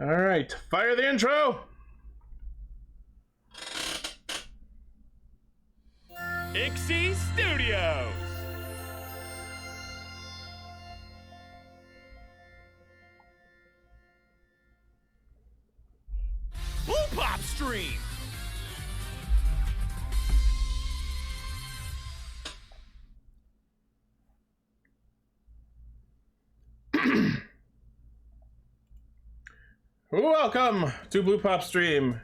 All right, fire the intro. Ixie Studios. BluePopStream. Welcome to BluePopStream.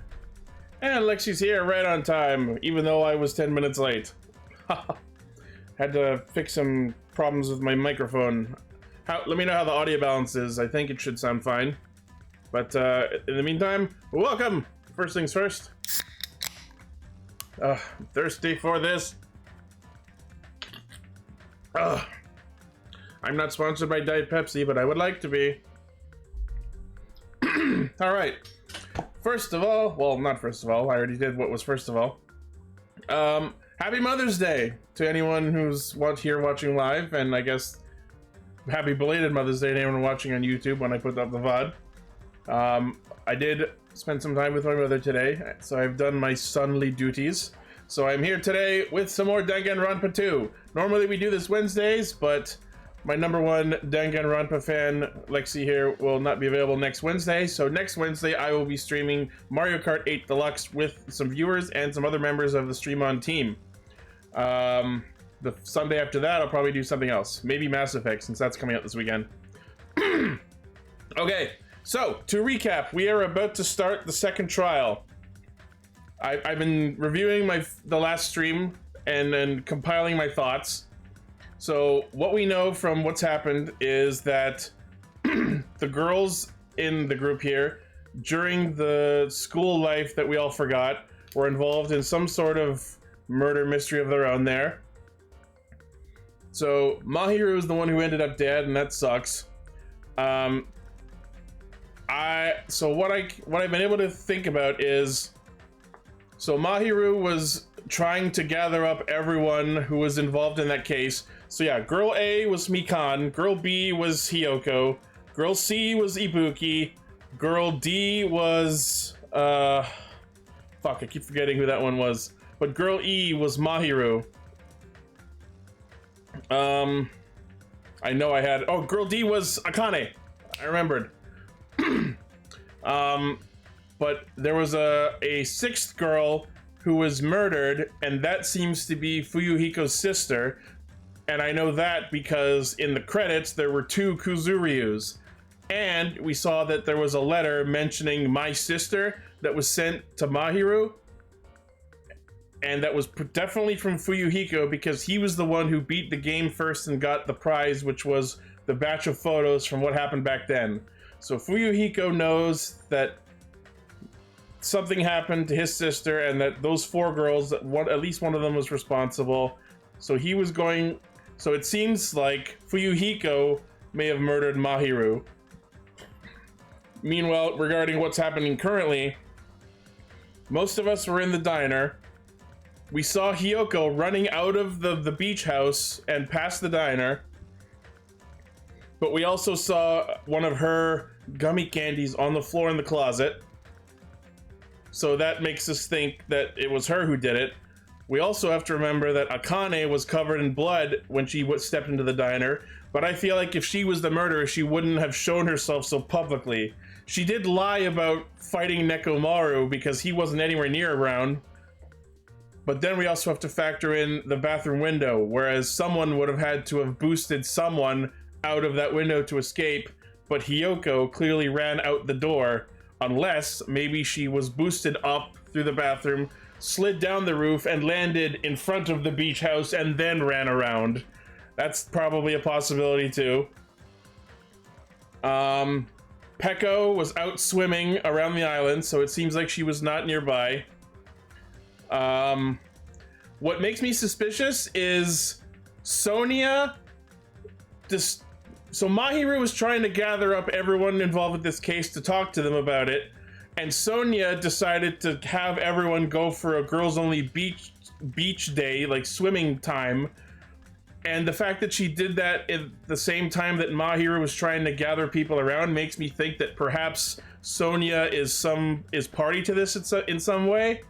And Lexi's here right on time, even though I was 10 minutes late. Had to fix some problems with my microphone. Let me know how the audio balance is. I think it should sound fine. But in the meantime, welcome! First things first. I'm thirsty for this. I'm not sponsored by Diet Pepsi, but I would like to be. Alright. First of all, well, not first of all, I already did what was first of all. Happy Mother's Day to anyone who's here watching live, and I guess happy belated Mother's Day to anyone watching on YouTube when I put up the VOD. I did spend some time with my mother today, so I've done my sonly duties. So I'm here today with some more Danganronpa 2. Normally we do this Wednesdays, but my number one Danganronpa fan, Lexi here, will not be available next Wednesday. So next Wednesday, I will be streaming Mario Kart 8 Deluxe with some viewers and some other members of the Stream On team. The Sunday after that, I'll probably do something else. Maybe Mass Effect, since that's coming out this weekend. Okay, so to recap, we are about to start the second trial. I've been reviewing the last stream and then compiling my thoughts. So what we know from what's happened is that the girls in the group here, during the school life that we all forgot, were involved in some sort of murder mystery of their own there. So Mahiru is the one who ended up dead, and that sucks. So what I've been able to think about is, so Mahiru was trying to gather up everyone who was involved in that case. So yeah, girl A was Mikan, girl B was Hiyoko, girl C was Ibuki, girl D was, fuck, I keep forgetting who that one was. But girl E was Mahiru. I know I had, oh, girl D was Akane. I remembered. But there was a sixth girl who was murdered, and that seems to be Fuyuhiko's sister. And I know that because in the credits there were two Kuzuryus, and we saw that there was a letter mentioning my sister that was sent to Mahiru, and that was definitely from Fuyuhiko because he was the one who beat the game first and got the prize, which was the batch of photos from what happened back then. So Fuyuhiko knows that something happened to his sister and that those four girls, at least one of them was responsible. So he was going, so it seems like Fuyuhiko may have murdered Mahiru. Meanwhile, regarding what's happening currently, most of us were in the diner. We saw Hiyoko running out of the beach house and past the diner. But we also saw one of her gummy candies on the floor in the closet. So that makes us think that it was her who did it. We also have to remember that Akane was covered in blood when she stepped into the diner, but I feel like if she was the murderer, she wouldn't have shown herself so publicly. She did lie about fighting Nekomaru because he wasn't anywhere near around, but then we also have to factor in the bathroom window, whereas someone would have had to have boosted someone out of that window to escape, but Hiyoko clearly ran out the door, unless maybe she was boosted up through the bathroom, slid down the roof, and landed in front of the beach house and then ran around. That's probably a possibility too. Peko was out swimming around the island, so it seems like she was not nearby. What makes me suspicious is Sonia so Mahiru was trying to gather up everyone involved with this case to talk to them about it, and Sonia decided to have everyone go for a girls only beach day, like swimming time. And the fact that she did that at the same time that Mahiru was trying to gather people around makes me think that perhaps Sonia is party to this in some way.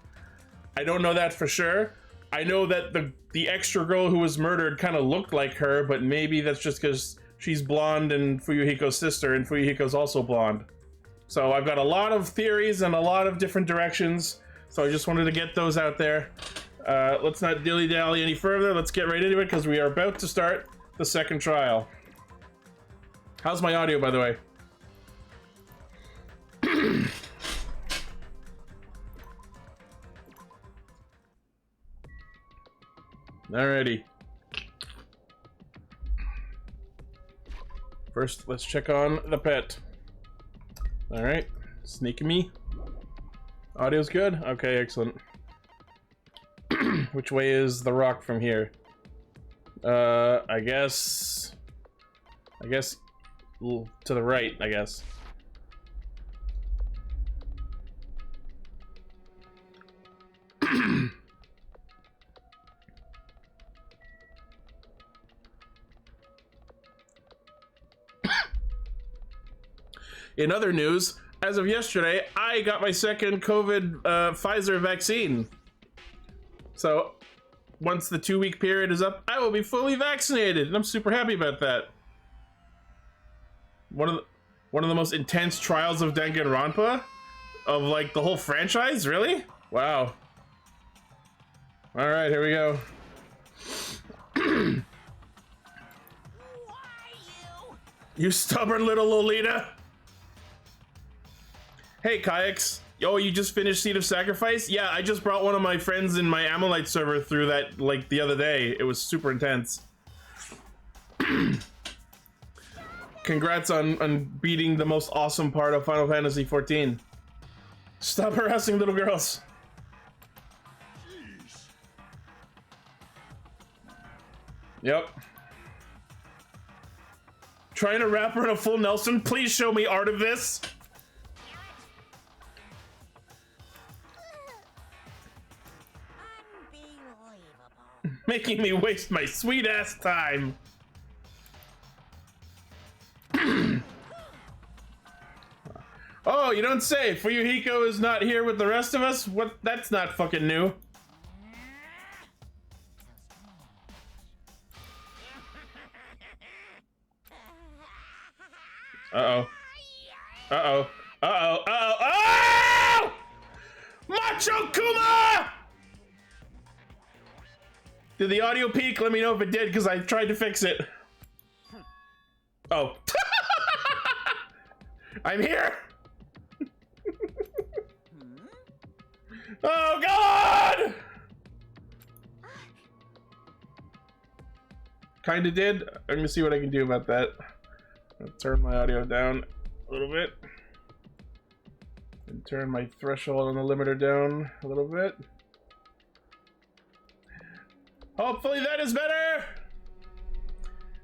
I don't know that for sure. I know that the extra girl who was murdered kind of looked like her, but maybe that's just because she's blonde and Fuyuhiko's sister, and Fuyuhiko's also blonde. So I've got a lot of theories and a lot of different directions, so I just wanted to get those out there. Let's not dilly-dally any further. Let's get right into it, because we are about to start the second trial. How's my audio, by the way? Alrighty. First, let's check on the pet. Alright, sneaking me. Audio's good? Okay, excellent. Which way is the rock from here? I guess to the right, I guess. In other news, as of yesterday, I got my second COVID Pfizer vaccine. So, once the 2-week period is up, I will be fully vaccinated, and I'm super happy about that. One of the most intense trials of Danganronpa? Of, like, the whole franchise? Really? Wow. Alright, here we go. You stubborn little Lolita! Hey, Kayaks. Oh, you just finished Seed of Sacrifice? Yeah, I just brought one of my friends in my Ammonite server through that, like, the other day. It was super intense. Congrats on beating the most awesome part of Final Fantasy XIV. Stop harassing little girls. Yep. Trying to wrap her in a full Nelson? Please show me art of this. Making me waste my sweet ass time. Oh, you don't say. Fuyuhiko is not here with the rest of us? What? That's not fucking new. Uh-oh. Uh-oh. Uh-oh. Uh-oh. Oh! Macho Kuma! Did the audio peak? Let me know if it did, because I tried to fix it. Oh. I'm here! Oh, God! Kinda did. Let me see what I can do about that. I'll turn my audio down a little bit. And turn my threshold on the limiter down a little bit. Hopefully that is better!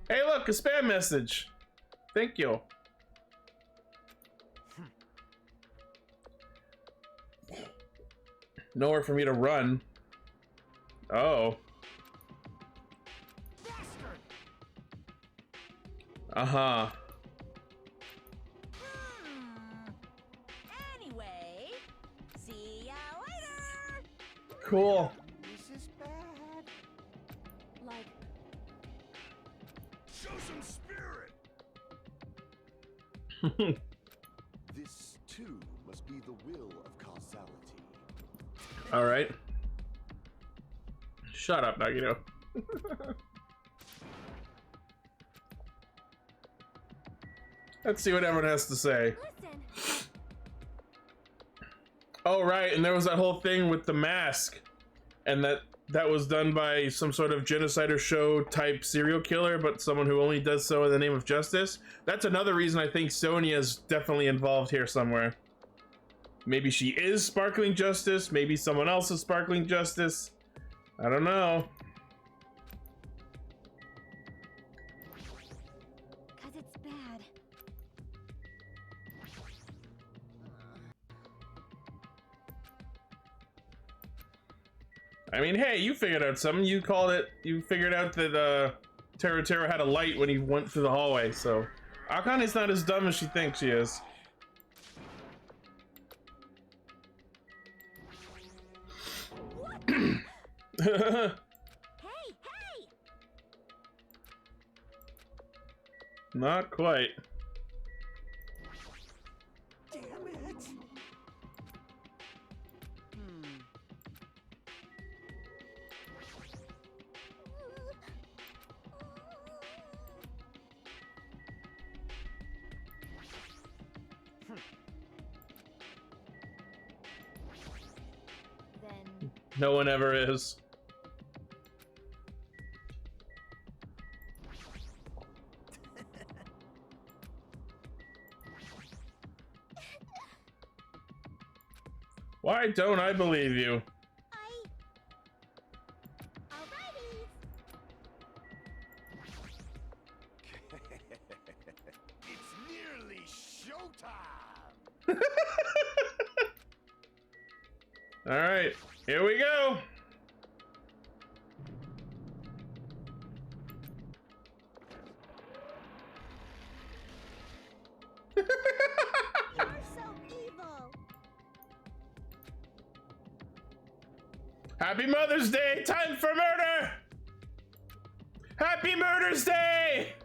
Hey look, a spam message. Thank you. Nowhere for me to run. Oh. Uh-huh. Anyway, see ya later. Cool. This is bad. Like, Show some spirit. This too must be the will of causality. All right. Shut up, Nagito. Let's see what everyone has to say. listen. Oh, right, and there was that whole thing with the mask, and that was done by some sort of genocider show type serial killer, but someone who only does so in the name of justice. That's another reason I think Sonia's definitely involved here somewhere. Maybe she is Sparkling Justice, maybe someone else is Sparkling Justice. I don't know. Cause it's bad. I mean, hey, you figured out something. You figured out that Teru had a light when he went through the hallway, so Akane's not as dumb as she thinks she is. Hey! Not quite. Damn it! Then No one ever is. Why don't I believe you? Alrighty. It's nearly showtime! All right, here we go. You're so evil. Happy Mother's Day! Time for murder! Happy Murder's Day!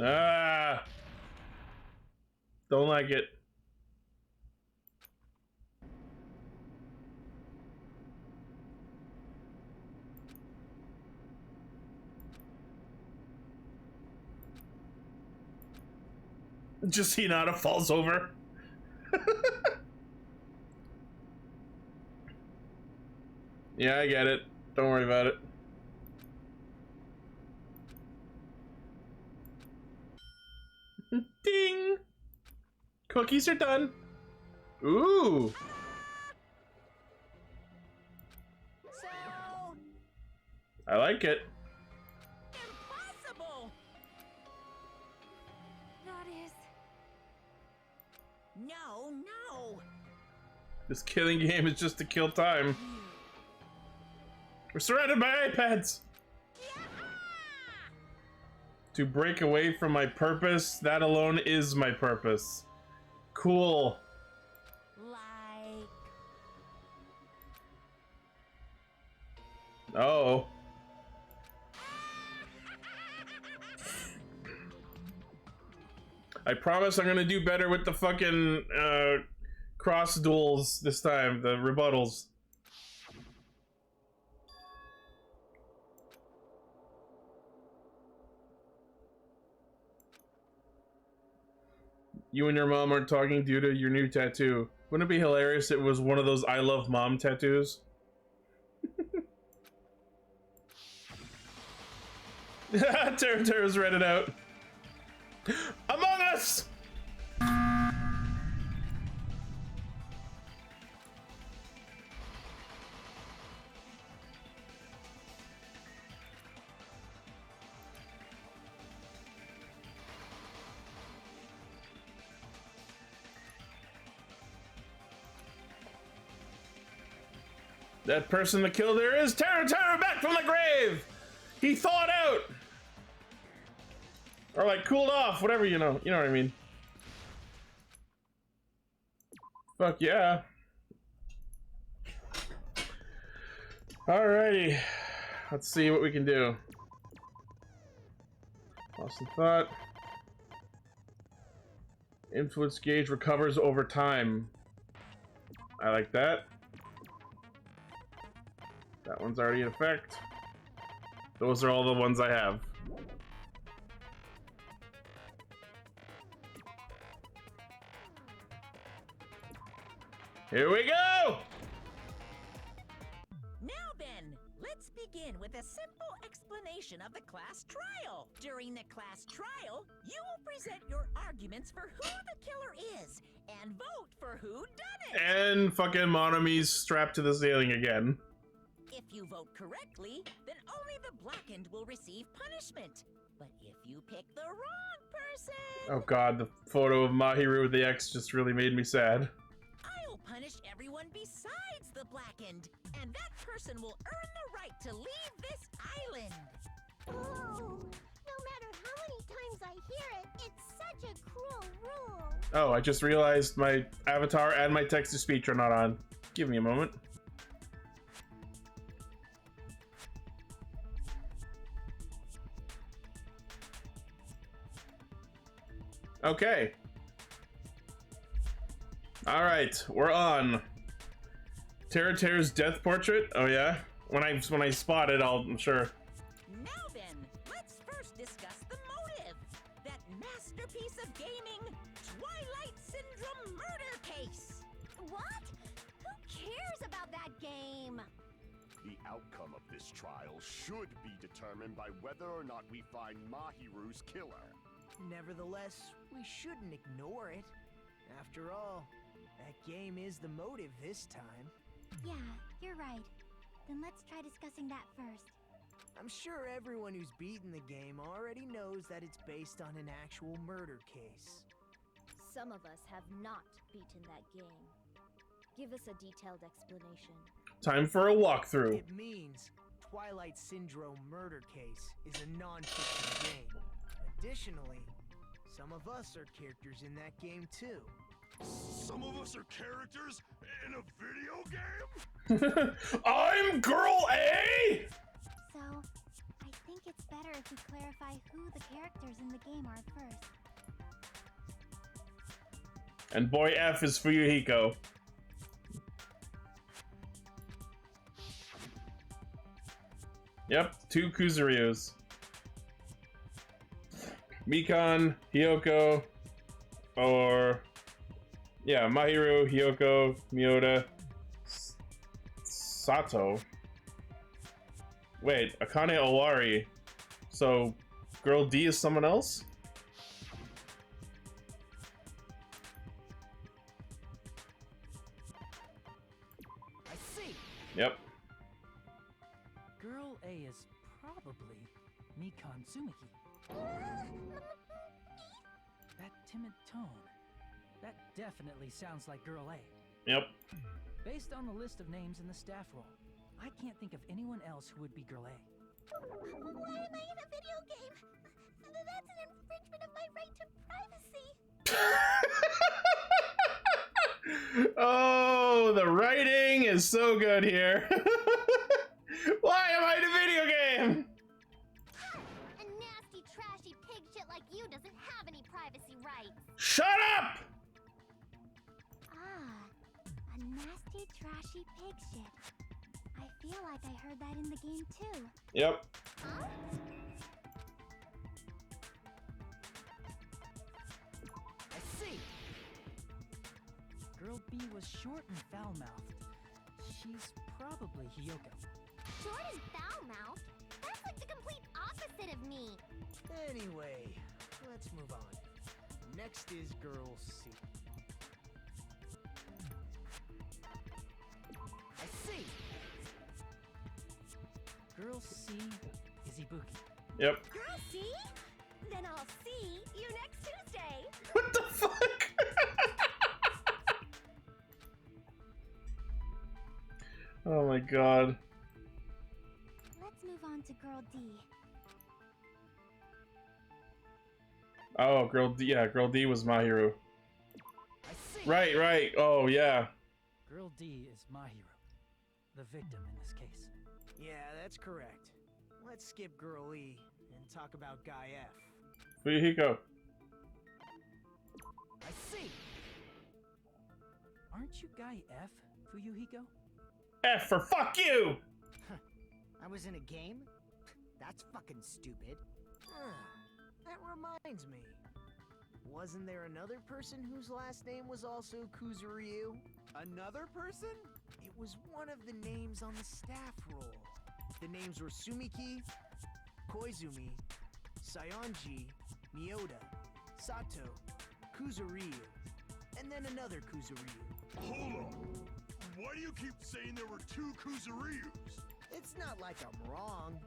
Ah, don't like it. Just Hinata falls over. Yeah, I get it. Don't worry about it. Ding! Cookies are done. Ooh. So I like it. impossible. That is. No. This killing game is just to kill time. We're surrounded by iPads. To break away from my purpose, that alone is my purpose. Cool. Like. Oh. I promise I'm gonna do better with the fucking cross duels this time, the rebuttals. You and your mom aren't talking due to your new tattoo. Wouldn't it be hilarious if it was one of those I love mom tattoos? Terra's read it out. Among Us! That person that killed her is Terra back from the grave! He thawed out! Or like cooled off, whatever, you know what I mean. Fuck yeah. Alrighty. Let's see what we can do. Lost some thought. Influence gauge recovers over time. I like that. That one's already in effect. Those are all the ones I have. Here we go! Now then, let's begin with a simple explanation of the class trial. During the class trial, you will present your arguments for who the killer is and vote for who done it. And fucking Monami's strapped to the ceiling again. If you vote correctly, then only the blackened will receive punishment. But if you pick the wrong person, Oh god, the photo of Mahiru with the X just really made me sad. I'll punish everyone besides the blackened, and that person will earn the right to leave this island. Oh, no matter how many times I hear it, it's such a cruel rule. Oh, I just realized my avatar and my text-to-speech are not on. Give me a moment. Okay. All right, we're on. Terra's death portrait. Oh yeah. When I spot it, I'm sure. Now then, let's first discuss the motive. That masterpiece of gaming, Twilight Syndrome murder case. What? Who cares about that game? The outcome of this trial should be determined by whether or not we find Mahiru's killer. Nevertheless, we shouldn't ignore it. After all, that game is the motive this time. Yeah, you're right. Then let's try discussing that first. I'm sure everyone who's beaten the game already knows that it's based on an actual murder case. Some of us have not beaten that game. Give us a detailed explanation. Time for a walkthrough. It means Twilight Syndrome murder case is a non-fiction game. Additionally, some of us are characters in that game too. Some of us are characters in a video game? I'm Girl A! So, I think it's better if we clarify who the characters in the game are first. And boy F is Fuyuhiko. Yep, 2 Kuzuryus. Mikan, Hyoko, or... yeah, Mahiru, Hyoko, Miyoda, Sato. Wait, Akane Owari. So, Girl D is someone else? I see. Yep. Girl A is probably Mikan Tsumiki. That timid tone. That definitely sounds like Girl A. Yep. Based on the list of names in the staff roll, I can't think of anyone else who would be Girl A. Why am I in a video game? That's an infringement of my right to privacy. Oh, the writing is so good here. Why am I in a video game? A nasty, trashy pig shit like you doesn't have any privacy rights. Shut up! Ah, a nasty, trashy pig shit. I feel like I heard that in the game too. Yep. Huh? I see. Girl B was short and foul-mouthed. She's probably Hyoko. Short and foul-mouthed? That's like the complete opposite of me. Anyway, let's move on. Next is Girl C. I see. Girl C is Ibuki. Yep. Girl, see? Then I'll see you next Tuesday. What the fuck? Oh my god. Let's move on to Girl D. Oh, Girl D. Yeah, Girl D was Mahiru. I see. Right. Oh, yeah. Girl D is Mahiru, the victim in this case. Yeah, that's correct. Let's skip Girl E and talk about Guy F. Fuyuhiko. I see. Aren't you Guy F, Fuyuhiko? F for fuck you! I was in a game? That's fucking stupid. That reminds me. Wasn't there another person whose last name was also Kuzuryu? Another person? It was one of the names on the staff roll. The names were Sumiki, Koizumi, Sayonji, Miyoda, Sato, Kuzuryu, and then another Kuzuryu. Hold on. Why do you keep saying there were 2 Kuzuryus? It's not like I'm wrong.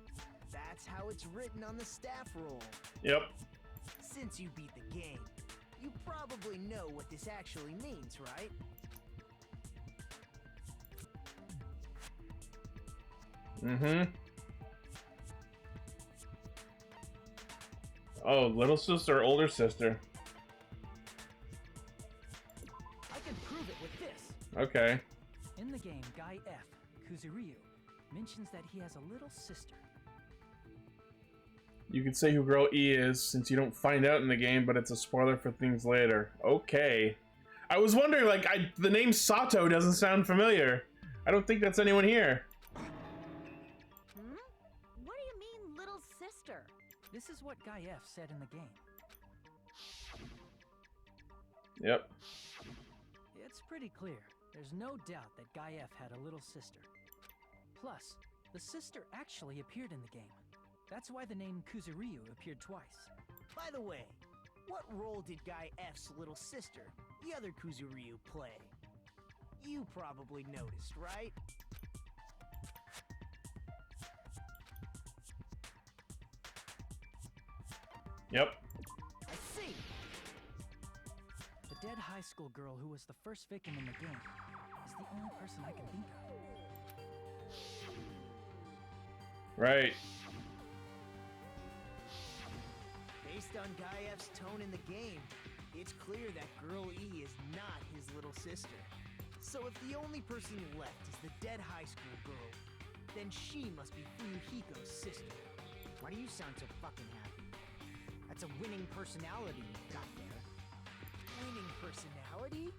That's how it's written on the staff roll. Yep. Since you beat the game, you probably know what this actually means, right? Mm-hmm. Oh, little sister or older sister? I can prove it with this. Okay. In the game, Guy F, Kuzuryu, mentions that he has a little sister. You can say who girl E is since you don't find out in the game, but it's a spoiler for things later. Okay. I was wondering, like, the name Sato doesn't sound familiar. I don't think that's anyone here. Hmm? What do you mean, little sister? This is what Guy F said in the game. Yep. It's pretty clear. There's no doubt that Guy F had a little sister. Plus, the sister actually appeared in the game. That's why the name Kuzuryu appeared twice. By the way, what role did Guy F's little sister, the other Kuzuryu, play? You probably noticed, right? Yep. I see. The dead high school girl who was the first victim in the game is the only person I can think of. Right. Based on Guy F's tone in the game, it's clear that Girl E is not his little sister. So if the only person left is the dead high school girl, then she must be Fuyuhiko's sister. Why do you sound so fucking happy? That's a winning personality you've got there. Winning personality?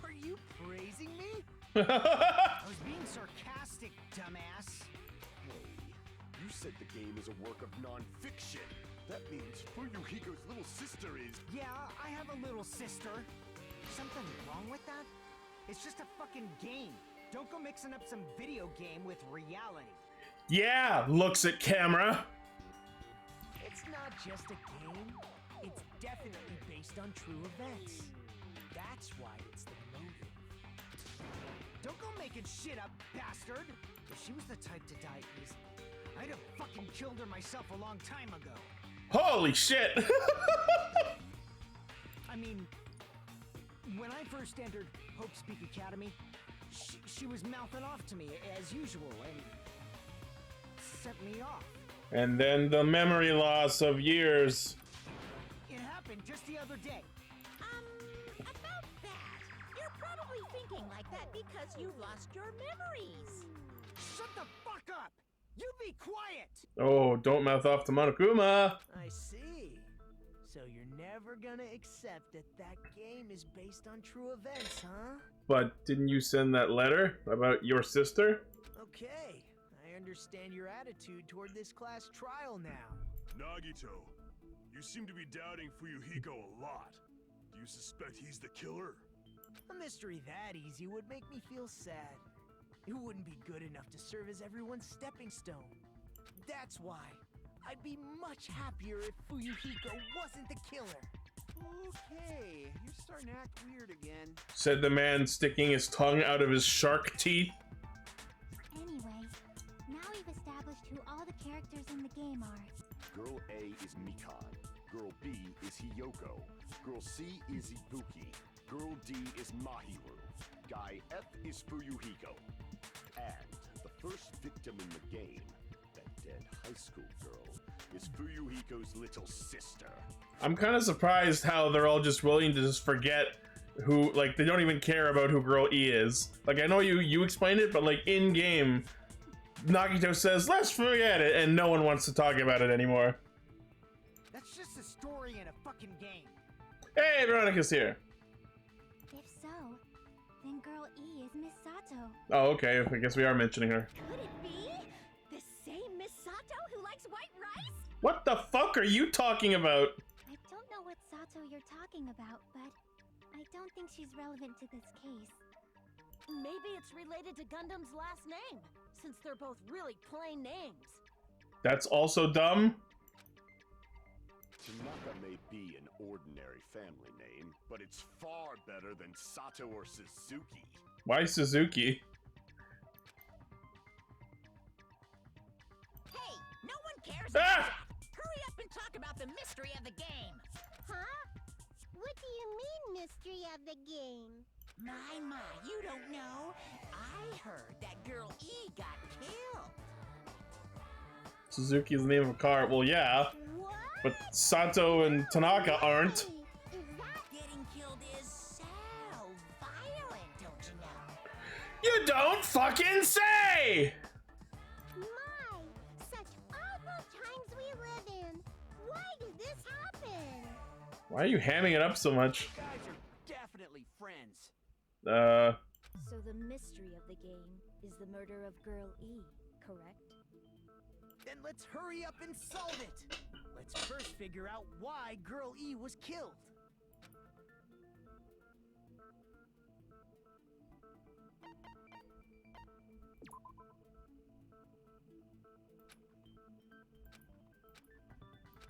Are you praising me? I was being sarcastic, dumbass. Hey, you said the game is a work of non-fiction. That means Fuyuhiko's little sister is... Yeah, I have a little sister. Something wrong with that? It's just a fucking game. Don't go mixing up some video game with reality. Yeah, looks at camera. It's not just a game. It's definitely based on true events. That's why it's the motive. Don't go making shit up, bastard! If she was the type to die easily, I'd have fucking killed her myself a long time ago. Holy shit. I mean, when I first entered Hope's Peak Academy, she was mouthing off to me as usual and set me off. And then the memory loss of years. It happened just the other day. About that. You're probably thinking like that because you lost your memories. Shut the fuck up! You be quiet! Oh, don't mouth off to Monokuma. I see. So you're never gonna accept that that game is based on true events, huh? But didn't you send that letter about your sister? Okay, I understand your attitude toward this class trial now. Nagito, you seem to be doubting Fuyuhiko a lot. Do you suspect he's the killer? A mystery that easy would make me feel sad. It wouldn't be good enough to serve as everyone's stepping stone. That's why I'd be much happier if Fuyuhiko wasn't the killer. Okay, you're starting to act weird again. Said the man sticking his tongue out of his shark teeth. Anyway, now we've established who all the characters in the game are. Girl A is Mikan. Girl B is Hiyoko. Girl C is Ibuki. Girl D is Mahiru. Guy F is Fuyuhiko. And the first victim in the game, that dead high school girl, is Fuyuhiko's little sister. I'm kind of surprised how they're all just willing to just forget who, like, they don't even care about who Girl E is. Like, I know you explained it, but like in game, Nagito says, let's forget it, and no one wants to talk about it anymore. That's just a story in a fucking game. Hey, Veronica's here. If so, then Girl E is Miss Sato. Oh, okay, I guess we are mentioning her. Could it be the same Miss Sato who likes white rice? What the fuck are you talking about? I don't know what Sato you're talking about, but I don't think she's relevant to this case. Maybe it's related to Gundam's last name, since they're both really plain names. That's also dumb. Tanaka may be an ordinary family name, but it's far better than Sato or Suzuki. Why Suzuki? Hey, no one cares Ah! about that. Hurry up and talk about the mystery of the game. Huh? What do you mean, mystery of the game? My, you don't know. I heard that Girl E got killed. Suzuki's the name of a car. Well, yeah. What? But Sato and Tanaka aren't. Getting killed is so violent, don't you know? You don't fucking say! My, such awful times we live in. Why did this happen? Why are you hamming it up so much? You guys are definitely friends. So the mystery of the game is the murder of Girl E, correct? Then let's hurry up and solve it. Let's first figure out why Girl E was killed.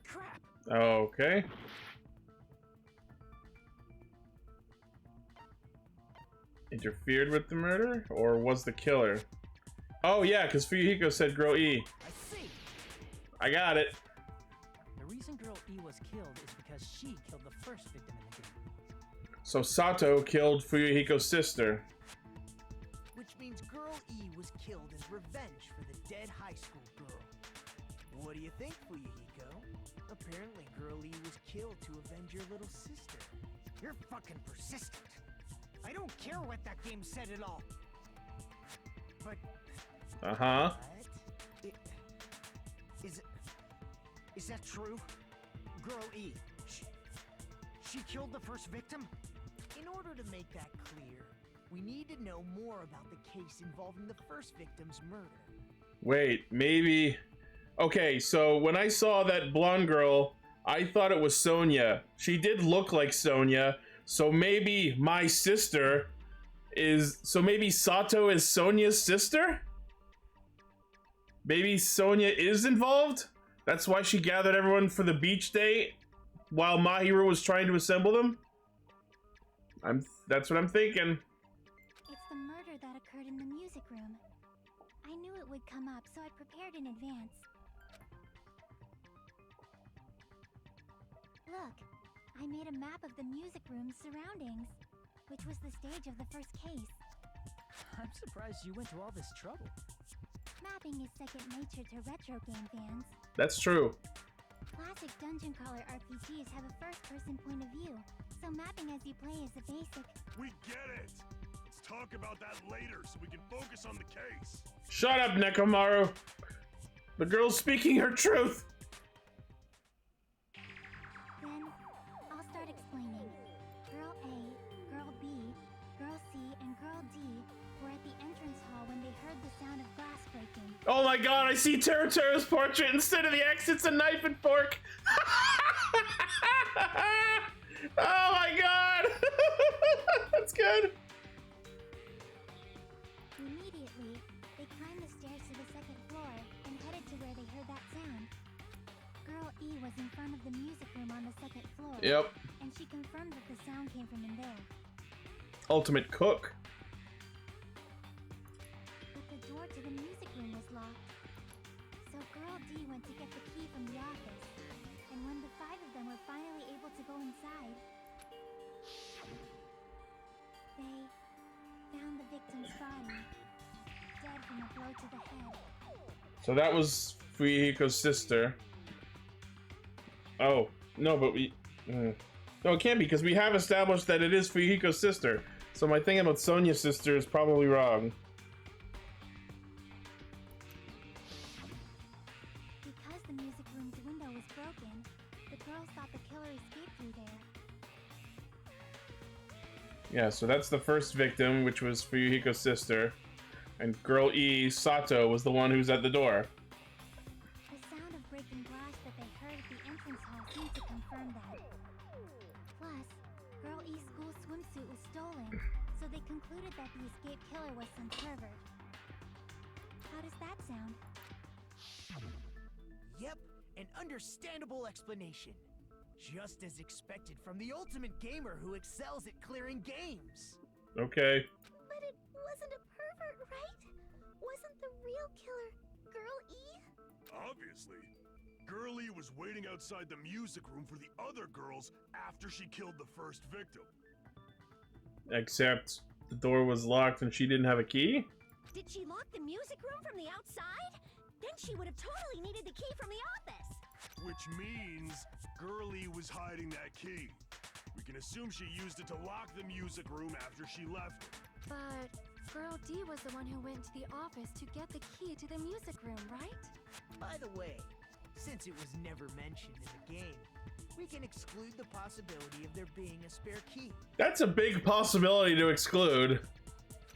Crap! Okay. Interfered with the murder? Or was the killer? Oh yeah, because Fuyuhiko said Girl E. I see. I got it. The reason Girl E was killed is because she killed the first victim in the game. So Sato killed Fuyuhiko's sister. Which means Girl E was killed as revenge for the dead high school girl. What do you think, Fuyuhiko? Apparently Girl E was killed to avenge your little sister. You're fucking persistent. I don't care what that game said at all. But... Uh-huh. What? Is that true? Girl E, she killed the first victim? In order to make that clear, we need to know more about the case involving the first victim's murder. Wait, maybe... Okay, so when I saw that blonde girl, I thought it was Sonia. She did look like Sonia, so maybe my sister is... So maybe Sato is Sonia's sister? Maybe Sonia is involved? That's why she gathered everyone for the beach day while Mahiru was trying to assemble them? That's what I'm thinking. It's the murder that occurred in the music room. I knew it would come up, so I prepared in advance. Look, I made a map of the music room's surroundings, which was the stage of the first case. I'm surprised you went to all this trouble. Mapping is second nature to retro game fans. That's true. Classic dungeon crawler RPGs have a first-person point of view, so mapping as you play is a basic. We get it! Let's talk about that later so we can focus on the case. Shut up, Nekomaru. The girl's speaking her truth. Then, I'll start explaining. Girl A, Girl B, Girl C, and Girl D were at the entrance hall when they heard the sound of glass breaking. Oh my god, I see Teruteru's portrait instead of the X, it's a knife and fork. Oh my god. That's good. Immediately, they climbed the stairs to the second floor and headed to where they heard that sound. Girl E was in front of the music room on the second floor. Yep. And she confirmed that the sound came from in there. Ultimate cook. But the door to the music room was locked. So Girl D went to get the key from the office. And when the five of them were finally able to go inside, they found the victim's body, dead from a blow to the head. So that was Fuyuhiko's sister. Oh, no, but we... No, it can't be, because we have established that it is Fuyuhiko's sister. So my thing about Sonia's sister is probably wrong. Because the music room's window was broken, the girls thought the killer escaped through there. Yeah, so that's the first victim, which was Fuyuhiko's sister. And Girl E, Sato, was the one who's at the door. The sound of breaking glass that they heard at the entrance hall seemed to confirm that. Plus, Girl E's school swimsuit was stolen, so they concluded that the escaped killer was some pervert. How does that sound? Yep, an understandable explanation. Just as expected from the ultimate gamer who excels at clearing games. Okay. But it wasn't a pervert, right? Wasn't the real killer Girl E? Obviously. Girl E was waiting outside the music room for the other girls after she killed the first victim. Except the door was locked and she didn't have a key? Did she lock the music room from the outside? Then she would have totally needed the key from the office. Which means Girly was hiding that key. We can assume she used it to lock the music room after she left it. But Girl D was the one who went to the office to get the key to the music room, right? By the way, since it was never mentioned in the game, we can exclude the possibility of there being a spare key. That's a big possibility to exclude.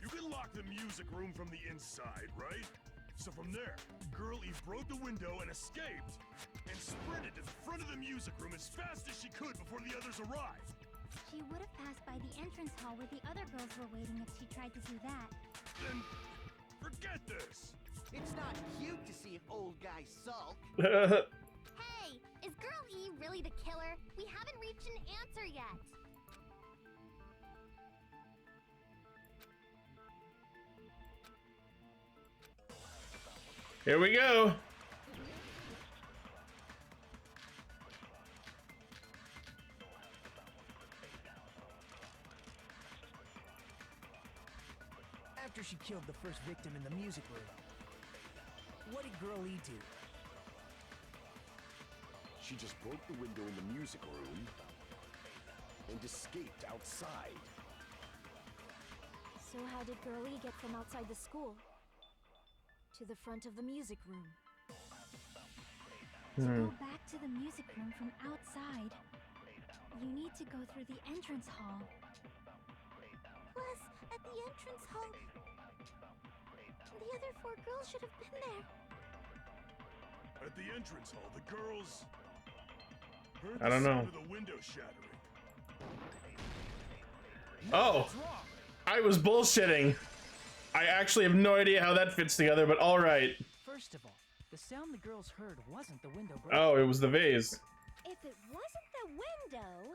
You can lock the music room from the inside, right? So from there, Girly broke the window and escaped, and sprinted to the front of the music room as fast as she could before the others arrived. She would have passed by the entrance hall where the other girls were waiting if she tried to do that. Then, forget this. It's not cute to see an old guy sulk. Hey, is Girl E really the killer? We haven't reached an answer yet. Here we go. After she killed the first victim in the music room, what did Girl E do? She just broke the window in the music room and escaped outside. So how did Girl E get from outside the school to the front of the music room? To go back to the music room from outside, you need to go through the entrance hall. Plus, at the entrance hall, the other 4 girls should have been there. At the entrance hall, the girls heard I don't the know. sound of the window shattering. Oh, I was bullshitting. I actually have no idea how that fits together, but all right. First of all, the sound the girls heard wasn't the window breaking. Oh, it was the vase. If it wasn't the window,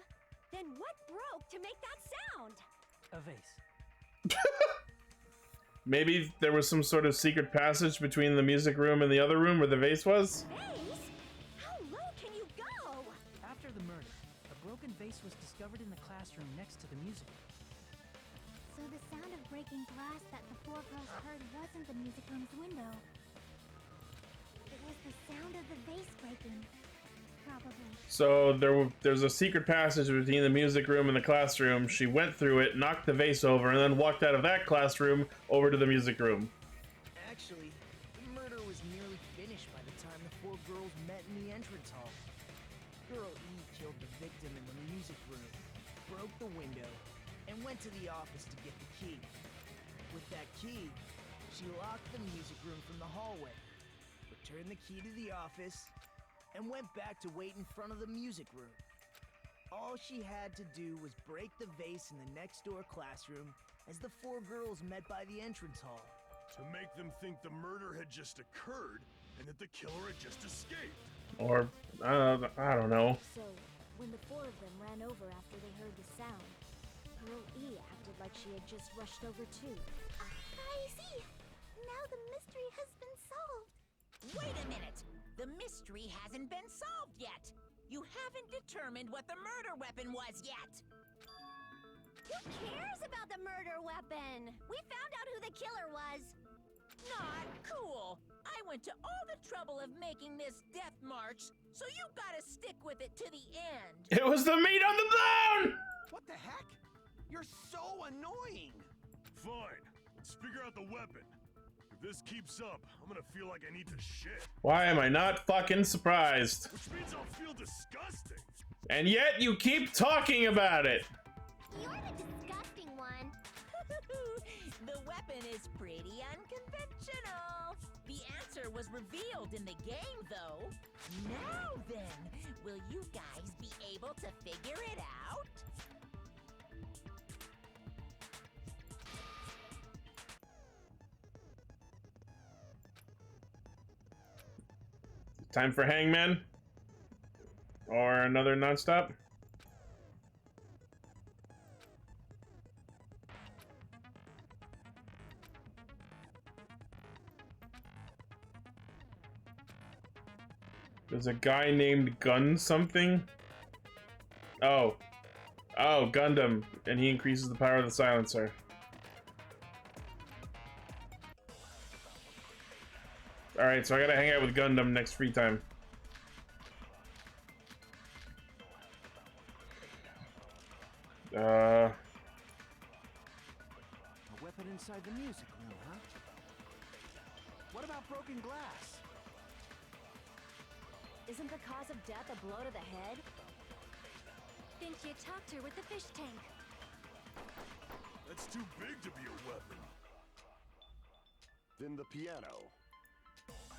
then what broke to make that sound? A vase. Maybe there was some sort of secret passage between the music room and the other room where the vase was? Vase? How low can you go? After the murder, a broken vase was discovered in the classroom next to the music room. So the sound of breaking glass that the 4 girls heard wasn't the music room's window. It was the sound of the vase breaking. Probably. So there's a secret passage between the music room and the classroom. She went through it, knocked the vase over, and then walked out of that classroom over to the music room. Actually, the murder was nearly finished by the time the 4 girls met in the entrance hall. Girl E killed the victim in the music room, broke the window, and went to the office to get the key. With that key, she locked the music room from the hallway, returned the key to the office, and went back to wait in front of the music room. All she had to do was break the vase in the next door classroom as the 4 girls met by the entrance hall. To make them think the murder had just occurred and that the killer had just escaped. Or, I don't know. So, when the 4 of them ran over after they heard the sound, Girl E acted like she had just rushed over too. I see. Now the mystery has been solved. Wait a minute! The mystery hasn't been solved yet! You haven't determined what the murder weapon was yet! Who cares about the murder weapon? We found out who the killer was. Not cool! I went to all the trouble of making this death march, so you gotta stick with it to the end! It was the meat on the bone! What the heck? You're so annoying! Fine, let's figure out the weapon. If this keeps up, I'm gonna feel like I need to shit. Why am I not fucking surprised? Which means I'll feel disgusting. And yet you keep talking about it. You're the disgusting one. The weapon is pretty unconventional. The answer was revealed in the game, though. Now then, will you guys be able to figure it out? Time for Hangman? Or another nonstop? There's a guy named Gun something? Oh. Oh, Gundam. And he increases the power of the silencer. Alright, so I gotta hang out with Gundam next free time. weapon inside the music room, huh? What about broken glass? Isn't the cause of death a blow to the head? Think you topped her with the fish tank. That's too big to be a weapon. Then the piano.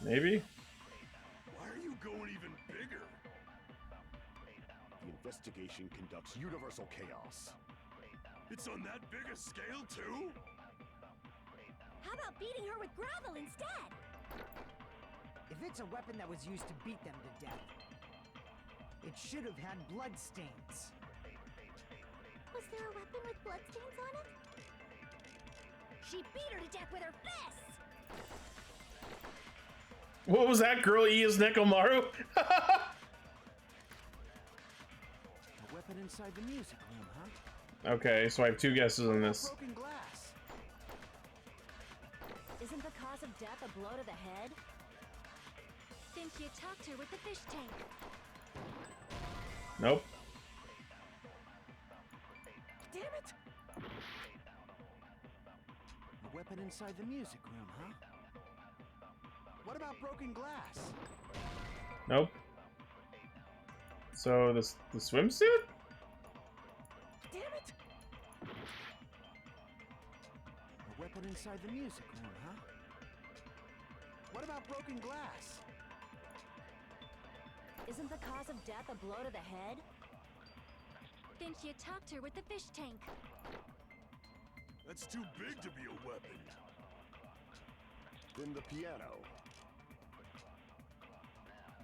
Maybe? Why are you going even bigger? The investigation conducts universal chaos. It's on that big a scale, too? How about beating her with gravel instead? If it's a weapon that was used to beat them to death, it should have had blood stains. Was there a weapon with bloodstains on it? She beat her to death with her fists! What was that? Girl E is Nekomaru? A weapon inside the music room, huh? Okay, so I have two guesses on this. Broken glass. Isn't the cause of death a blow to the head? Think you topped her with the fish tank. Nope. Damn it! A weapon inside the music room, huh? What about broken glass? Nope. So the swimsuit? Damn it! A weapon inside the music room, huh? What about broken glass? Isn't the cause of death a blow to the head? Think you topped her with the fish tank. That's too big to be a weapon. Then the piano.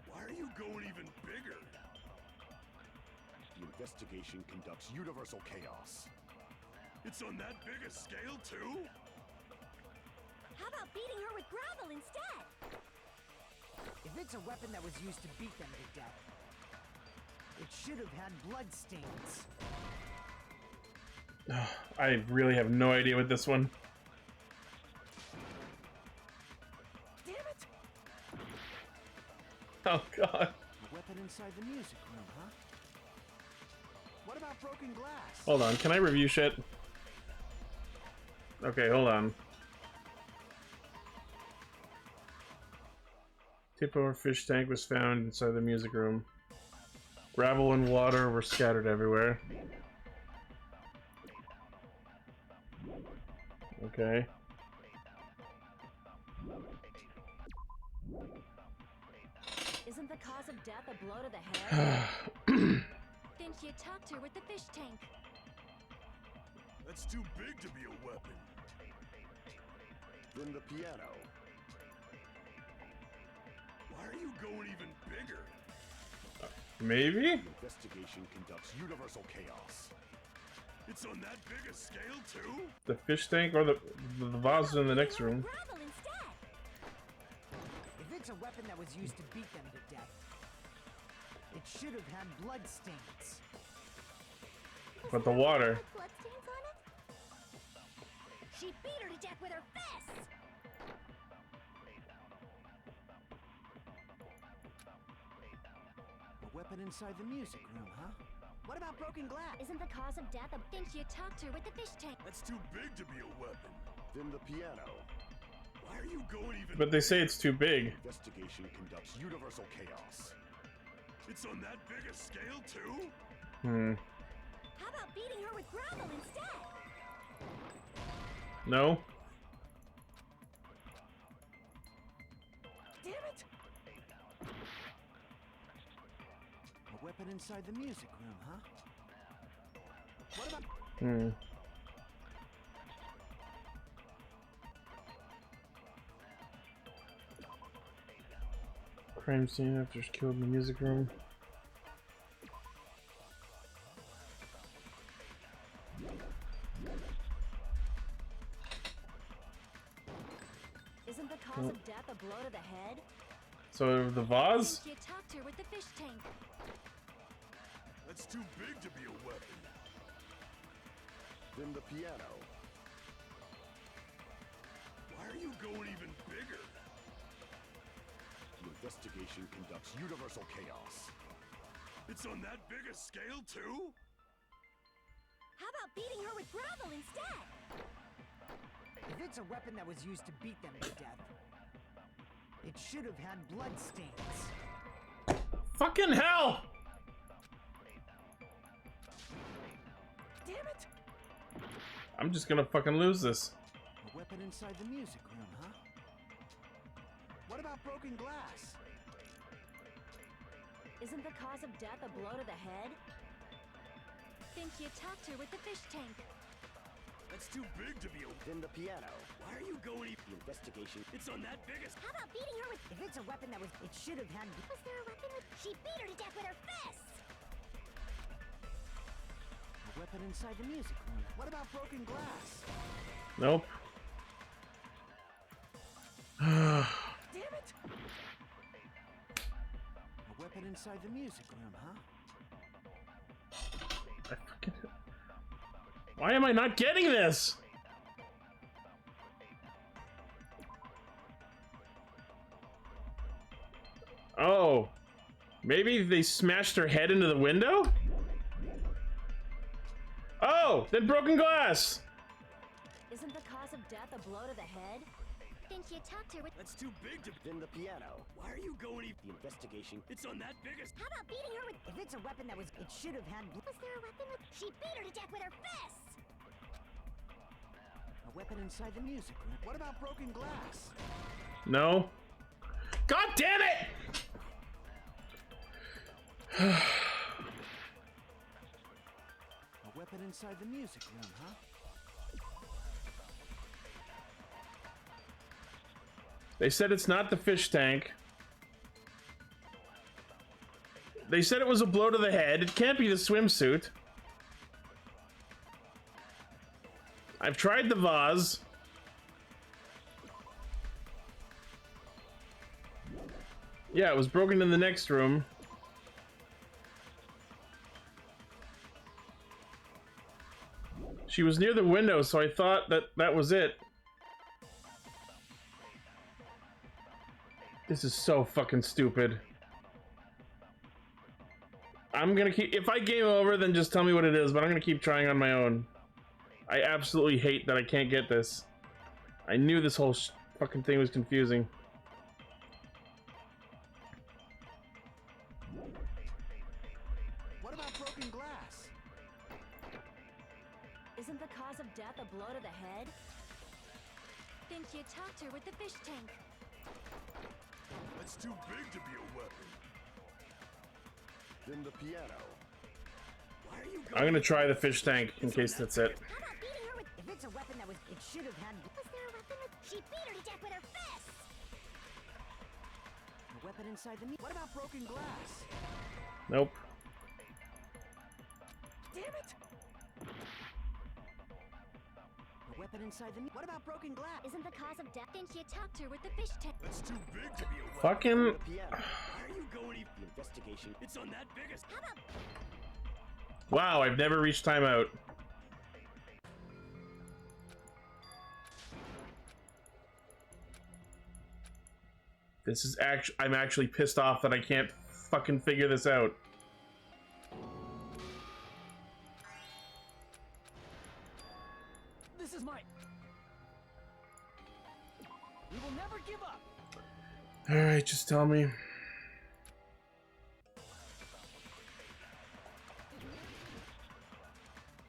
Why are you going even bigger? The investigation conducts universal chaos. It's on that big a scale, too? How about beating her with gravel instead? If it's a weapon that was used to beat them to death, it should have had blood stains. I really have no idea with this one. Damn it! Oh god. A weapon inside the music room, huh? What about broken glass? Hold on, can I review shit? Okay, hold on. Tip over fish tank was found inside the music room. Gravel and water were scattered everywhere. Okay. Isn't the cause of death a blow to the head? Think you topped her with the fish tank. That's too big to be a weapon. Then the piano. Why are you going even bigger? Maybe? The investigation conducts universal chaos. It's on that big a scale, too? The fish tank or the vase in the next room? Gravel instead. If it's a weapon that was used to beat them to death, it should have had blood stains. But the water. With bloodstains on it? She beat her to death with her fists! A weapon inside the music room, huh? What about broken glass? Isn't the cause of death a... Think you topped her with the fish tank. That's too big to be a weapon. Then the piano. Why are you going even But they say it's too big. Investigation conducts universal chaos. It's on that big a scale, too? How about beating her with gravel instead? No? Damn it! A weapon inside the music room, huh? What about... Crime scene after she's killed in the music room. Isn't the cause of death a blow to the head? So the vase? Think you topped her with the fish tank. That's too big to be a weapon. Then the piano. Why are you going even bigger? The investigation conducts universal chaos. It's on that big a scale, too? How about beating her with gravel instead? it's a weapon that was used to beat them to death, it should have had blood stains. Fucking hell! Damn it! I'm just gonna fucking lose this. A weapon inside the music room, huh? What about broken glass? Isn't the cause of death a blow to the head? Think you tapped her with the fish tank. That's too big to be a... Then the piano. Why are you going... The investigation. It's on that biggest... How about beating her with... If it's a weapon that was... It should have had... Was there a weapon with... She beat her to death with her fists! A weapon inside the music room. What about broken glass? Nope. Damn it! A weapon inside the music room, huh? Why am I not getting this? Oh. Maybe they smashed her head into the window? Oh, then broken glass. Isn't the cause of death a blow to the head? Think you tapped her with... That's too big to... Then the piano. Why are you going... The investigation. It's on that biggest... How about beating her with... If it's a weapon that was... It should have had... Was there a weapon with... She beat her to death with her fists! A weapon inside the music room. What about broken glass? No. God damn it! A weapon inside the music room, huh? They said it's not the fish tank. They said it was a blow to the head. It can't be the swimsuit. I've tried the vase. Yeah, it was broken in the next room. She was near the window, so I thought that that was it. This is so fucking stupid. I'm gonna keep... If I game over, then just tell me what it is, but I'm gonna keep trying on my own. I absolutely hate that I can't get this. I knew this whole fucking thing was confusing. What about broken glass? Isn't the cause of death a blow to the head? Think you tapped her with the fish tank. That's too big to be a weapon. Then the piano. Why are you going... I'm gonna try the fish tank in case that's it. How about beating her with... If it's a weapon that was... It should have had... Was there a weapon with... She beat her to death with her fists! A weapon inside the... What about broken glass? Nope. Damn it! A weapon inside the... What about broken glass? Isn't the cause of death... Think you tapped her with the fish tank. That's too big to be a weapon. Fucking... The piano. Why are you going... The investigation. It's on that biggest... How about... Wow, I've never reached timeout. This is actually... I'm actually pissed off that I can't fucking figure this out. This is my... We will never give up! Alright, just tell me.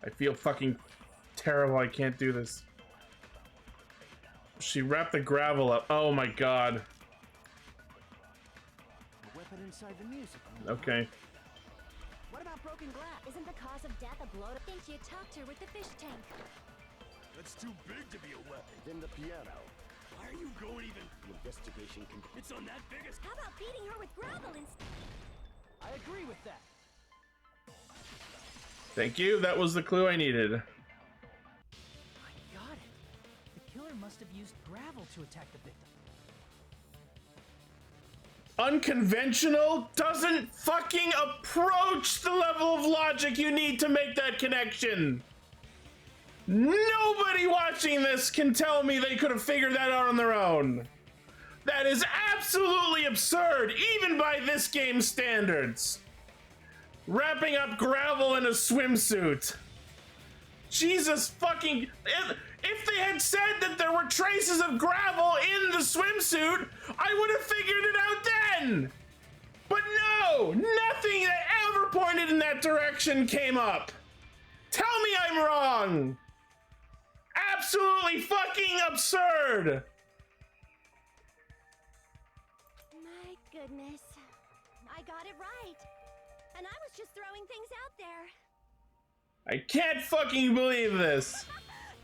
I feel fucking terrible. I can't do this. She wrapped the gravel up. Oh my god. A weapon inside the music room. Okay. What about broken glass? Isn't the cause of death a blow to... Think you tapped her with the fish tank. That's too big to be a weapon. Then the piano. Why are you going even... The investigation can... It's on that biggest... How about beating her with gravel instead? I agree with that. Thank you. That was the clue I needed. I got it. The killer must have used gravel to attack the victim. Unconventional doesn't fucking approach the level of logic you need to make that connection. Nobody watching this can tell me they could have figured that out on their own. That is absolutely absurd, even by this game's standards. Wrapping up gravel in a swimsuit. Jesus fucking... If they they had said that there were traces of gravel in the swimsuit, I would have figured it out then. But no, nothing that ever pointed in that direction came up. Tell me I'm wrong. Absolutely fucking absurd. My goodness. I got it right. And I was just throwing things out there. I can't fucking believe this.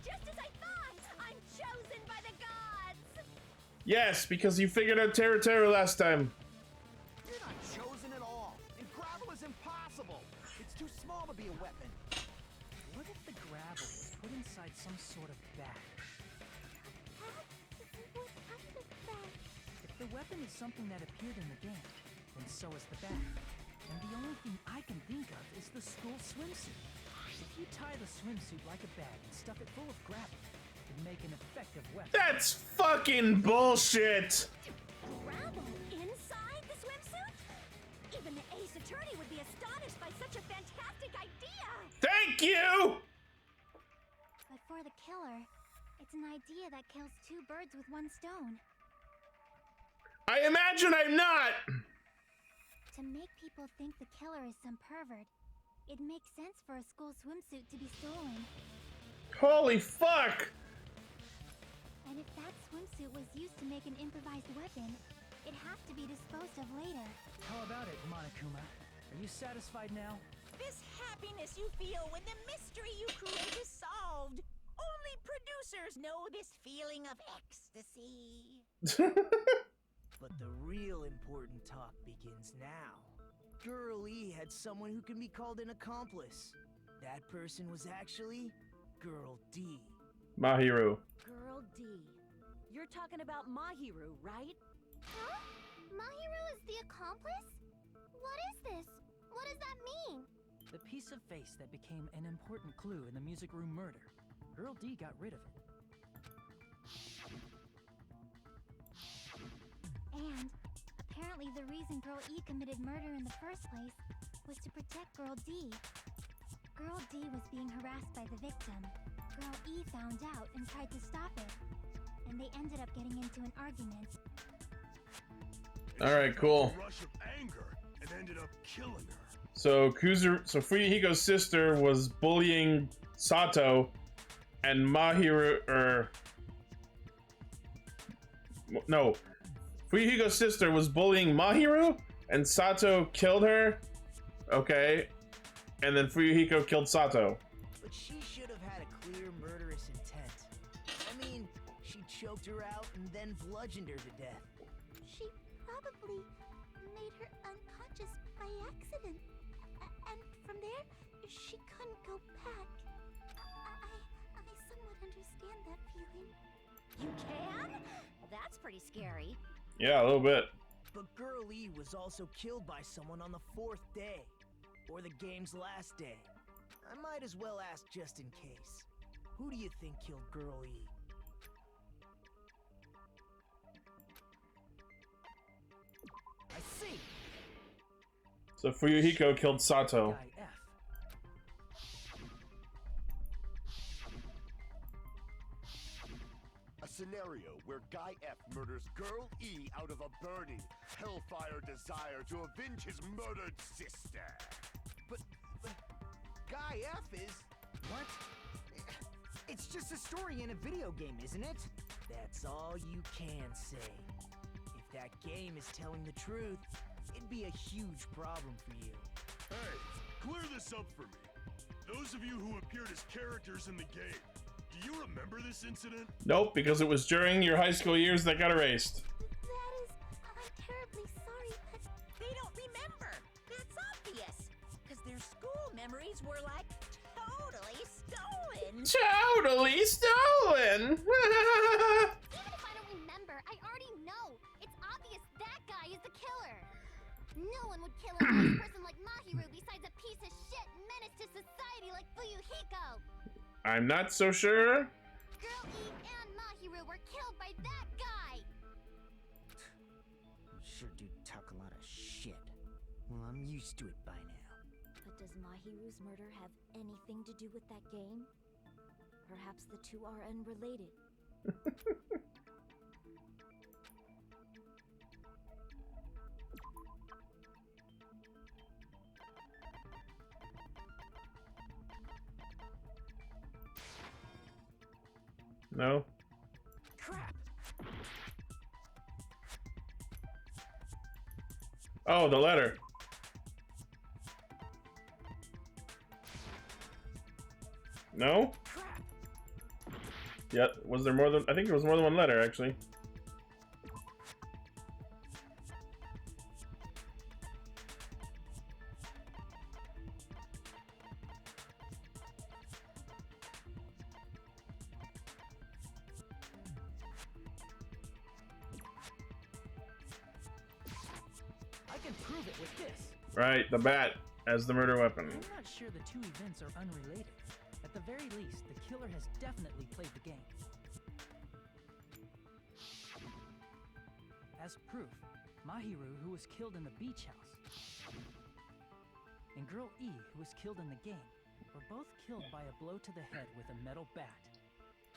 Just as I thought! I'm chosen by the gods! Yes, because you figured out Terra last time. You're not chosen at all, and gravel is impossible. It's too small to be a weapon. What if the gravel was put inside some sort of bag? What kind of bag? If the weapon is something that appeared in the game, then so is the bag. And the only thing I can think of is the school swimsuit. If you tie the swimsuit like a bag and stuff it full of gravel, it'd make an effective weapon. That's fucking bullshit. Gravel inside the swimsuit? Even the Ace Attorney would be astonished by such a fantastic idea! Thank you. But for the killer, it's an idea that kills two birds with one stone. I imagine I'm not. To make people think the killer is some pervert, it makes sense for a school swimsuit to be stolen. Holy fuck. And if that swimsuit was used to make an improvised weapon, it'd have to be disposed of later. How about it, Monokuma? Are you satisfied now? This happiness you feel when the mystery you create is solved. Only producers know this feeling of ecstasy. But the real important talk begins now. Girl E had someone who can be called an accomplice. That person was actually Girl D. Mahiru. Girl D. You're talking about Mahiru, right? Huh? Mahiru is the accomplice? What is this? What does that mean? The piece of face that became an important clue in the music room murder. Girl D got rid of it. And apparently the reason Girl E committed murder in the first place was to protect Girl D. Girl D was being harassed by the victim. Girl E found out and tried to stop it. And they ended up getting into an argument. Alright, cool. A rush of anger and ended up killing her. So Fuyuhiko's sister was bullying Sato, and Fuyuhiko's sister was bullying Mahiru, and Sato killed her. Okay. And then Fuyuhiko killed Sato. But she should have had a clear murderous intent. I mean, she choked her out and then bludgeoned her to death. She probably made her unconscious by accident. And from there, she couldn't go back. I somewhat understand that feeling. You can? That's pretty scary. Yeah, a little bit. But Girl E was also killed by someone on the 4th day. Or the game's last day. I might as well ask just in case. Who do you think killed Girl E? I see! So Fuyuhiko killed Sato. Guy F. A scenario where Guy F murders Girl E out of a burning, hellfire desire to avenge his murdered sister. But Guy F is... What? It's just a story in a video game, isn't it? That's all you can say. If that game is telling the truth, it'd be a huge problem for you. Hey, clear this up for me. Those of you who appeared as characters in the game, do you remember this incident? Nope, because it was during your high school years that got erased. I'm terribly sorry, but They don't remember. That's obvious. Because their school memories were like totally stolen. Totally stolen! even if I don't remember, I already know. It's obvious that guy is the killer. No one would kill a nice person like Mahiru besides a piece of shit menace to society like Fuyuhiko. I'm not so sure. Girl E and Mahiru were killed by that guy. You sure do talk a lot of shit. Well, I'm used to it by now. But does Mahiru's murder have anything to do with that game? Perhaps the two are unrelated. No. Crap! Oh, the letter. No? Crap! Yep. Was there more than? I think there was more than one letter actually. I can prove it with this. Right, the bat as the murder weapon. I'm not sure the two events are unrelated. At the very least, the killer has definitely played the game. As proof, Mahiru, who was killed in the beach house, and Girl E, who was killed in the game, were both killed by a blow to the head with a metal bat.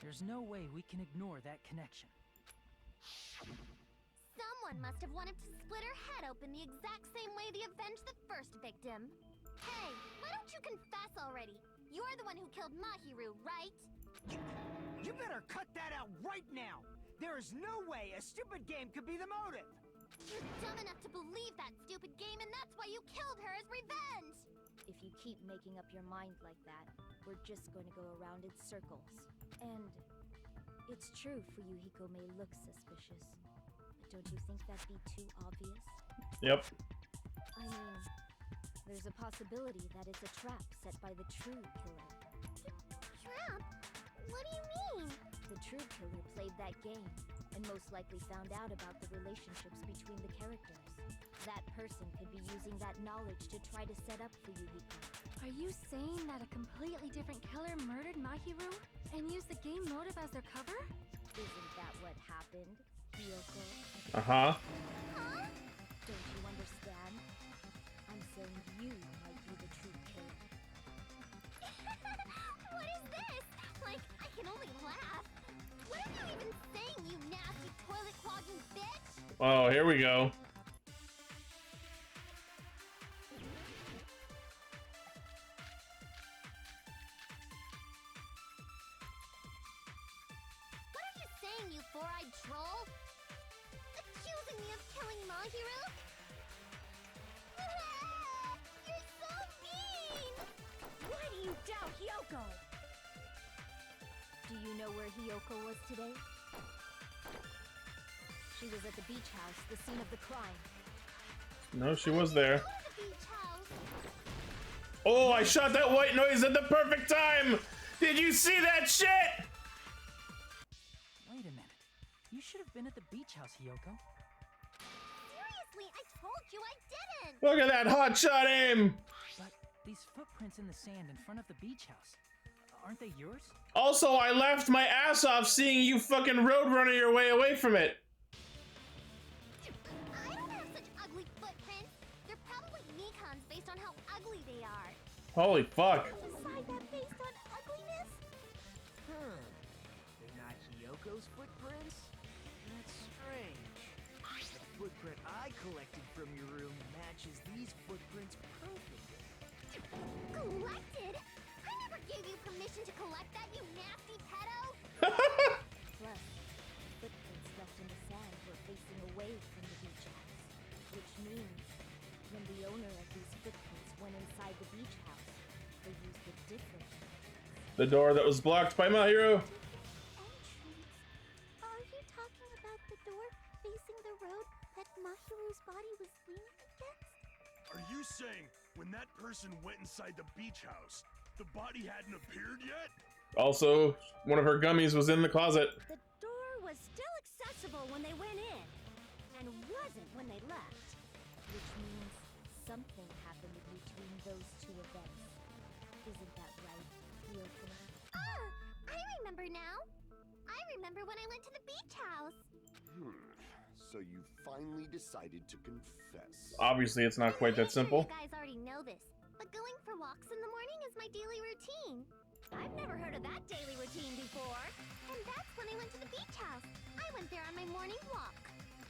There's no way we can ignore that connection. Someone must have wanted to split her head open the exact same way they avenged the first victim. Hey, why don't you confess already? You're the one who killed Mahiru, right? You better cut that out right now! There is no way a stupid game could be the motive! You're dumb enough to believe that stupid game, and that's why you killed her as revenge! If you keep making up your mind like that, we're just going to go around in circles. And it's true Fuyuhiko may look suspicious, but don't you think that'd be too obvious? Yep. I mean, there's a possibility that it's a trap set by the true killer. Trap? What do you mean? The true killer played that game, and most likely found out about the relationships between the characters. That person could be using that knowledge to try to set up Fuyuhiko. Are you saying that a completely different killer murdered Mahiru and used the game motive as their cover? Isn't that what happened, Hiyoko? Uh-huh. Huh? Don't you understand? I'm saying you might be the true killer. What is this? Like, I can only laugh. What are you even saying, you nasty toilet-clogging bitch? Oh, here we go. What are you saying, you four-eyed troll? Accusing me of killing Mahiru? You're so mean! Why do you doubt Hyoko? Do you know where Hiyoko was today? She was at the beach house, the scene of the crime. No, she was there. Go to the beach house. Oh, I shot that white noise at the perfect time! Did you see that shit? Wait a minute. You should have been at the beach house, Hiyoko. Seriously, I told you I didn't! Look at that hotshot aim! But these footprints in the sand in front of the beach house, aren't they yours? Also, I laughed my ass off seeing you fucking roadrunner your way away from it. I don't have such ugly footprints. They're probably Nikon's based on how ugly they are. Holy fuck. Decide that based on ugliness? They're not Hiyoko's footprints? That's strange. The footprint I collected from your room matches these footprints perfectly. Collected? I never gave you permission to collect that, you nasty pedo! Plus, footprints left in the sand were facing away from the beach house. Which means, when the owner of these footprints went inside the beach house, they used a different entrance. The door that was blocked by Mahiru. Entrance? Are you talking about the door facing the road that Mahiru's body was leaning against? Are you saying when that person went inside the beach house, the body hadn't appeared yet? Also, one of her gummies was in the closet. The door was still accessible when they went in, and wasn't when they left. Which means something happened between those two events. Isn't that right, Hiyoko? I remember now. I remember when I went to the beach house. So you finally decided to confess. Obviously, it's not quite that simple. You guys already know this, but going for walks in the morning is my daily routine. I've never heard of that daily routine before. And that's when I went to the beach house. I went there on my morning walk.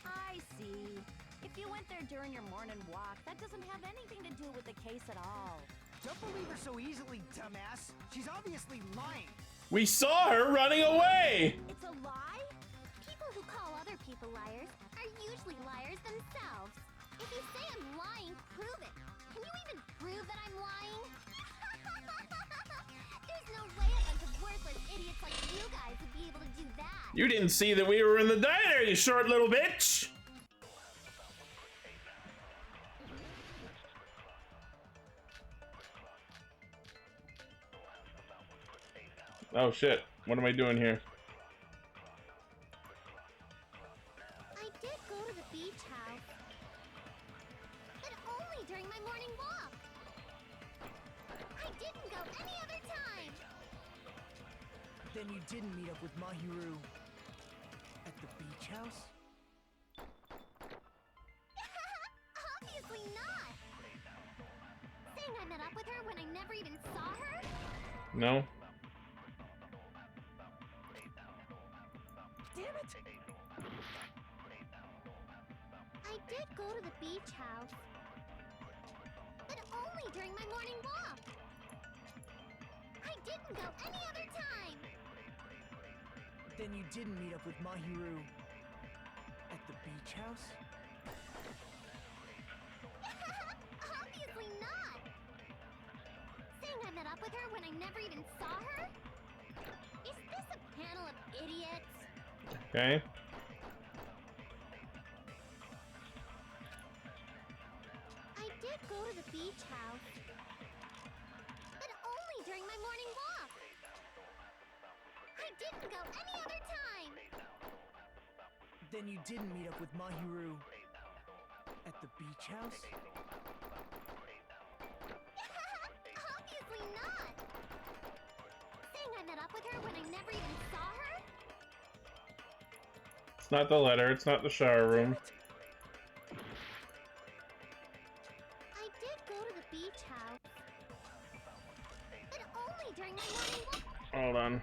I see. If you went there during your morning walk, that doesn't have anything to do with the case at all. Don't believe her so easily, dumbass. She's obviously lying. We saw her running away! It's a lie? People who call other people liars are usually liars themselves. If you say I'm lying, prove it. Can you even prove that I'm lying? There's no way a bunch of worthless idiots like you guys would be able to do that. You didn't see that we were in the diner, you short little bitch! Oh shit, what am I doing here? I did go to the beach house, but only during my morning walk. I didn't go any other time. Then you didn't meet up with Mahiru at the beach house? Obviously not. Saying I met up with her when I never even saw her? No? Damn it! I did go to the beach house, but only during my morning walk. I didn't go any other time. Then you didn't meet up with Mahiru at the beach house? Obviously not. Saying I met up with her when I never even saw her? Is this a panel of idiots? Okay. I did go to the beach house, but only during my morning walk. I didn't go any other time. Then you didn't meet up with Mahiru at the beach house? Obviously not. Saying I met up with her when I never even saw her? It's not the letter, it's not the shower room. I did go to the beach house, but only during my morning walk. Hold on.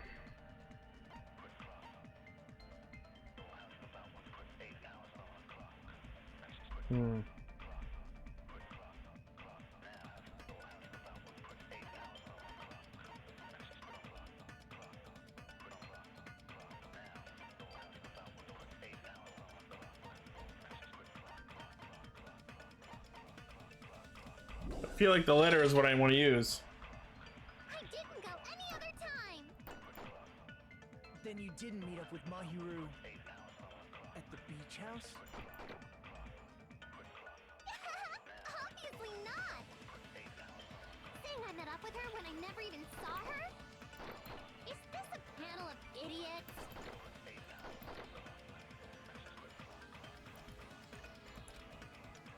I feel like the letter is what I want to use. I didn't go any other time. Then you didn't meet up with Mahiru at the beach house? Obviously not. Saying I met up with her when I never even saw her? Is this a panel of idiots?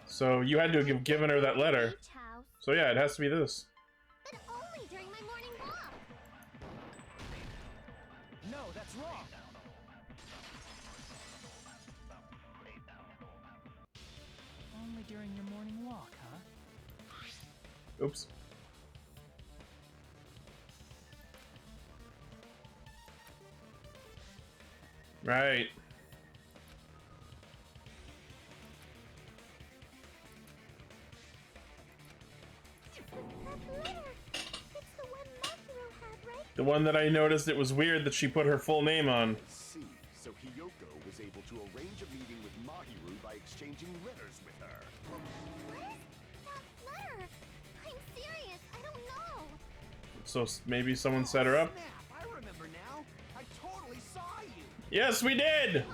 So you had to have given her that letter. Beach house, So yeah, it has to be this. but only during my morning walk. No, that's wrong. Only during your morning walk, huh? Oops. Right. That letter. It's the one Mahiru had, right? The one that I noticed it was weird that she put her full name on. See, so Hiyoko was able to arrange a meeting with Mahiru by exchanging letters with her. Where's that letter? I'm serious. I don't know. So maybe someone set her up? Snap, I remember now. I totally saw you. Yes, we did!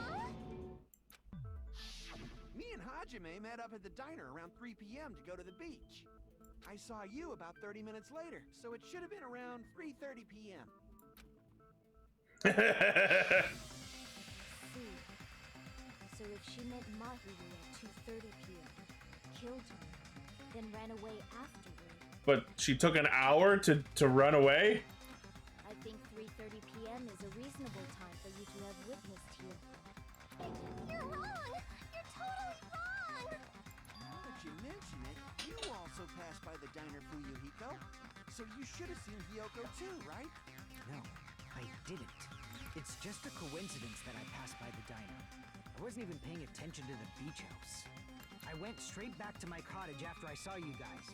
Me and Hajime met up at the diner around 3 p.m. to go to the beach. I saw you about 30 minutes later, so it should have been around 3:30 p.m. See. So if she met Mahiru at 2:30 p.m., killed him, then ran away afterward, But she took an hour to run away? I think 3:30 p.m. is a reasonable time for you to have witnessed here. You're wrong. You're totally wrong. Now that you mention it, you also passed by the diner, Fuyuhiko. So you should have seen Hiyoko too, right? No, I didn't. It's just a coincidence that I passed by the diner. I wasn't even paying attention to the beach house. I went straight back to my cottage after I saw you guys.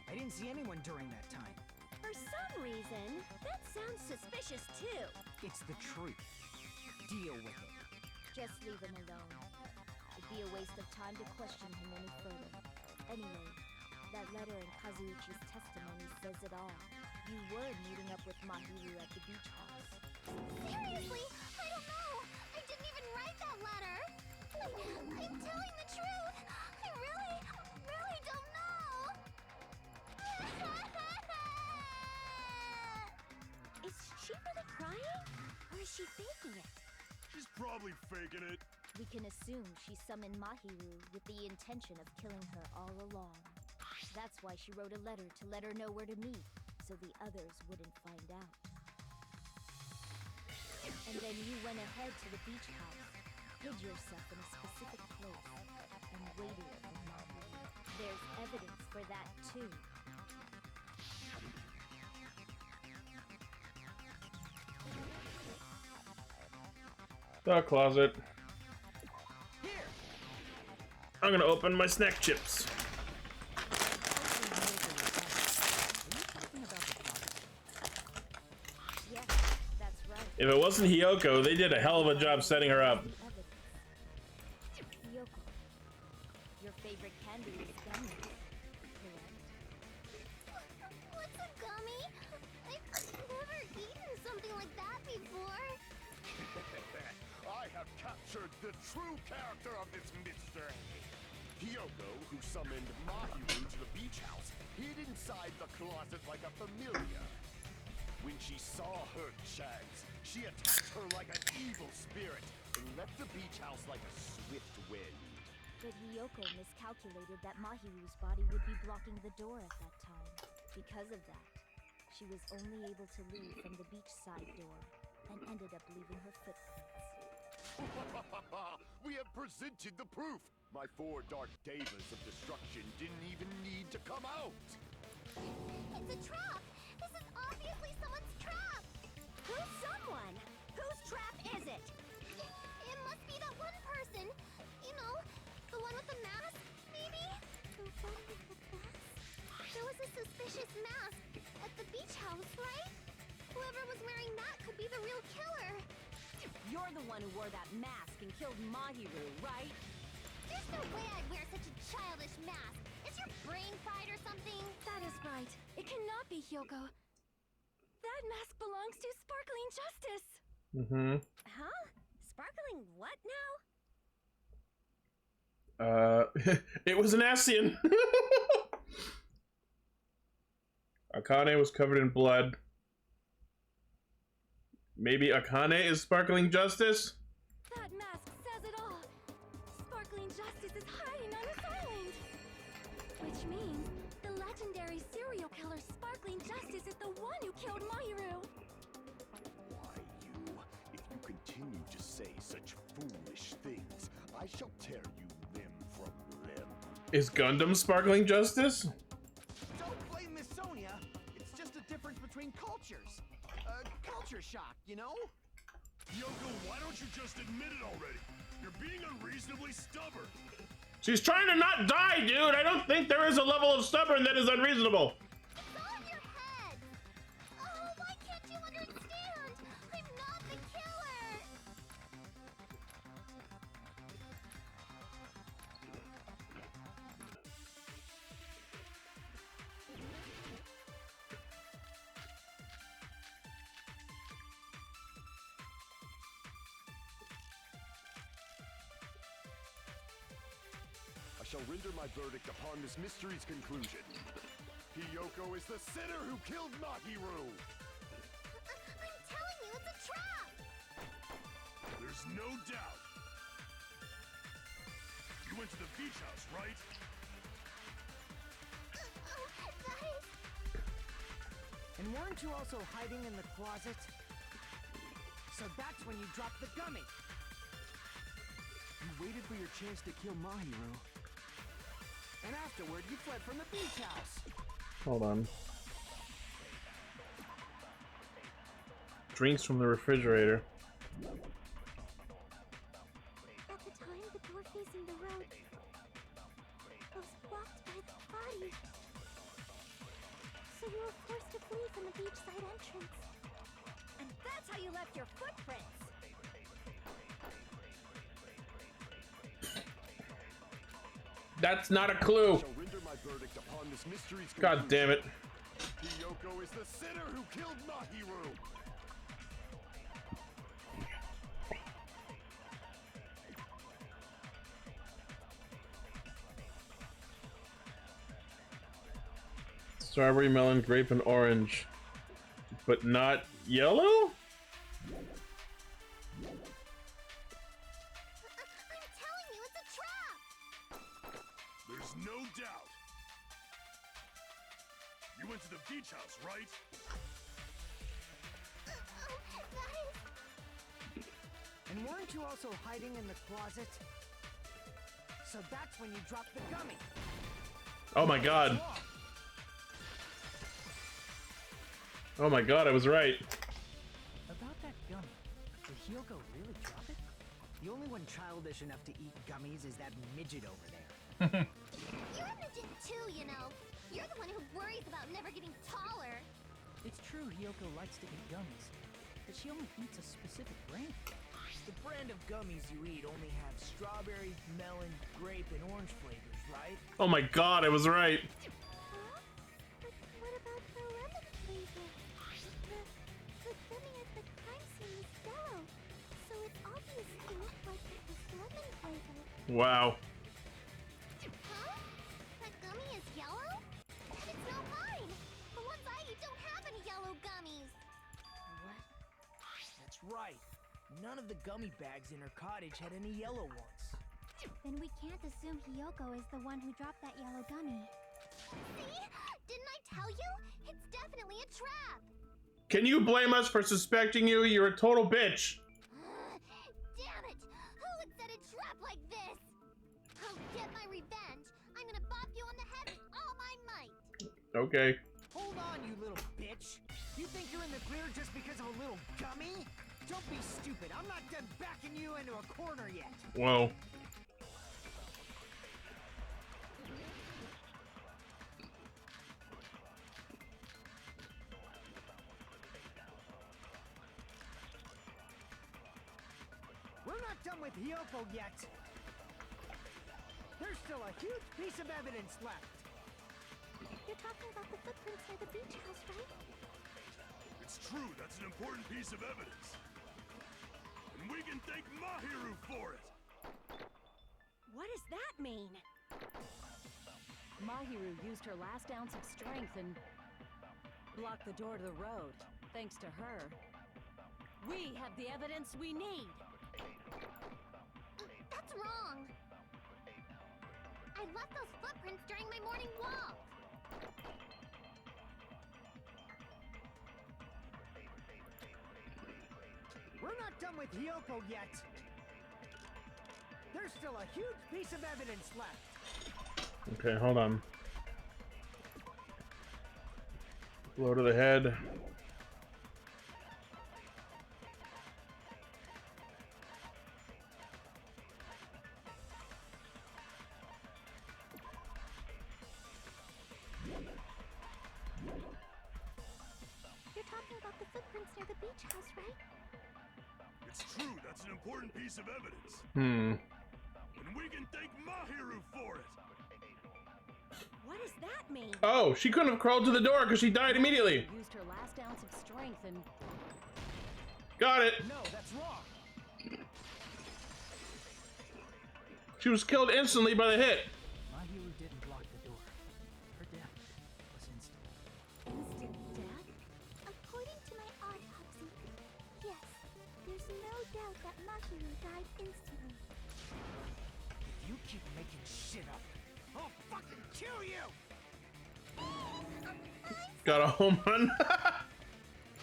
I didn't see anyone during that time. For some reason, that sounds suspicious too. It's the truth. Deal with it. Just leave him alone. It'd be a waste of time to question him any further. Anyway, that letter in Kazuichi's testimony says it all. You were meeting up with Mahiru at the beach house. Seriously? I don't know. I didn't even write that letter. I'm telling the truth. I really don't know. Is she really crying? Or is she faking it? She's probably faking it. We can assume she summoned Mahiru with the intention of killing her all along. That's why she wrote a letter to let her know where to meet, so the others wouldn't find out. And then you went ahead to the beach house, hid yourself in a specific place, and waited for Mahiru. There's evidence for that too. The closet. I'm gonna open my snack chips. Yes, that's right. If it wasn't Hiyoko, they did a hell of a job setting her up. Hiyoko, your favorite candy is gummy, correct? What's a gummy? I've never eaten something like that before. I have captured the true character of this mystery. Hiyoko, who summoned Mahiru to the beach house, hid inside the closet like a familiar. When she saw her chance, she attacked her like an evil spirit and left the beach house like a swift wind. But Hiyoko miscalculated that Mahiru's body would be blocking the door at that time. Because of that, she was only able to leave from the beachside door and ended up leaving her footprints. We have presented the proof! My 4 dark devas of destruction didn't even need to come out! It's a trap! This is obviously someone's trap! Who's someone? Whose trap is it? It must be that one person! You know, the one with the mask, maybe? The one with the mask? There was a suspicious mask at the beach house, right? Whoever was wearing that could be the real killer! You're the one who wore that mask and killed Mahiru, right? There's no way I'd wear such a childish mask! Is your brain fried or something? That is right. It cannot be Hiyoko. That mask belongs to Sparkling Justice. Mm-hmm. Huh? Sparkling what now? It was an Asian. Akane was covered in blood. Maybe Akane is Sparkling Justice? That mask says it all. Sparkling Justice is hiding on this island. Which means the legendary serial killer Sparkling Justice is the one who killed Mahiru. Why, you? If you continue to say such foolish things, I shall tear you limb from limb. Is Gundam Sparkling Justice? Don't blame Miss Sonia. It's just a difference between cultures. Culture shock, you know? Yoko, why don't you just admit it already? You're being unreasonably stubborn. She's trying to not die, dude! I don't think there is a level of stubborn that is unreasonable. It's all in your head! Oh, why can't you understand? I'm not the killer! I shall render my verdict upon this mystery's conclusion. Hiyoko is the sinner who killed Mahiru! I'm telling you, it's a trap! There's no doubt. You went to the beach house, right? Oh, that is... And weren't you also hiding in the closet? So that's when you dropped the gummy! You waited for your chance to kill Mahiru. And afterward, you fled from the beach house! Hold on. Drinks from the refrigerator. At the time, the door facing the road was blocked by the body. So you were forced to flee from the beachside entrance. And that's how you left your footprints. That's not a clue. Shall render my verdict upon this mystery's God damn it. Hiyoko is the sinner who killed Mahiru. Strawberry, melon, grape, and orange. But not yellow? I'm telling you, it's a trap! There's no doubt. You went to the beach house, right? That is... And weren't you also hiding in the closet? So that's when you dropped the gummy. Oh my god. Oh my god, I was right. About that gummy, did Hiyoko really drop it? The only one childish enough to eat gummies is that midget over there. You're a midget too, you know. You're the one who worries about never getting taller. It's true Hiyoko likes to eat gummies, but she only eats a specific brand. The brand of gummies you eat only have strawberry, melon, grape, and orange flavors, right? Oh my god, I was right. Huh? But what about the lemon flavor? The gummy at the crime scene is yellow, so it obviously looked like it was lemon flavored. Wow. Huh? That gummy is yellow? And it's not mine! The ones I eat don't have any yellow gummies! What? That's right. None of the gummy bags in her cottage had any yellow ones. Then we can't assume Hiyoko is the one who dropped that yellow gummy. See? Didn't I tell you? It's definitely a trap! Can you blame us for suspecting you? You're a total bitch. Damn it! Who would set a trap like this? I'll get my revenge. I'm gonna bop you on the head with all my might. Okay. Hold on, you little bitch! You think you're in the clear just because of a little gummy? Don't be stupid. I'm not done backing you into a corner yet. Whoa. We're not done with Hiyoko yet. There's still a huge piece of evidence left. You're talking about the footprints near the beach house, right? It's true, that's an important piece of evidence. And we can thank Mahiru for it! What does that mean? Mahiru used her last ounce of strength and blocked the door to the road. Thanks to her, we have the evidence we need. That's wrong. I left those footprints during my morning walk. We're not done with Hiyoko yet. There's still a huge piece of evidence left. Okay, hold on. Blow to the head. You're talking about the footprints near the beach house, right? It's true, that's an important piece of evidence. Hmm. And we can thank Mahiru for it! What does that mean? Oh, she couldn't have crawled to the door because she died immediately. Used her last ounce of strength and Got it. No, that's wrong. She was killed instantly by the hit. Mahiru didn't block the door. Her death was instant. Instant death? According to my autopsy, yes, there's no doubt that Mahiru died instantly. If you keep making shit up, I'll fucking kill you! Got a home run.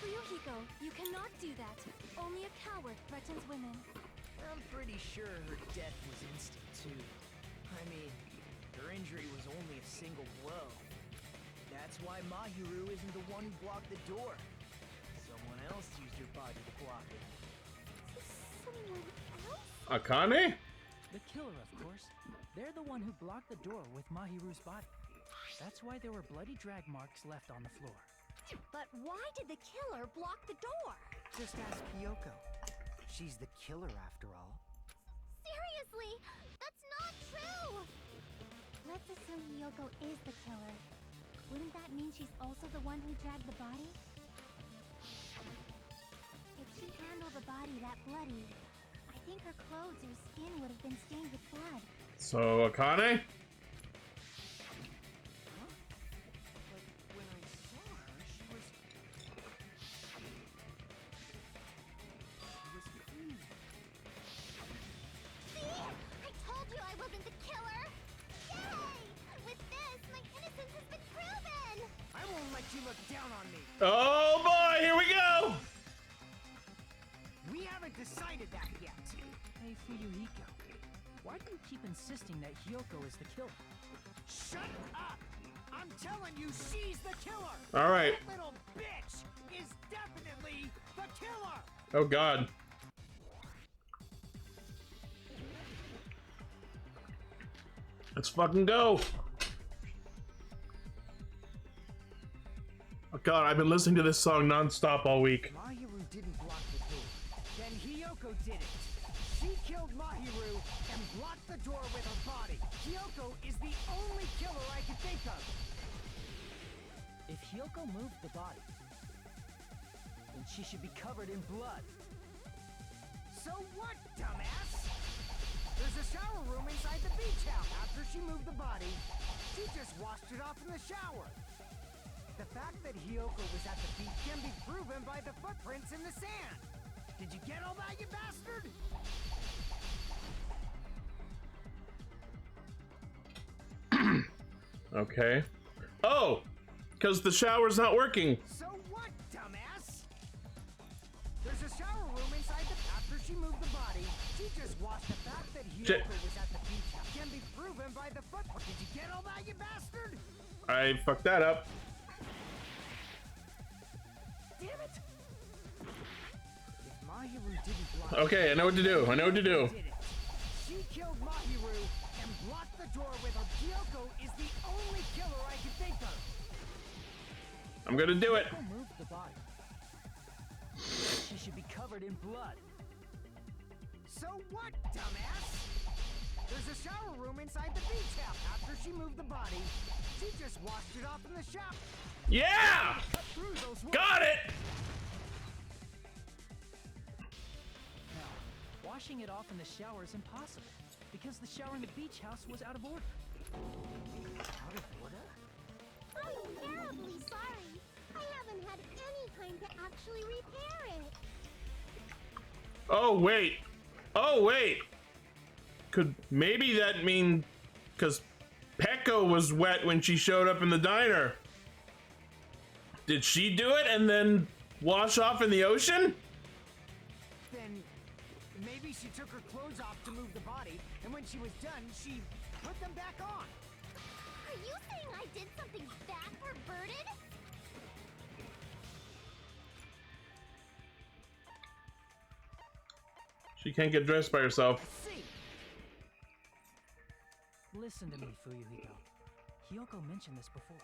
Ryuhiko, you cannot do that. Only a coward threatens women. I'm pretty sure her death was instant, too. I mean, her injury was only a single blow. That's why Mahiru isn't the one who blocked the door. Someone else used your body to block it. Someone else? Akane? The killer, of course. They're the one who blocked the door with Mahiru's body. That's why there were bloody drag marks left on the floor. But why did the killer block the door? Just ask Kyoko. She's the killer after all. Seriously, that's not true! Let's assume Hiyoko is the killer. Wouldn't that mean she's also the one who dragged the body? If she handled the body that bloody, I think her clothes or skin would have been stained with blood. So, Akane? But when I saw her, she was clean. See? I told you I wasn't the killer! Yay! With this, my innocence has been proven! I won't let you look down on me. Oh boy, here we go! We haven't decided that yet. Hey, Fuyuhiko. Why do you keep insisting that Hiyoko is the killer? Shut up! I'm telling you, she's the killer! Alright. That little bitch is definitely the killer! Oh god. Let's fucking go! Oh god, I've been listening to this song non-stop all week. Mahiru didn't block the door. Then Hiyoko did it. She killed Mahiru and blocked the door with her body. Hiyoko is the only killer I can think of. If Hiyoko moved the body, then she should be covered in blood. So what, dumbass? There's a shower room inside the beach house. After she moved the body, she just washed it off in the shower. The fact that Hiyoko was at the beach can be proven by the footprints in the sand. Did you get all that, you bastard? Okay. Oh! Because the shower's not working. So what, dumbass? There's a shower room inside the... After she moved the body, she just washed the fact that Hiyoko was at the beach house. Can be proven by the footprint. Did you get all that, you bastard? I fucked that up. Damn it! If Mahiru didn't block... Okay, I know what to do. I know what to do. Did it. She killed Mahiru and blocked the door with her. Hiyoko is the only killer I can think of. I'm gonna do it. Hiyoko moved the body. She should be covered in blood. So what, dumbass? There's a shower room inside the beach house. After she moved the body, she just washed it off in the shower. Yeah! Cut through those walls. Got it! Now, washing it off in the shower is impossible because the shower in the beach house was out of order. Out of order? I'm terribly sorry. I haven't had any time to actually repair it. Oh, wait. Oh, wait. Could maybe that mean... Because Peko was wet when she showed up in the diner. Did she do it and then wash off in the ocean? Then maybe she took her clothes off to move the body, and when she was done, she put them back on. Are you saying I did something that perverted? She can't get dressed by herself. See, Listen to me, Fuyuhiko. Hiyoko mentioned this before.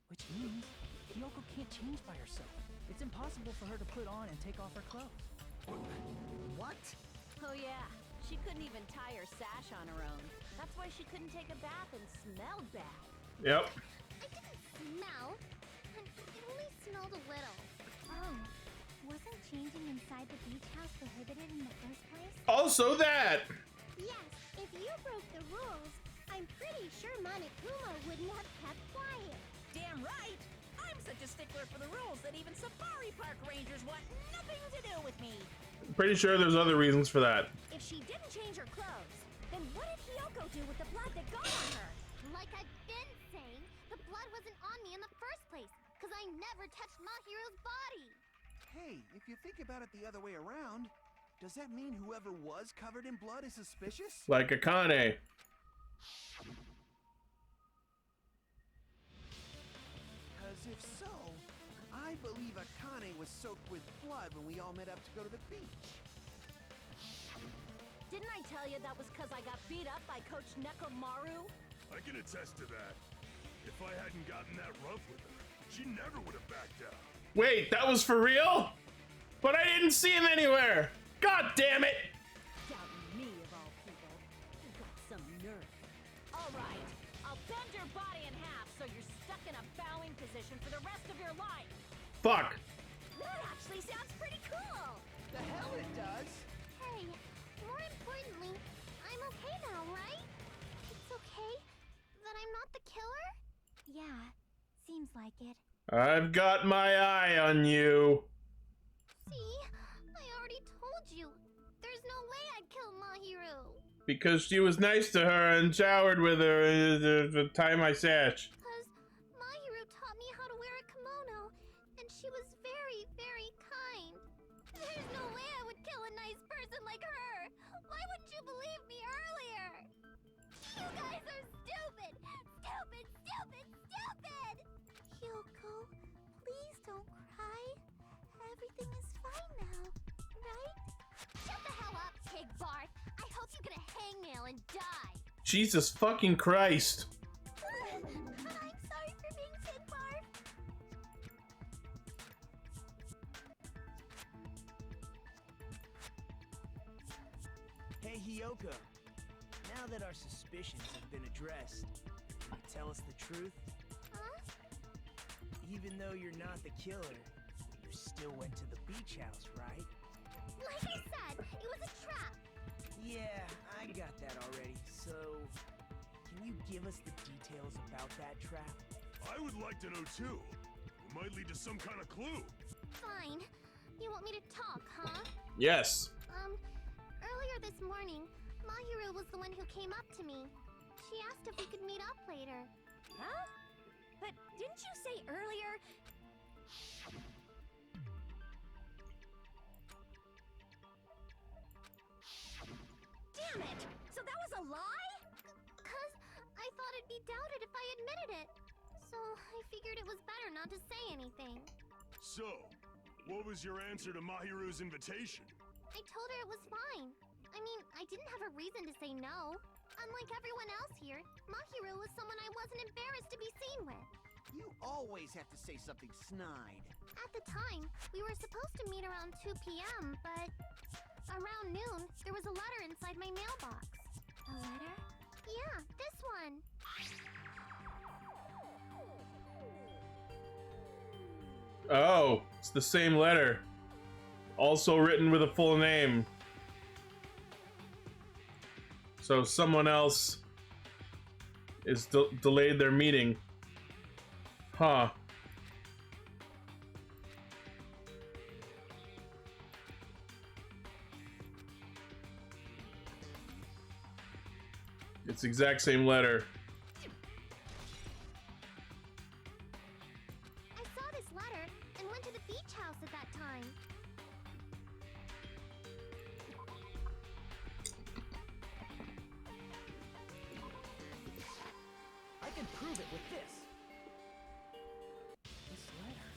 Which means Hiyoko can't change by herself. It's impossible for her to put on and take off her clothes. what? Oh yeah, she couldn't even tie her sash on her own. That's why she couldn't take a bath and smelled bad. Yep. I didn't smell. It only smelled a little. Oh, wasn't changing inside the beach house prohibited in the first place? Also that! Yes, if you broke the rules, I'm pretty sure Monokuma wouldn't have kept quiet. Damn right! I'm such a stickler for the rules that even safari park rangers want nothing to do with me. Pretty sure there's other reasons for that. If she didn't change her clothes, then what did Hiyoko do with the blood that got on her? Like I've been saying, the blood wasn't on me in the first place, because I never touched Mahiru's body. Hey, if you think about it the other way around, does that mean whoever was covered in blood is suspicious? Like Akane. if so, I believe Akane was soaked with blood when we all met up to go to the beach. Didn't I tell you that was because I got beat up by Coach Nekomaru? I can attest to that. If I hadn't gotten that rough with her, she never would have backed down. Wait, that was for real? But I didn't see him anywhere. God damn it! Doubting me of all people. You got some nerve. All right, I'll bend your body in half so you're stuck in a bowing position for the rest of your life. Fuck. That actually sounds pretty cool. The hell it does! Hey, more importantly, I'm okay now, right? It's okay that I'm not the killer? Yeah, seems like it. I've got my eye on you. See? I already told you. There's no way I'd kill Mahiru. Because she was nice to her and showered with her the time I sash. Because Mahiru taught me how to wear a kimono, and she was very, very kind. There's no way I would kill a nice person like her. Why wouldn't you believe me earlier? You guys are stupid! Stupid, stupid, stupid! Hyoko, please don't cry. Everything is fine now, right? Shut the hell up, Pig Barth! I hope you get a hangnail and die! Jesus fucking Christ. I'm sorry for being Pig Barth. Hey, Hyoko. Now that our suspicions have been addressed, can you tell us the truth? Huh? Even though you're not the killer, you still went to the beach house, right? Like I said, it was a trap. Yeah, I got that already. So, can you give us the details about that trap? I would like to know too. It might lead to some kind of clue. Fine. You want me to talk, huh? Yes. Earlier this morning, Mahiru was the one who came up to me. She asked if we could meet up later. Huh? But didn't you say earlier? Damn it! So that was a lie? 'Cause I thought it'd be doubted if I admitted it. So I figured it was better not to say anything. So, what was your answer to Mahiru's invitation? I told her it was fine. I mean, I didn't have a reason to say no. Unlike everyone else here, Mahiru was someone I wasn't embarrassed to be seen with. You always have to say something snide. At the time, we were supposed to meet around 2 p.m., but around noon, there was a letter inside my mailbox. A letter? Yeah, this one. Oh, it's the same letter. Also written with a full name. So someone else is delayed their meeting. Huh. It's the exact same letter. I saw this letter and went to the beach house at that time. I can prove it with this. This letter.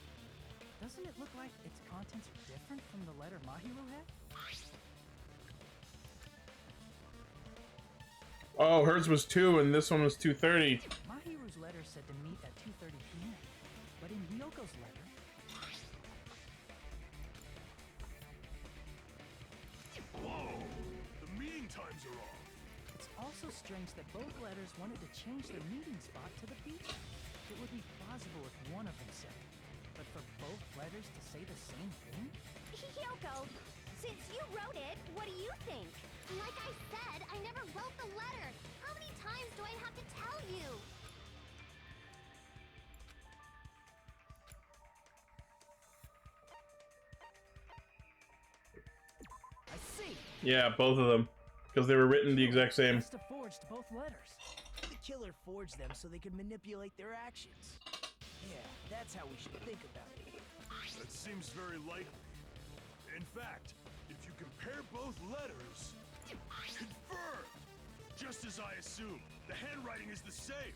Doesn't it look like its contents are different from the letter Mahiru had? Oh, hers was 2 and this one was 2:30. Mahiru's letter said to meet at 2:30 p.m. But in Ryoko's letter... Whoa! The meeting times are off. It's also strange that both letters wanted to change their meeting spot to the beach. It would be plausible if one of them said it. But for both letters to say the same thing? Hyoko, since you wrote it, what do you think? Like I said, I never wrote the letter. How many times do I have to tell you? I see. Yeah, both of them. Because they were written the exact same. Must have forged both letters. The killer forged them so they could manipulate their actions. Yeah, that's how we should think about it. That seems very likely. In fact, if you compare both letters, confirmed! Just as I assumed, the handwriting is the same.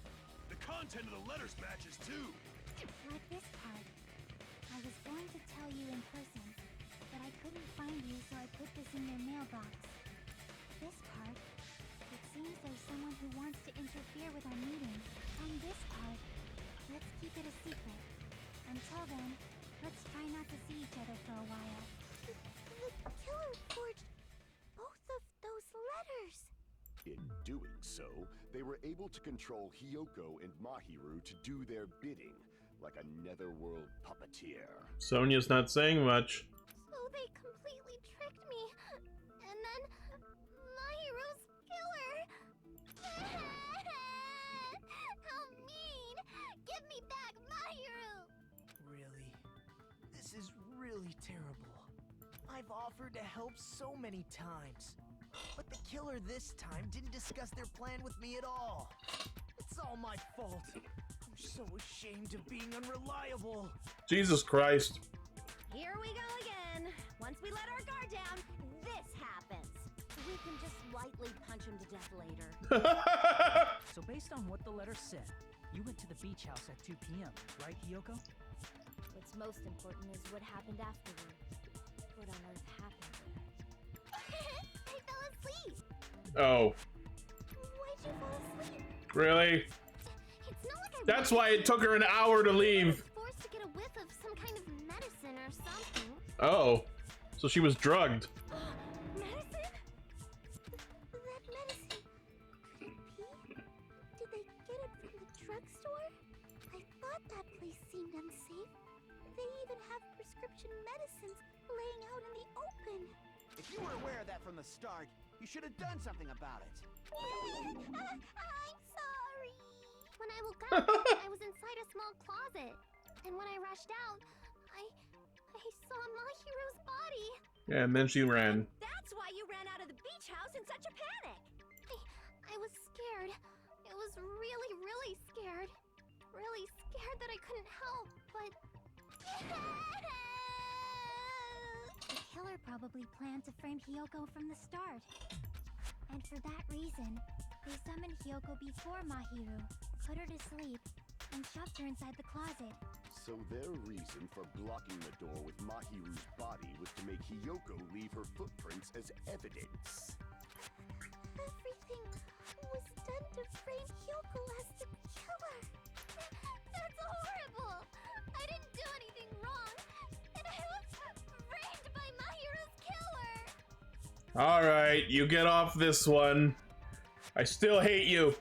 The content of the letters matches too. Like this so, they were able to control Hiyoko and Mahiru to do their bidding, like a netherworld puppeteer. Sonia's not saying much. So they completely tricked me. And then Mahiru's killer. How mean! Give me back Mahiru! Really? This is really terrible. I've offered to help so many times. But the killer this time didn't discuss their plan with me at all. It's all my fault. I'm so ashamed of being unreliable. Jesus Christ. Here we go again. Once we let our guard down, this happens. We can just lightly punch him to death later. So based on what the letter said, you went to the beach house at 2 p.m., right, Hiyoko? What's most important is what happened afterwards. What on earth happened there? I fell asleep. Oh, Why'd you fall asleep? really? It's not like I That's wanted why it took her an hour to I was leave. forced to get a whiff of some kind of medicine or something. Oh, so she was drugged. Medicine? That medicine. Could it be? Did they get it from the drugstore? I thought that place seemed unsafe. They even have prescription medicines laying out in the open. If you were aware of that from the start, you should have done something about it. I'm sorry. When I woke up, I was inside a small closet. And when I rushed out, I saw Mahiru's body. Yeah, and then she ran. That's why you ran out of the beach house in such a panic. I was scared. It was really, really scared. Really scared that I couldn't help, but... The killer probably planned to frame Hiyoko from the start. And for that reason, they summoned Hiyoko before Mahiru, put her to sleep, and shoved her inside the closet. So their reason for blocking the door with Mahiru's body was to make Hiyoko leave her footprints as evidence. Everything was done to frame Hiyoko as the killer. That's horrible! I didn't do anything wrong, and I was framed by Mahiru's killer! Alright, you get off this one. I still hate you.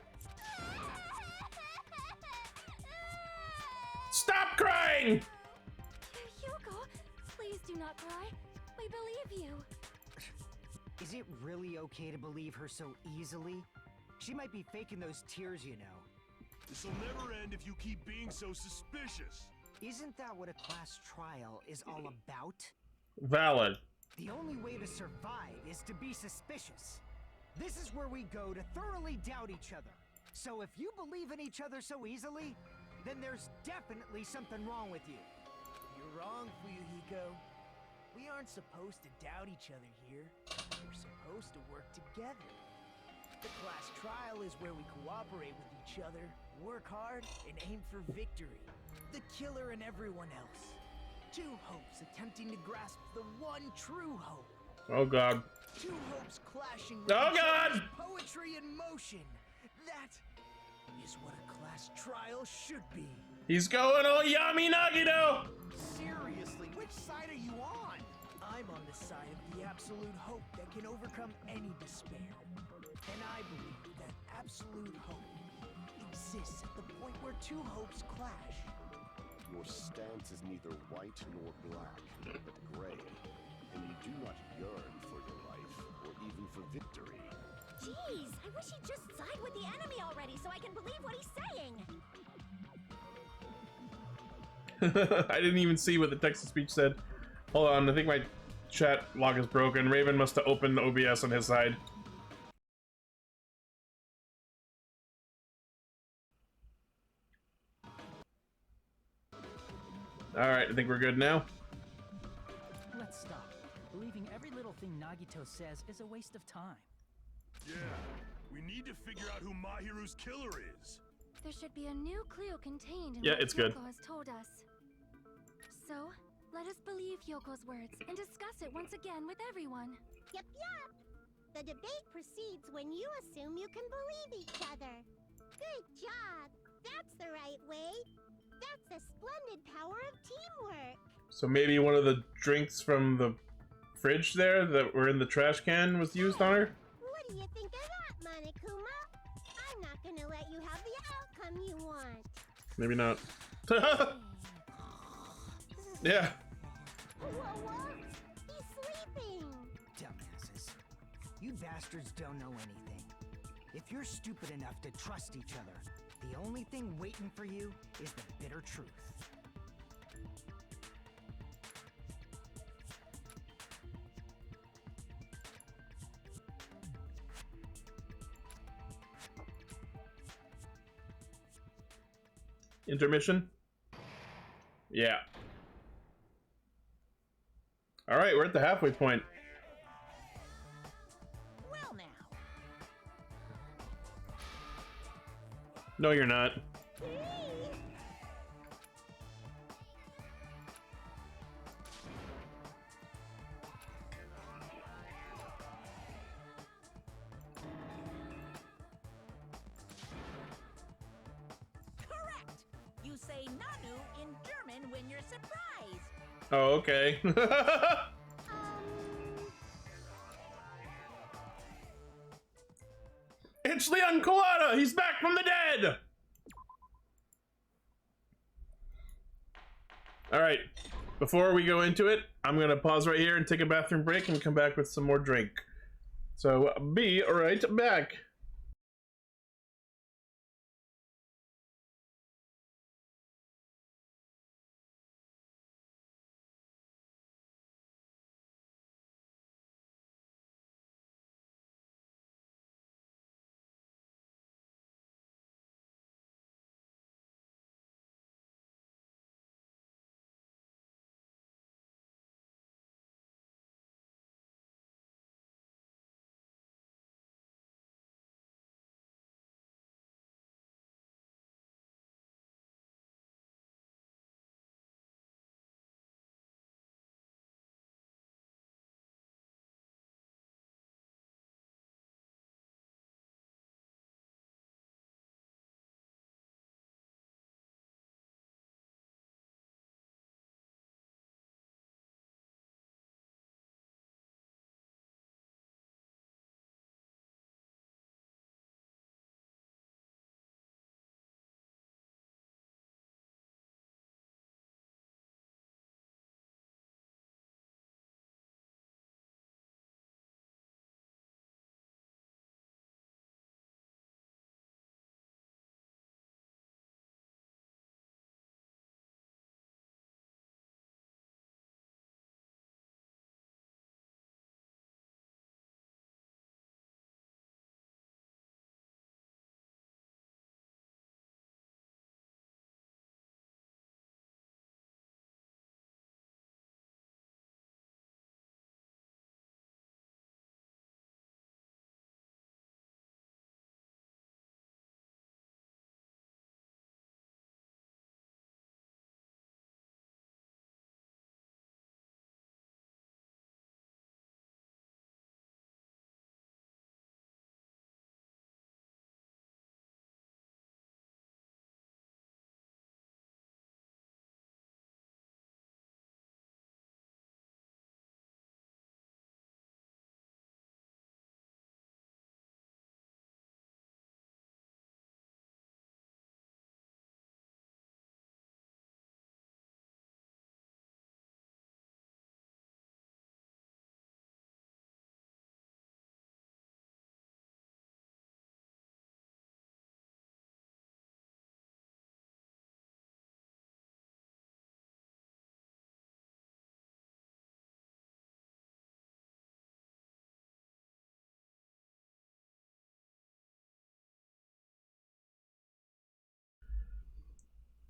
Stop crying! Hiyoko, please do not cry. We believe you. Is it really okay to believe her so easily? She might be faking those tears, you know. This'll never end if you keep being so suspicious. Isn't that what a class trial is all about? Valid. The only way to survive is to be suspicious. This is where we go to thoroughly doubt each other. So if you believe in each other so easily, then there's definitely something wrong with you. You're wrong, Fuyuhiko. We aren't supposed to doubt each other here. We're supposed to work together. The class trial is where we cooperate with each other, work hard, and aim for victory. The killer and everyone else. Two hopes attempting to grasp the one true hope. Oh god. Two hopes clashing with Oh each god! other's poetry in motion. That is what a class trial should be. He's going all Yami Nagito! Seriously, which side are you on? I'm on the side of the absolute hope that can overcome any despair. And I believe that absolute hope exists at the point where two hopes clash. Your stance is neither white nor black, but gray, and you do not yearn for your life, or even for victory. Jeez, I wish he'd just side with the enemy already so I can believe what he's saying. I didn't even see what the text-to-speech said. Hold on, I think my chat log is broken. Raven must have opened OBS on his side. Alright, I think we're good now. Let's stop. Believing every little thing Nagito says is a waste of time. Yeah, we need to figure out who Mahiru's killer is. There should be a new clue contained in Yeah, what it's good. Yoko has told us. So, let us believe Yoko's words and discuss it once again with everyone. Yep, yep. The debate proceeds when you assume you can believe each other. Good job. That's the right way. That's the splendid power of teamwork. So maybe one of the drinks from the fridge there that were in the trash can was used on her? What do you think of that, Monokuma? let you have the outcome you want. Maybe not. Yeah. Whoa, he's sleeping. Dumbasses. You bastards don't know anything. If you're stupid enough to trust each other, the only thing waiting for you is the bitter truth. Intermission? Yeah. All right, we're at the halfway point. Well now. No, you're not. Correct. You say Nanu in German when you're surprised. Oh, okay. It's Leon Colada! He's back from the dead! Alright, before we go into it, I'm gonna pause right here and take a bathroom break and come back with some more drink. So, be right back.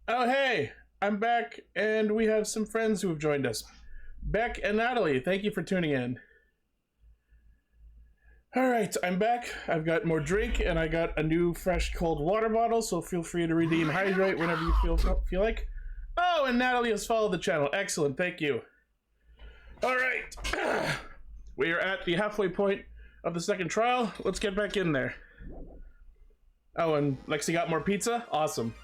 Oh, hey, I'm back, and we have some friends who have joined us. Beck and Natalie, thank you for tuning in. All right, I'm back. I've got more drink, and I got a new fresh cold water bottle, so feel free to redeem Hydrate whenever you feel like. Oh, and Natalie has followed the channel. Excellent, thank you. All right, we are at the halfway point of the second trial. Let's get back in there. Oh, and Lexi got more pizza? Awesome.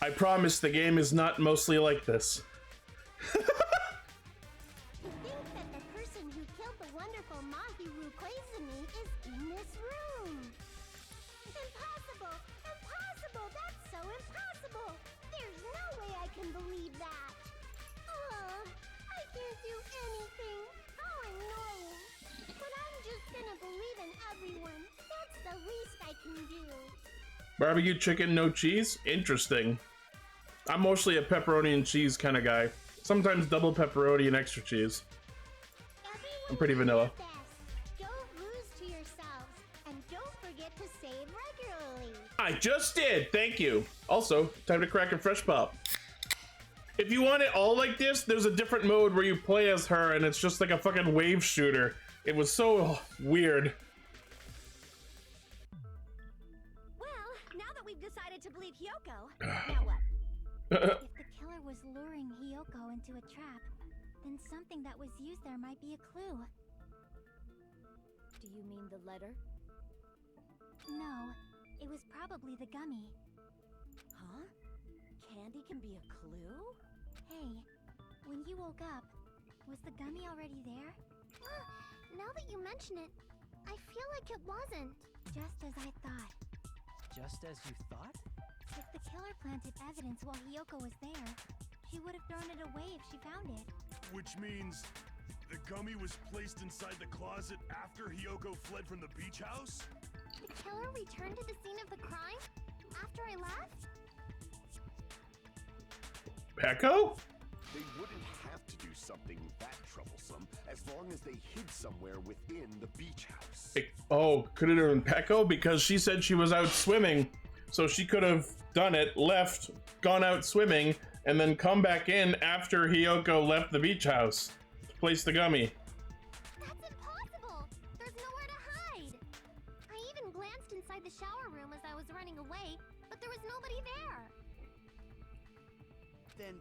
I promise the game is not mostly like this. To think that the person who killed the wonderful everyone. That's the least I can do. Barbecue chicken, no cheese? Interesting. I'm mostly a pepperoni and cheese kind of guy. Sometimes double pepperoni and extra cheese. Everyone I'm pretty do vanilla. your best. Don't lose to yourselves, and don't forget to save regularly. I just did, thank you. Also, time to crack a fresh pop. If you want it all like this, there's a different mode where you play as her and it's just like a fucking wave shooter. It was so weird. Well, now that we've decided to believe Hyoko, now what? If the killer was luring Hyoko into a trap, then something that was used there might be a clue. Do you mean the letter? No, it was probably the gummy. Huh? Candy can be a clue? Hey, when you woke up, was the gummy already there? Now that you mention it, I feel like it wasn't. Just as I thought. Just as you thought? If the killer planted evidence while Hyoko was there, she would have thrown it away if she found it. Which means the gummy was placed inside the closet after Hyoko fled from the beach house? The killer returned to the scene of the crime after I left? Pecco? They wouldn't have to do something that troublesome as long as they hid somewhere within the beach house. Oh, could it have been Pecco? Because she said she was out swimming, so she could have done it, left, gone out swimming, and then come back in after Hyoko left the beach house to place the gummy. That's impossible! There's nowhere to hide! I even glanced inside the shower room as I was running away, but there was nobody there. Then,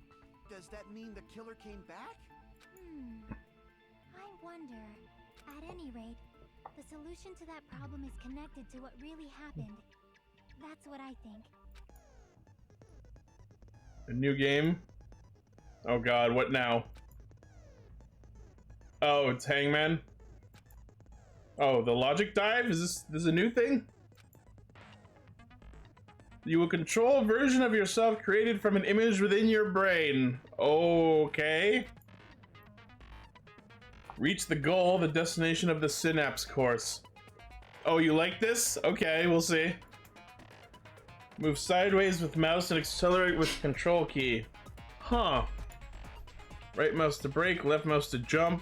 does that mean the killer came back? I wonder. At any rate, the solution to that problem is connected to what really happened. That's what I think. A new game? Oh god, what now? Oh, it's Hangman? Oh, the logic dive? Is this a new thing? You will control a version of yourself created from an image within your brain. Okay. Reach the goal, the destination of the synapse course. Oh, you like this? Okay, we'll see. Move sideways with mouse and accelerate with control key. Huh. Right mouse to brake, left mouse to jump.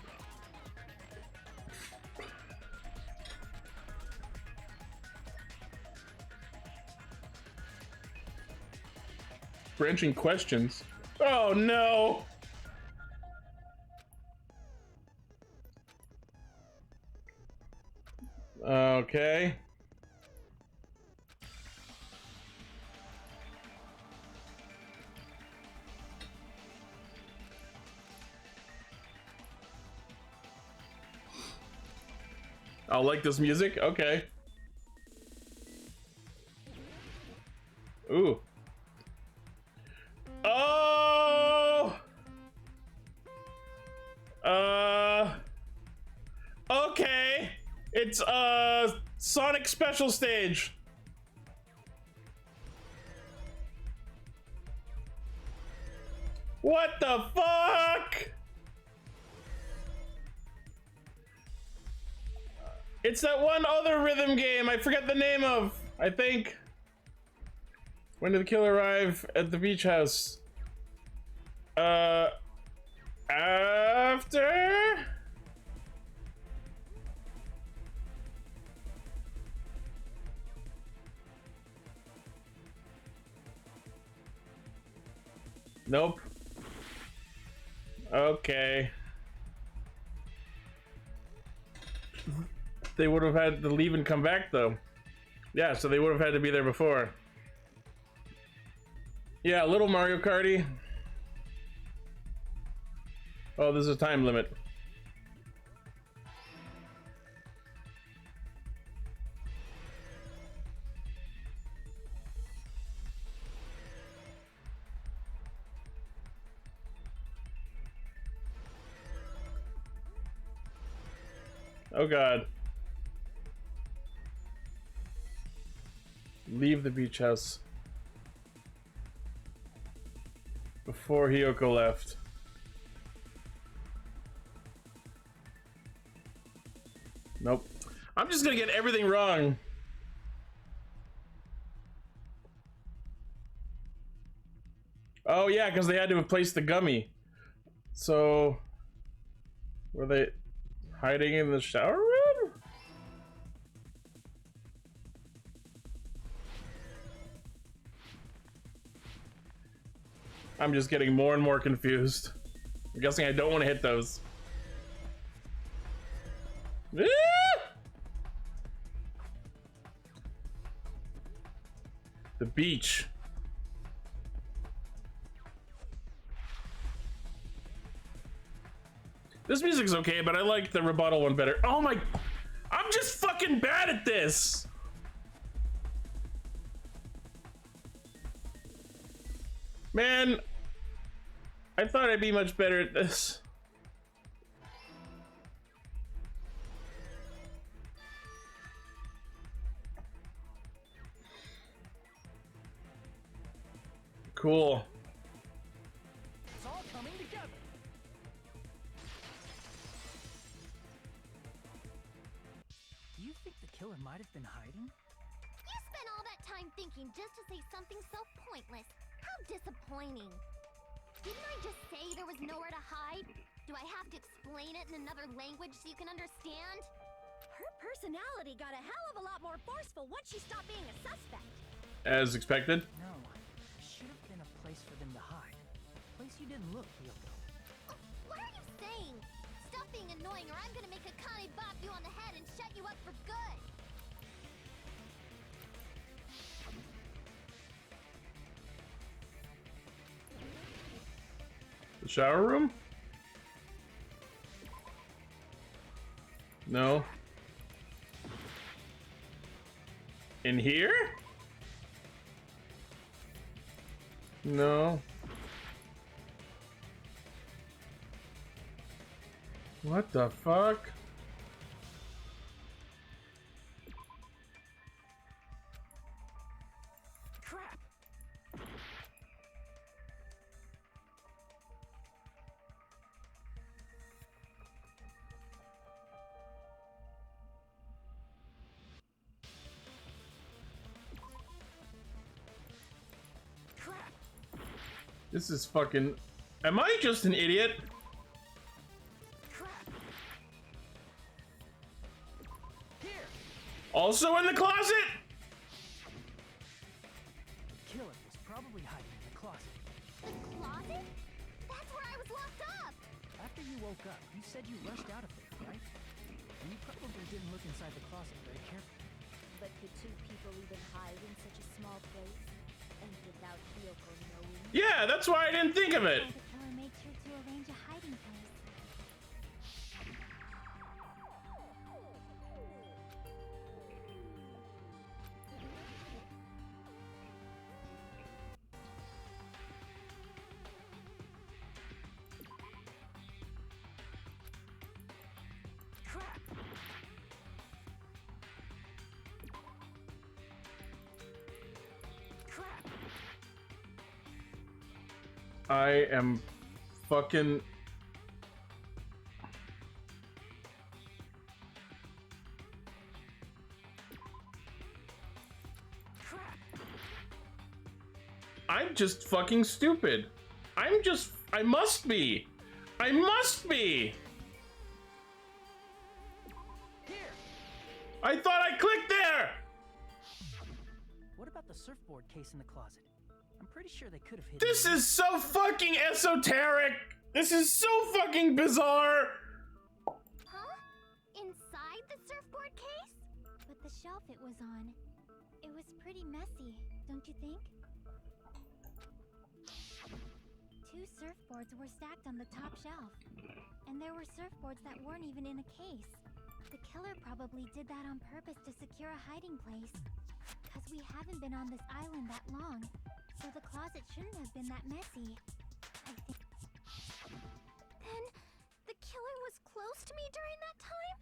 Branching questions. Oh no! Okay. I'll like this music? Okay. Ooh. Oh! Okay. It's, Sonic Special Stage. What the fuck? It's that one other rhythm game I forget the name of, I think. When did the killer arrive at the beach house? After? Nope. Okay. They would have had to leave and come back though. Yeah, so they would have had to be there before. Yeah, a little Mario Karty. Oh, there's a time limit. Oh god. Leave the beach house. Before Hyoko left. Nope. I'm just gonna get everything wrong. Oh yeah, because they had to replace the gummy. So, were they hiding in the shower room? I'm just getting more and more confused. I'm guessing I don't want to hit those. Ah! The beach. This music's okay, but I like the rebuttal one better. Oh my... I'm just fucking bad at this! Man, I thought I'd be much better at this. Cool. It's all coming together. Do you think the killer might have been hiding? You spent all that time thinking just to say something so pointless. How disappointing. Didn't I just say there was nowhere to hide? Do I have to explain it in another language so you can understand? Her personality got a hell of a lot more forceful once she stopped being a suspect. As expected. No, there should have been a place for them to hide. A place you didn't look, Yoko. What are you saying? Stop being annoying or I'm gonna make a Connie bop you on the head and shut you up for good. The shower room? No. In here? No. What the fuck? Crap! Crap! This is fucking... Am I just an idiot? Crap! Here! Also in the closet? The killer was probably hiding in the closet. The closet? That's where I was locked up. After you woke up, you said you rushed out of there, right? And you probably didn't look inside the closet very carefully. But could two people even hide in such a small place? And without Kyoko knowing? Yeah, that's why I didn't think of it. The killer made sure to arrange a hiding place. Crap! Crap! I am fucking... Crap! I'm just fucking stupid. I'm just... I must be. I must be. Here! I thought I clicked there. What about the surfboard case in the closet? I'm pretty sure they could have hidden This it. is so fucking esoteric. This is so fucking bizarre. Huh? Inside the surfboard case? But the shelf it was on, it was pretty messy, don't you think? Two surfboards were stacked on the top shelf. And there were surfboards that weren't even in a case. The killer probably did that on purpose to secure a hiding place. Because we haven't been on this island that long. So the closet shouldn't have been that messy. I think... Then, the killer was close to me during that time?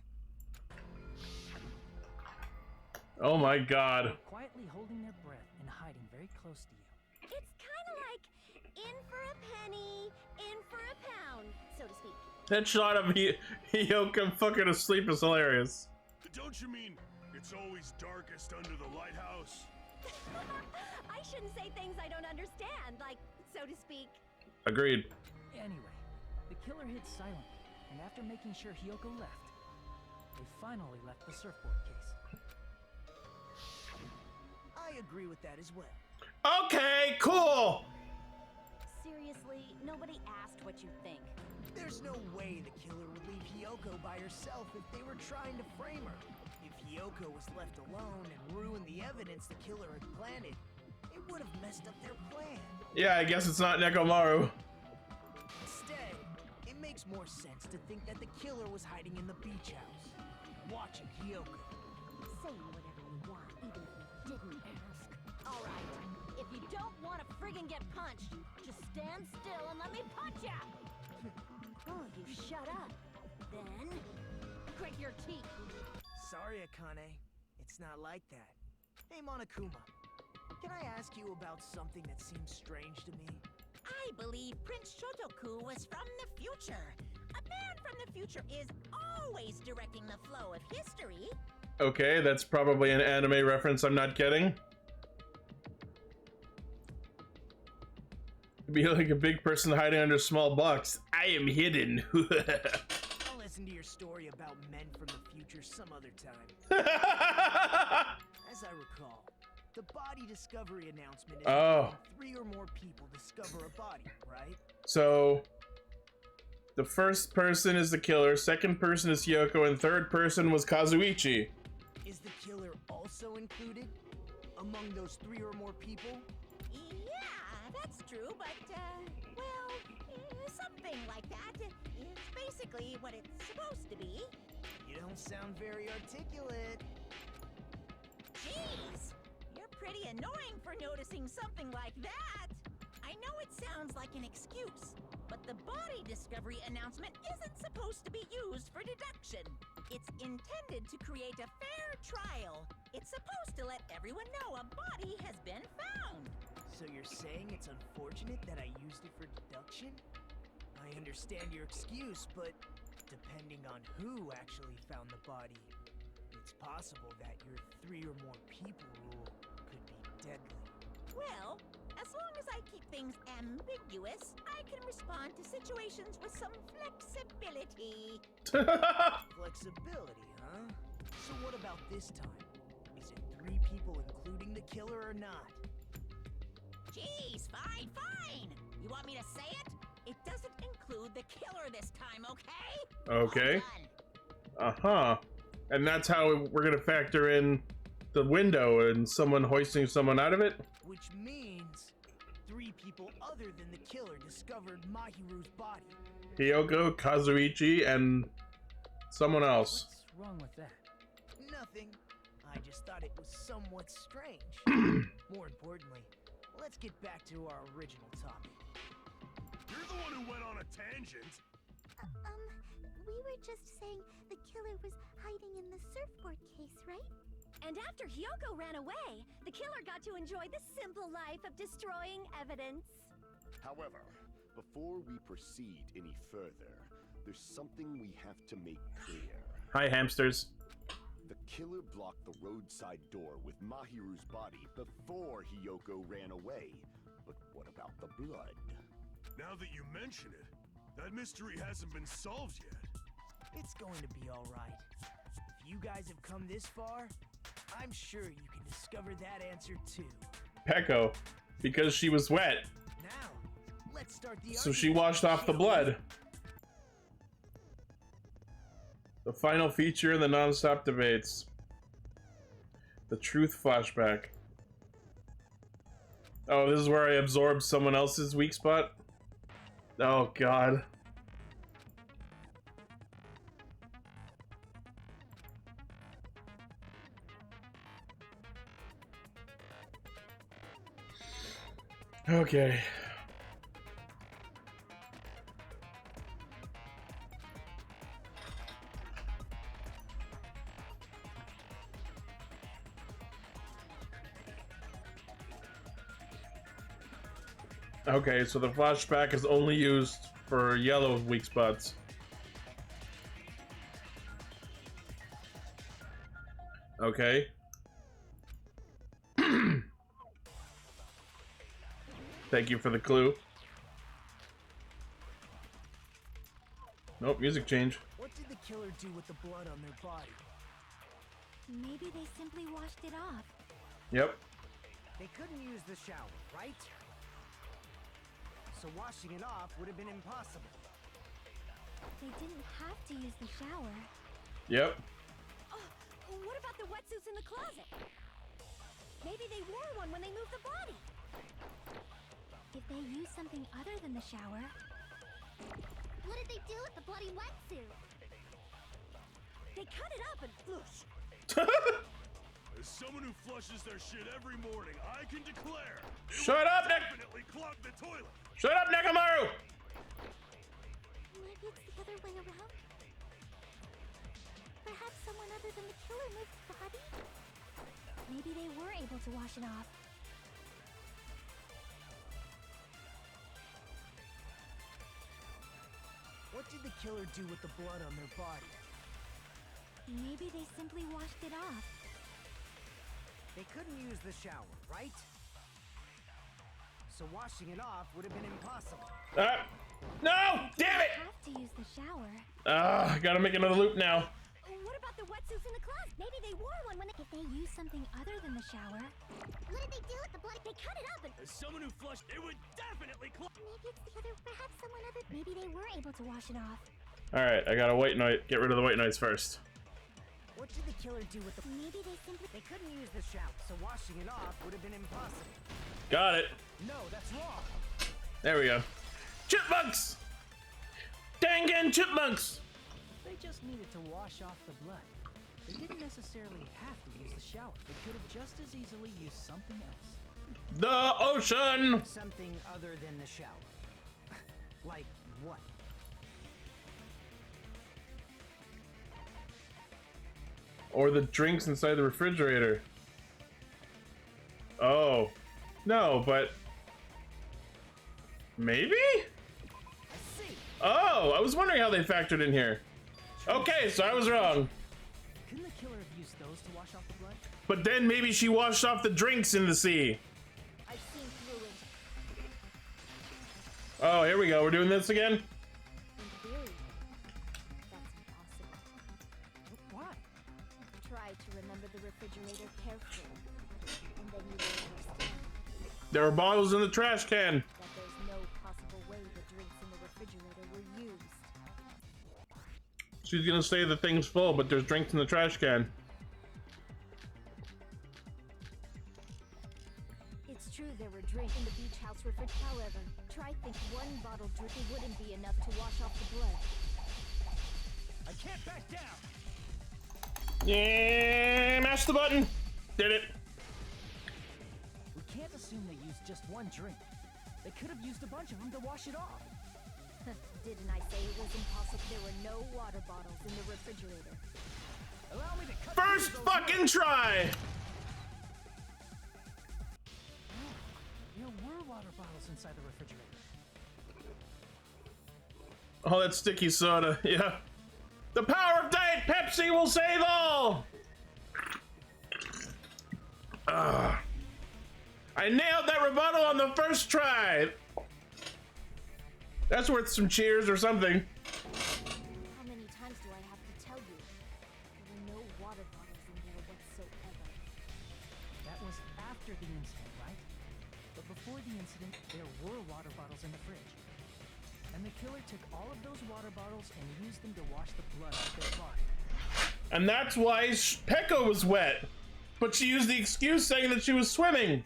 Oh my god. Quietly holding their breath and hiding very close to you. It's kind of like in for a penny, in for a pound, so to speak. That shot of Hiyoko fucking asleep is hilarious. Don't Don't you mean it's always darkest under the lighthouse? I shouldn't say things I don't understand, like, so to speak. Agreed. Anyway, the killer hid silently, and after making sure Hiyoko left, they finally left the surfboard case. I agree with that as well. Okay, cool. Seriously, nobody asked what you think. There's no way the killer would leave Hiyoko by herself if they were trying to frame her. If Hiyoko was left alone and ruined the evidence the killer had planted, it would have messed up their plan. Yeah, I guess it's not Nekomaru. Instead, it makes more sense to think that the killer was hiding in the beach house, watching Hiyoko. Saying whatever you want, even if you didn't ask. Alright, if you don't want to friggin' get punched, just stand still and let me punch ya! Oh, you shut up. Then, grit your teeth. Sorry, Akane. It's not like that. Hey, Monokuma. Can I ask you about something that seems strange to me? I believe Prince Shotoku was from the future. A man from the future is always directing the flow of history. Okay, that's probably an anime reference, I'm not kidding. Be like a big person hiding under a small box. I am hidden. I'll listen to your story about men from the future some other time. As I recall, the body discovery announcement is when 3 or more people discover a body, right? So, the first person is the killer, second person is Hiyoko, and third person was Kazuichi. Is the killer also included among those 3 or more people? Yeah, that's true, but, well, something like that. It's basically what it's supposed to be. You don't sound very articulate. Jeez, you're pretty annoying for noticing something like that. I know it sounds like an excuse, but the body discovery announcement isn't supposed to be used for deduction. It's intended to create a fair trial. It's supposed to let everyone know a body has been found. So you're saying it's unfortunate that I used it for deduction? I understand your excuse, but depending on who actually found the body, it's possible that your 3 or more people rule could be deadly. Well, as long as I keep things ambiguous, I can respond to situations with some flexibility. Flexibility, huh? So what about this time? Is it 3 people including the killer or not? Jeez, fine, fine! You want me to say it? It doesn't include the killer this time, okay? Okay. Uh-huh. And that's how we're gonna factor in the window and someone hoisting someone out of it? Which means 3 people other than the killer discovered Mahiru's body. Hiyoko, Kazuichi, and someone else. What's wrong with that? Nothing. I just thought it was somewhat strange. More importantly, let's get back to our original topic. You're the one who went on a tangent. We were just saying the killer was hiding in the surfboard case, right? And after Hiyoko ran away, the killer got to enjoy the simple life of destroying evidence. However, before we proceed any further, there's something we have to make clear. Hi, hamsters. The killer blocked the roadside door with Mahiru's body before Hiyoko ran away. But what about the blood? Now that you mention it, that mystery hasn't been solved yet. It's going to be alright. If you guys have come this far, I'm sure you can discover that answer too. Peko, because she was wet. Now, let's start the So she argument, washed off the shall we? blood. The final feature in the non-stop debates. The Truth Flashback. Oh, this is where I absorbed someone else's weak spot? Oh, God. Okay. Okay, so the flashback is only used for yellow weak spots. Okay. Thank you for the clue. Nope, music change. What did the killer do with the blood on their body? Maybe they simply washed it off. Yep. They couldn't use the shower, right? So washing it off would have been impossible. They didn't have to use the shower. Yep. Oh, what about the wetsuits in the closet? Maybe they wore one when they moved the body. If they used something other than the shower... What did they do with the bloody wetsuit? They cut it up and whoosh. As someone who flushes their shit every morning, I can declare. Shut up, Nick! Definitely clogged the toilet. Shut up, Nekomaru! Maybe it's the other way around? Perhaps someone other than the killer moved the body? Maybe they were able to wash it off. What did the killer do with the blood on their body? Maybe they simply washed it off. They couldn't use the shower, right? So washing it off would have been impossible. No! Damn it! They have to use the shower. I gotta make another loop now. What about the wetsuits in the closet? Maybe they wore one when they... If they used something other than the shower... What did they do with the bloody... They cut it up and... As someone who flushed, it would definitely clog. Maybe it's the other... Perhaps someone other... Maybe they were able to wash it off. Alright, I got a white noise. Get rid of the white noise first. What did the killer do with the... Maybe they simply... They couldn't use the shower, so washing it off would have been impossible. Got it. No, that's wrong. There we go. Chipmunks! Dangan chipmunks! They just needed to wash off the blood. They didn't necessarily have to use the shower. They could have just as easily used something else. The ocean! Something other than the shower. Like what? Or the drinks inside the refrigerator. Oh. No, but... Maybe? Oh, I was wondering how they factored in here. Okay, so I was wrong. Couldn't the killer have used those to wash off the blood? But then maybe she washed off the drinks in the sea. I've seen through it. Oh, here we go. We're doing this again? In theory, that's impossible. Why? Try to remember the refrigerator carefully, and then you will understand There are bottles in the trash can. that there's no possible way the drinks in the refrigerator were used. She's gonna say the thing's full, but there's drinks in the trash can. It's true there were drinks in the beach house refrigerator. However, try think one bottle drinking wouldn't be enough to wash off the blood. I can't back down. Yeah, mash the button. Did it. We can't assume they used just one drink. They could have used a bunch of them to wash it off. Didn't I say it was impossible? There were no water bottles in the refrigerator. Allow me to cut First through those fucking try. There were water bottles inside the refrigerator. Oh, that sticky soda. Yeah. The power of Diet Pepsi will save all. I nailed that rebuttal on the first try. That's worth some cheers or something. How many times do I have to tell you? There were no water bottles in there whatsoever. That was after the incident, right? But before the incident, there were water bottles in the fridge. And the killer took all of those water bottles and used them to wash the blood off their body. And that's why Pekka was wet. But she used the excuse saying that she was swimming.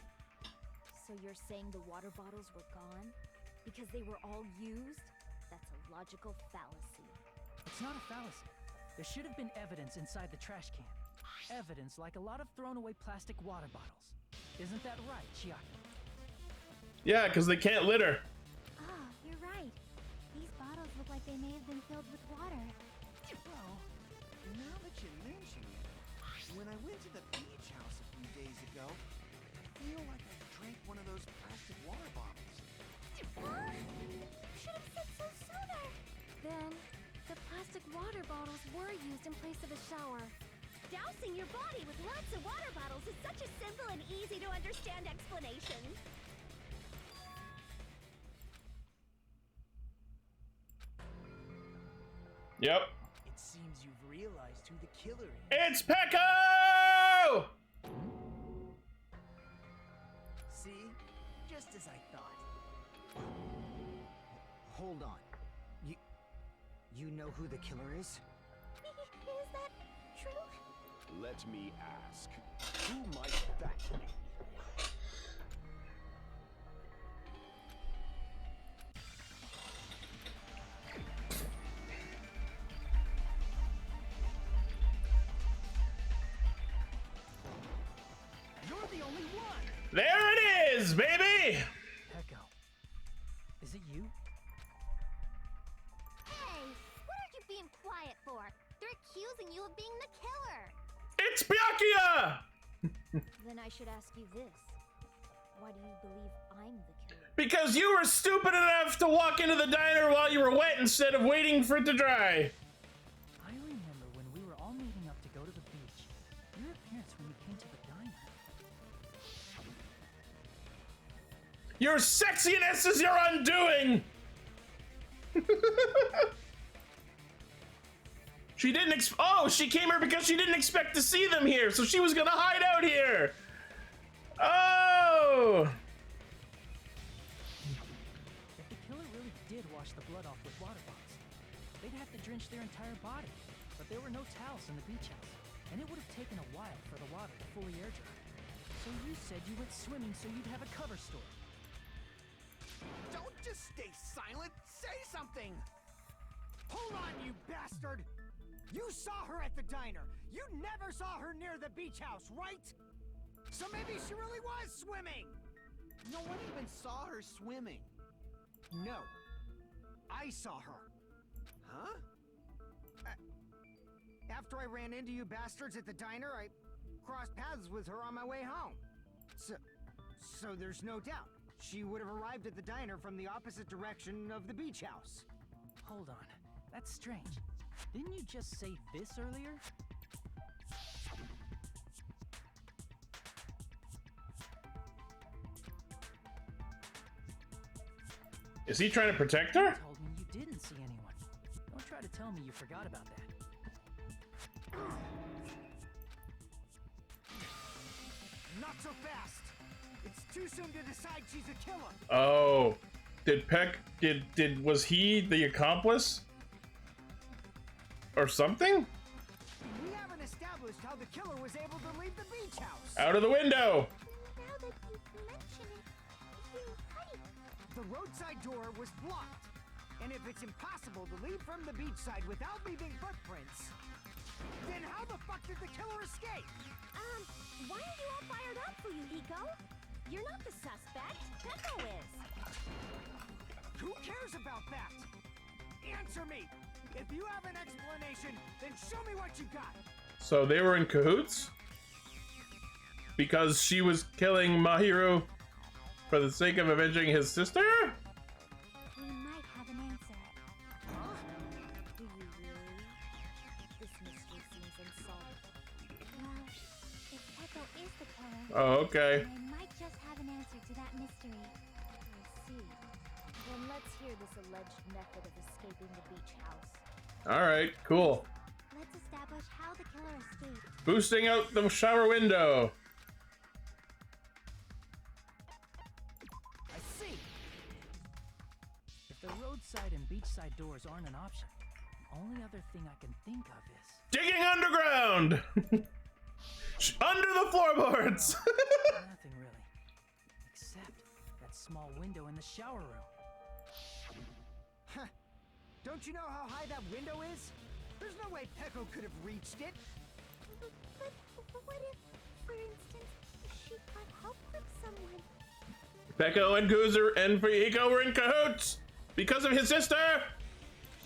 So you're saying the water bottles were gone? Because they were all used? That's a logical fallacy. It's not a fallacy. There should have been evidence inside the trash can. Evidence like a lot of thrown away plastic water bottles. Isn't that right, Chiaki? Yeah, because they can't litter. Ah, you're right. These bottles look like they may have been filled with water. Well, now that you mention it, when I went to the beach house a few days ago, I feel like I drank one of those plastic water bottles. Should have said so sooner. Then, the plastic water bottles were used in place of a shower. Dousing your body with lots of water bottles is such a simple and easy to understand explanation. Yep. It seems you've realized who the killer is. It's Pecco! See? Just as I thought. Hold on. You know who the killer is? Is that true? Let me ask. Who might that be? You're the only one! There it is, baby! Pecco, is it you? Hey, what are you being quiet for? They're accusing you of being the killer. It's Byakuya! Then I should ask you this. Why do you believe I'm the killer? Because you were stupid enough to walk into the diner while you were wet instead of waiting for it to dry. I remember when we were all meeting up to go to the beach. Your appearance when you came to the diner. Your sexiness is your undoing! She didn't she came here because she didn't expect to see them here, so she was gonna hide out here! Oh! If the killer really did wash the blood off with water bottles, they'd have to drench their entire body. But there were no towels in the beach house, and it would have taken a while for the water to fully air dry. So you said you went swimming so you'd have a cover story. Don't just stay silent! Say something! Hold on, you bastard! You saw her at the diner! You never saw her near the beach house, right? So maybe she really was swimming! No one even saw her swimming. No. I saw her. Huh? After I ran into you bastards at the diner, I crossed paths with her on my way home. So there's no doubt. She would have arrived at the diner from the opposite direction of the beach house. Hold on, that's strange. Didn't you just say this earlier? Is he trying to protect her? You told me you didn't see anyone. Don't try to tell me you forgot about that. Not so fast! It's too soon to decide she's a killer! Oh. Was he the accomplice? Or something? We haven't established how the killer was able to leave the beach house! Out of the window! Now that you mention it, you're right. The roadside door was blocked. And if it's impossible to leave from the beachside without leaving footprints, then how the fuck did the killer escape? Why are you all fired up, Fuyuhiko? You're not the suspect. Pecco is. Who cares about that? Answer me! If you have an explanation, then show me what you got! So they were in cahoots? Because she was killing Mahiru for the sake of avenging his sister? We might have an answer. Huh? Do you really? This mystery seems unsolvable. Well, if Pecco is the killer, Oh, okay. I might just have an answer to that mystery. I see. Then let's hear this alleged method of escaping the beach house. Alright, cool. Let's establish how the killer escaped. Boosting out the shower window. I see. If the roadside and beachside doors aren't an option, the only other thing I can think of is... Digging underground! Under the floorboards! nothing really. Except that small window in the shower room. Huh. Don't you know how high that window is? There's no way Pecco could have reached it. But what if, for instance, she got help from someone? Pecco and Guzer and Fuyuhiko were in cahoots! Because of his sister!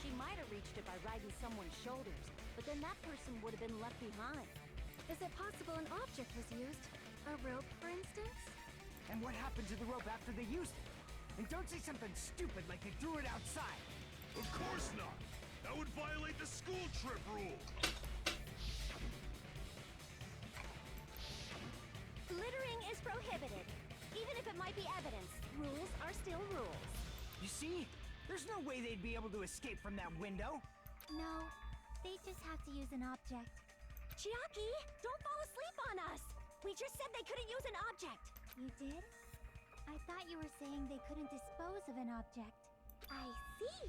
She might have reached it by riding someone's shoulders, but then that person would have been left behind. Is it possible an object was used? A rope, for instance? And what happened to the rope after they used it? And don't say something stupid like they threw it outside. Of course not! That would violate the school trip rule! is prohibited. Even if it might be evidence, rules are still rules. You see? There's no way they'd be able to escape from that window. No, they just have to use an object. Chiaki, don't fall asleep on us! We just said they couldn't use an object! You did? I thought you were saying they couldn't dispose of an object. I see.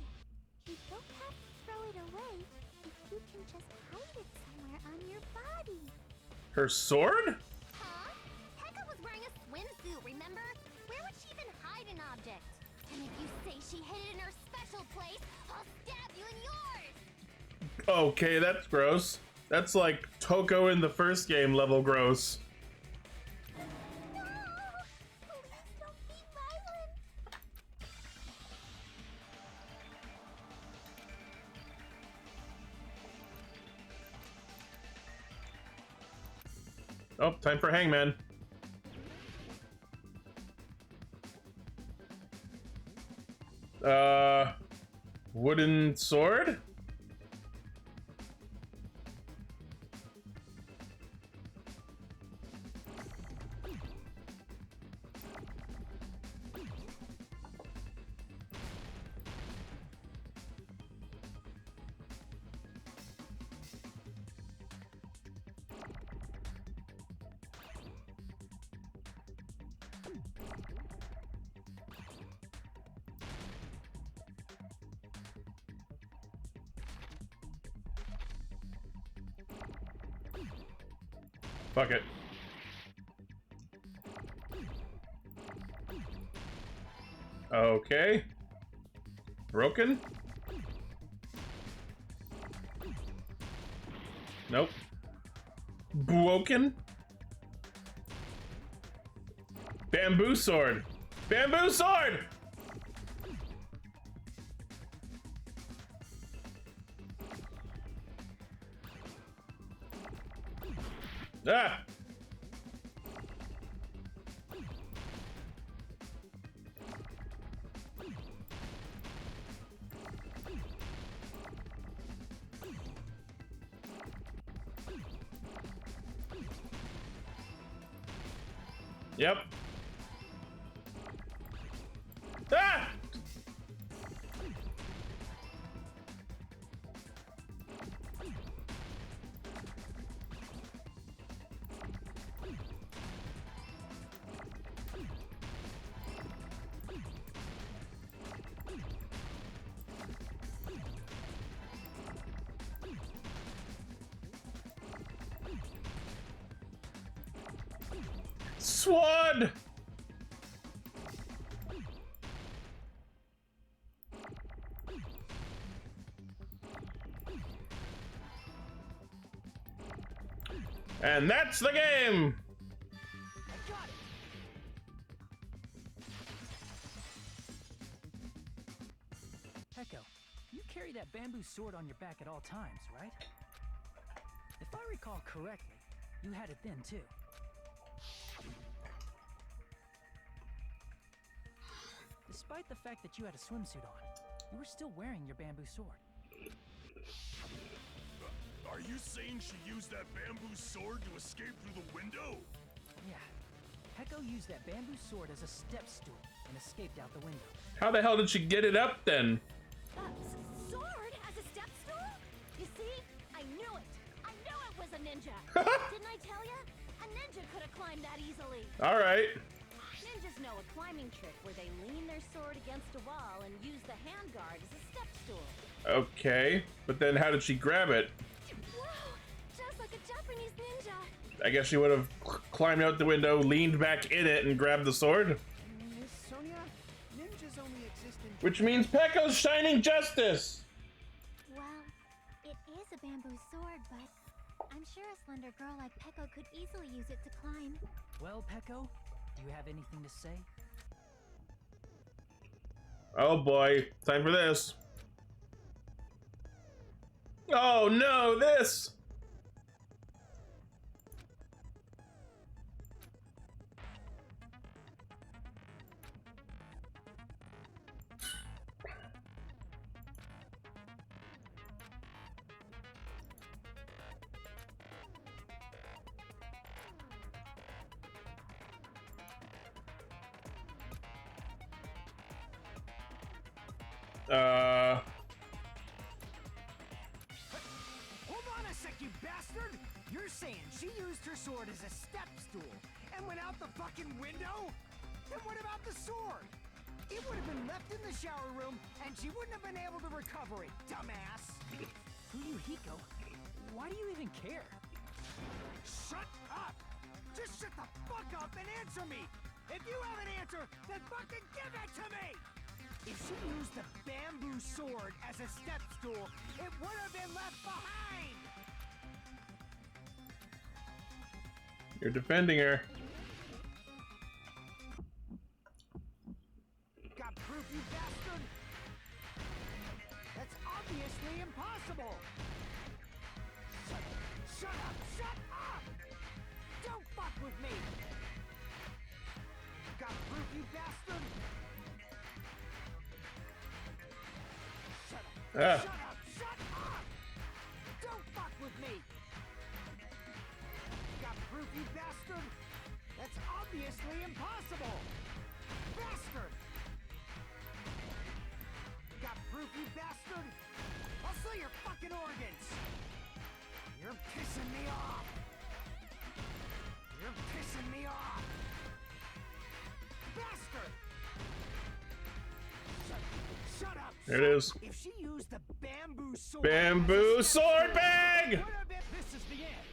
You don't have to throw it away if you can just hide it somewhere on your body. Her sword? Huh? Pekka was wearing a swimsuit, remember? Where would she even hide an object? And if you say she hid it in her special place, I'll stab you in yours! Okay, that's gross. That's like Toko in the first game level gross. No! Please don't be violent. Oh, time for Hangman. Wooden sword? Fuck it. Okay. Broken? Nope. Broken? Bamboo sword! Bamboo sword! Ah! Yep. Ah! Swan! And that's the game! I got it! Peko, you carry that bamboo sword on your back at all times, right? If I recall correctly, you had it then too. Despite the fact that you had a swimsuit on, you were still wearing your bamboo sword. Are you saying she used that bamboo sword to escape through the window? Yeah. Peko used that bamboo sword as a step stool and escaped out the window. How the hell did she get it up then? Sword as a step stool? You see? I knew it! I knew it was a ninja! Didn't I tell ya? A ninja could have climbed that easily! Alright. Ninjas know a climbing trick where they lean their sword against a wall and use the handguard as a step stool. Okay, but then how did she grab it? Wow, just like a Japanese ninja. I guess she would have climbed out the window, leaned back in it, and grabbed the sword. Miss Sonia, ninjas only exist in... Which means Peko's shining justice! Well, it is a bamboo sword, but I'm sure a slender girl like Peko could easily use it to climb. Well, Peko, do you have anything to say? Oh boy, time for this. Oh no, this! Hold on a sec, you bastard! You're saying she used her sword as a step stool and went out the fucking window? Then what about the sword? It would have been left in the shower room, and she wouldn't have been able to recover it, dumbass! Fuyuhiko, why do you even care? Shut up! Just shut the fuck up and answer me! If you have an answer, then fucking give it to me! If she used the bamboo sword as a step stool, it would have been left behind! You're defending her. Got proof, you bastard? That's obviously impossible! Shut up! Shut up! Don't fuck with me! Got proof, you bastard? Shut up! Ah. Shut up! Shut up! Don't fuck with me! Got proof, you bastard? That's obviously impossible! Bastard! Got proof, you bastard? I'll sell your fucking organs! You're pissing me off! You're pissing me off! Bastard! Shut up! There it is. If she used the bamboo sword... Bamboo sword bag! This is the end.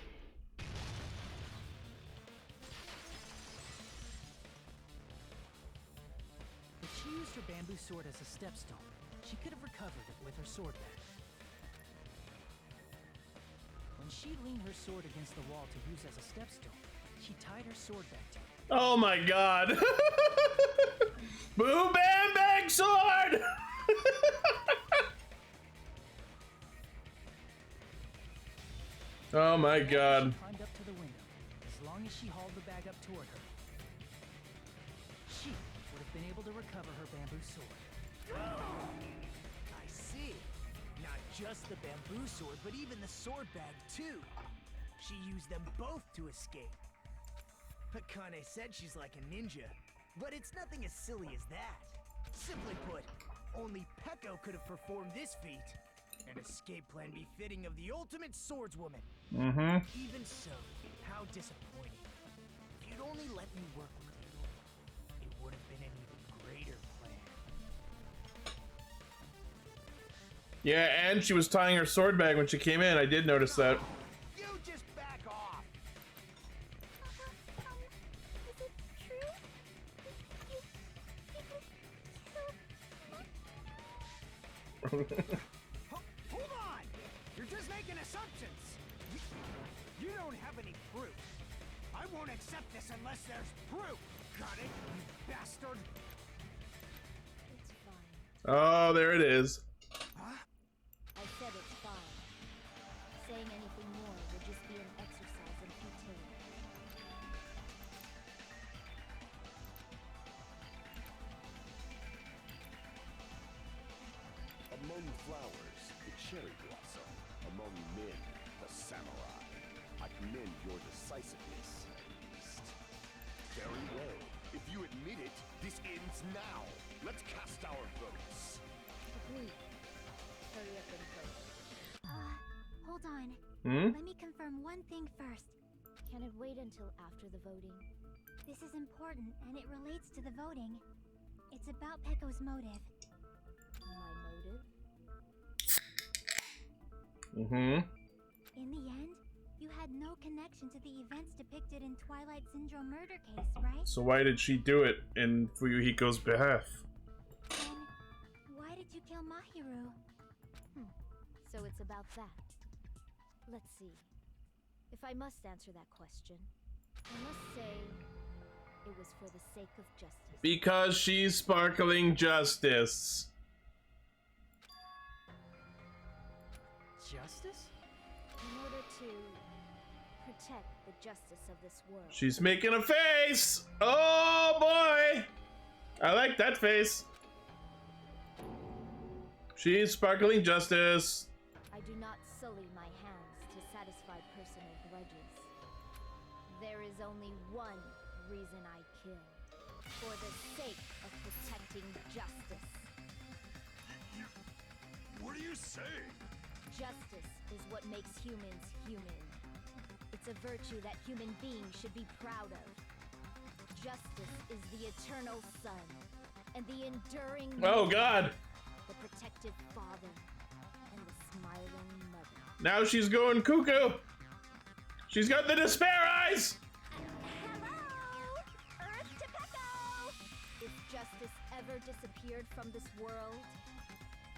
If she used her bamboo sword as a stepstone, she could have recovered it with her sword bag. When she leaned her sword against the wall to use as a stepstone, she tied her sword back to it. Oh my god. Boo bam bag sword! Oh my god. She climbed up to the window. As long as she hauled the bag up toward her, she would have been able to recover her bamboo sword. I see. Not just the bamboo sword, but even the sword bag too. She used them both to escape. Akane said she's like a ninja, but it's nothing as silly as that. Simply put, only Peko could have performed this feat. An escape plan befitting of the ultimate swordswoman. Mm-hmm. Even so, how disappointing. If you'd only let me work with you, it would have been an even greater plan. Yeah, and she was tying her sword bag when she came in. I did notice that. You just back off! Is it true? Hold on! You're just making assumptions! You don't have any proof. I won't accept this unless there's proof! Got it, you bastard? It's fine. Oh, there it is. Huh? I said it's fine. Saying anything more would just be an exercise in futility. Among flowers, the cherry blossom. Among men, the samurai. I commend your decisiveness, Beast. Very well. If you admit it, this ends now. Let's cast our votes. Agreed. Hurry up and vote. Hold on. Hmm? Let me confirm one thing first. Can it wait until after the voting? This is important, and it relates to the voting. It's about Peko's motive. My motive? Mm-hmm. In the end, you had no connection to the events depicted in Twilight Syndrome murder case, right? So why did she do it in Fuyuhiko's behalf? Then, why did you kill Mahiru? So it's about that. Let's see. If I must answer that question, I must say it was for the sake of justice. Because she's sparkling justice. Justice? In order to protect the justice of this world. She's making a face! Oh boy! I like that face. She's sparkling justice. I do not sully my hands to satisfy personal grudges. There is only one reason I kill. For the sake of protecting justice. You what makes humans human. It's a virtue that human beings should be proud of. Justice is the eternal sun, and the enduring Oh God! the protective father, and the smiling mother. Now she's going cuckoo! She's got the despair eyes! Hello! Earth to Pecco! If justice ever disappeared from this world,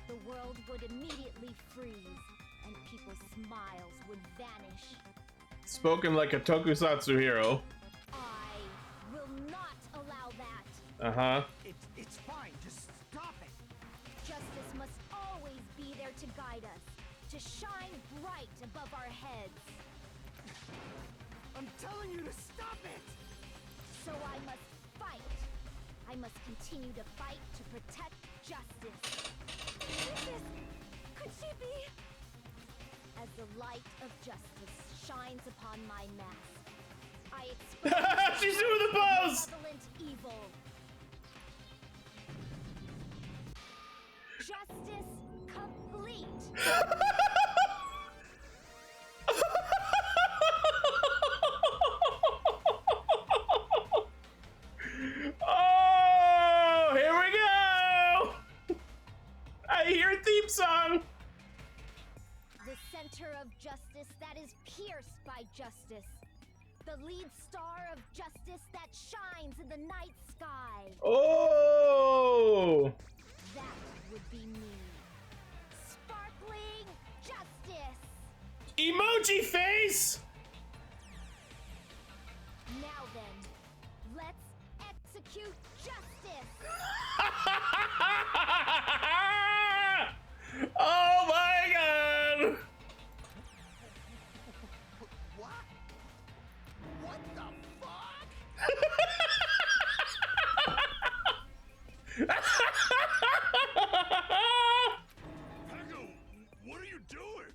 the world would immediately freeze, and people's smiles would vanish. Spoken like a tokusatsu hero. I will not allow that. Uh-huh. It's fine. Just stop it. Justice must always be there to guide us, to shine bright above our heads. I'm telling you to stop it. So I must fight. I must continue to fight to protect justice. Justice! Could she be? As the light of justice shines upon my mask, I expose She's doing the pose! malevolent evil. Justice complete. Oh, here we go! I hear a theme song! The center of justice that is pierced by justice. The lead star of justice that shines in the night sky. Oh! That would be me. Sparkling justice. Emoji face! Now then, let's execute justice. Oh my God! What? What the fuck? Pecco, what are you doing?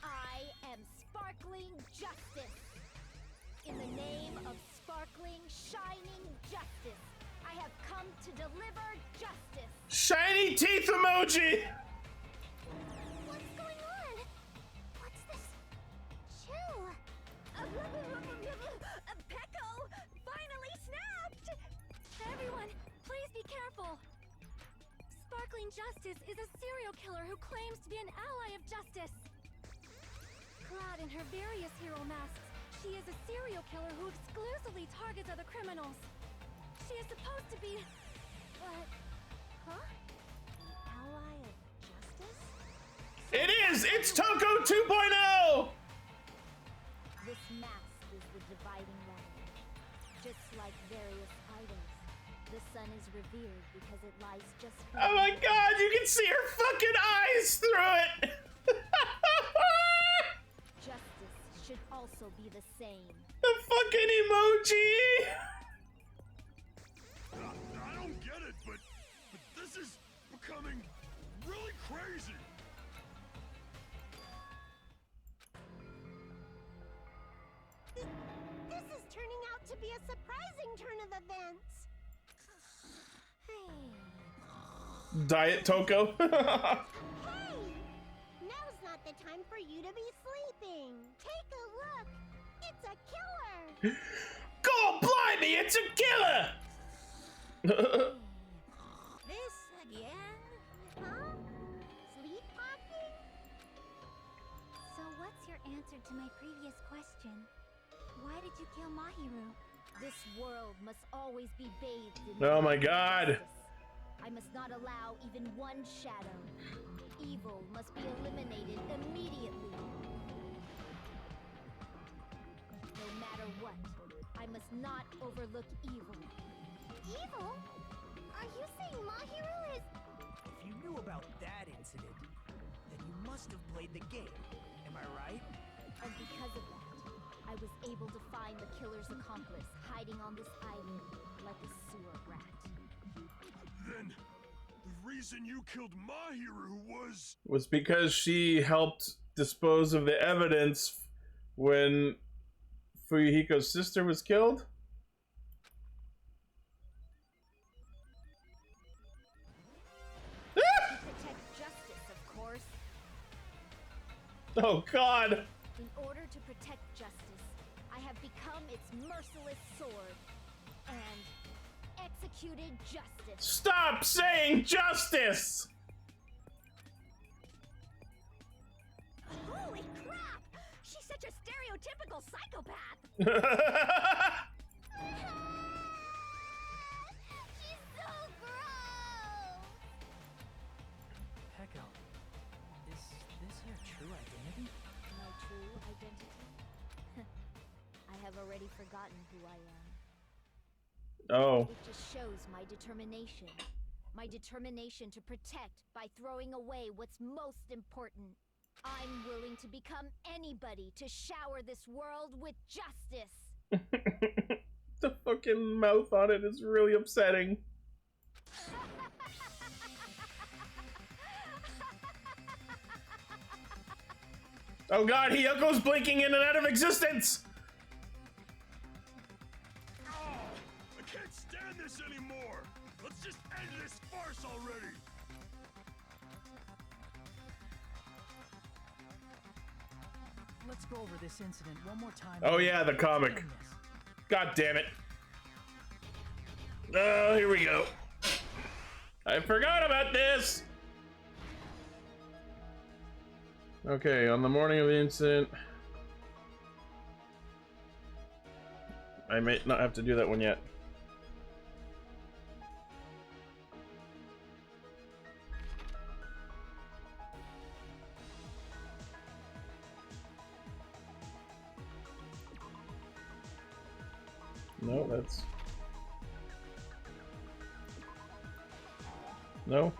I am sparkling justice. In the name of sparkling, shining justice, I have come to deliver justice. Shiny teeth emoji! What's going on? What's this? Chill. Pecco finally snapped! Everyone, please be careful. Sparkling Justice is a serial killer who claims to be an ally of justice. Clad in her various hero masks, she is a serial killer who exclusively targets other criminals. She is supposed to be... huh? Ally of justice? It is! It's Toko 2.0! This mask is the dividing line. Just like various idols, the sun is revered because it lies just Oh my God, you can see her fucking eyes through it! Justice should also be the same. The fucking emoji! I don't get it, but this is becoming really crazy. This is turning out to be a surprising turn of events. Diet Toko. Hey! Now's not the time for you to be sleeping. Take a look. It's a killer. God blimey, it's a killer! This again? Huh? Sleepwalking? So what's your answer to my previous question? Why did you kill Mahiru? This world must always be bathed in Oh my God. justice. I must not allow even one shadow. Evil must be eliminated immediately. No matter what, I must not overlook evil. Evil? Are you saying Mahiru is... If you knew about that incident, then you must have played the game. Am I right? And because of that, I was able to find the killer's accomplice hiding on this island like a sewer rat. Then the reason you killed Mahiru was because she helped dispose of the evidence when Fuyuhiko's sister was killed? To protect justice, of course. Oh God! In order to protect justice, I have become its merciless sword and executed justice. Stop saying justice! Holy crap! She's such a stereotypical psychopath! She's so gross! Peko, is this your true identity? My true identity? I have already forgotten who I am. Oh. It just shows my determination. My determination to protect by throwing away what's most important. I'm willing to become anybody to shower this world with justice. The fucking mouth on it is really upsetting. Oh God, Hiyoko's blinking in and out of existence! I can't stand this anymore! Let's just end this farce already! Let's go over this incident one more time. Oh yeah, the comic. God damn it. Oh, here we go. I forgot about this! Okay, on the morning of the incident... I may not have to do that one yet. No, that's... No?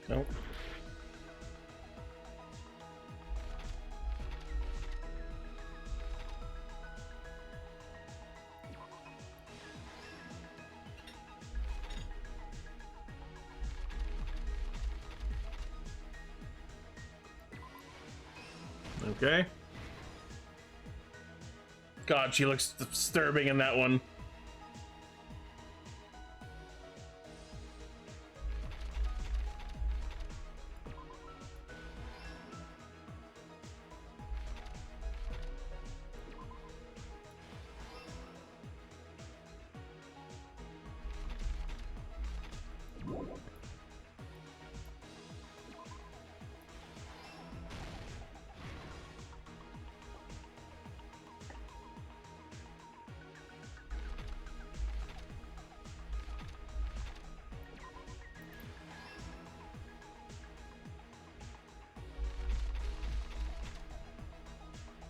Nope. Okay. God, she looks disturbing in that one.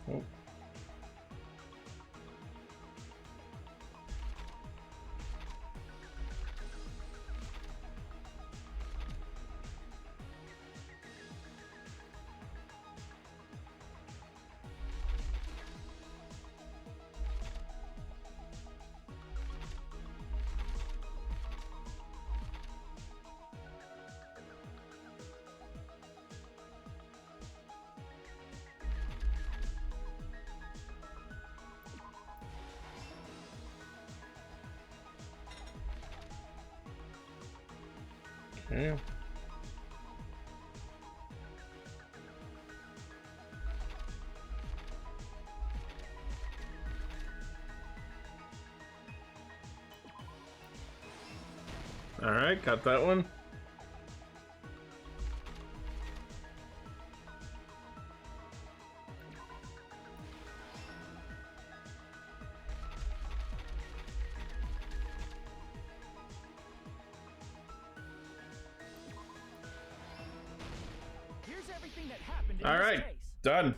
Oh. Okay. All right, got that one. Here's everything that happened in All this right, case. done.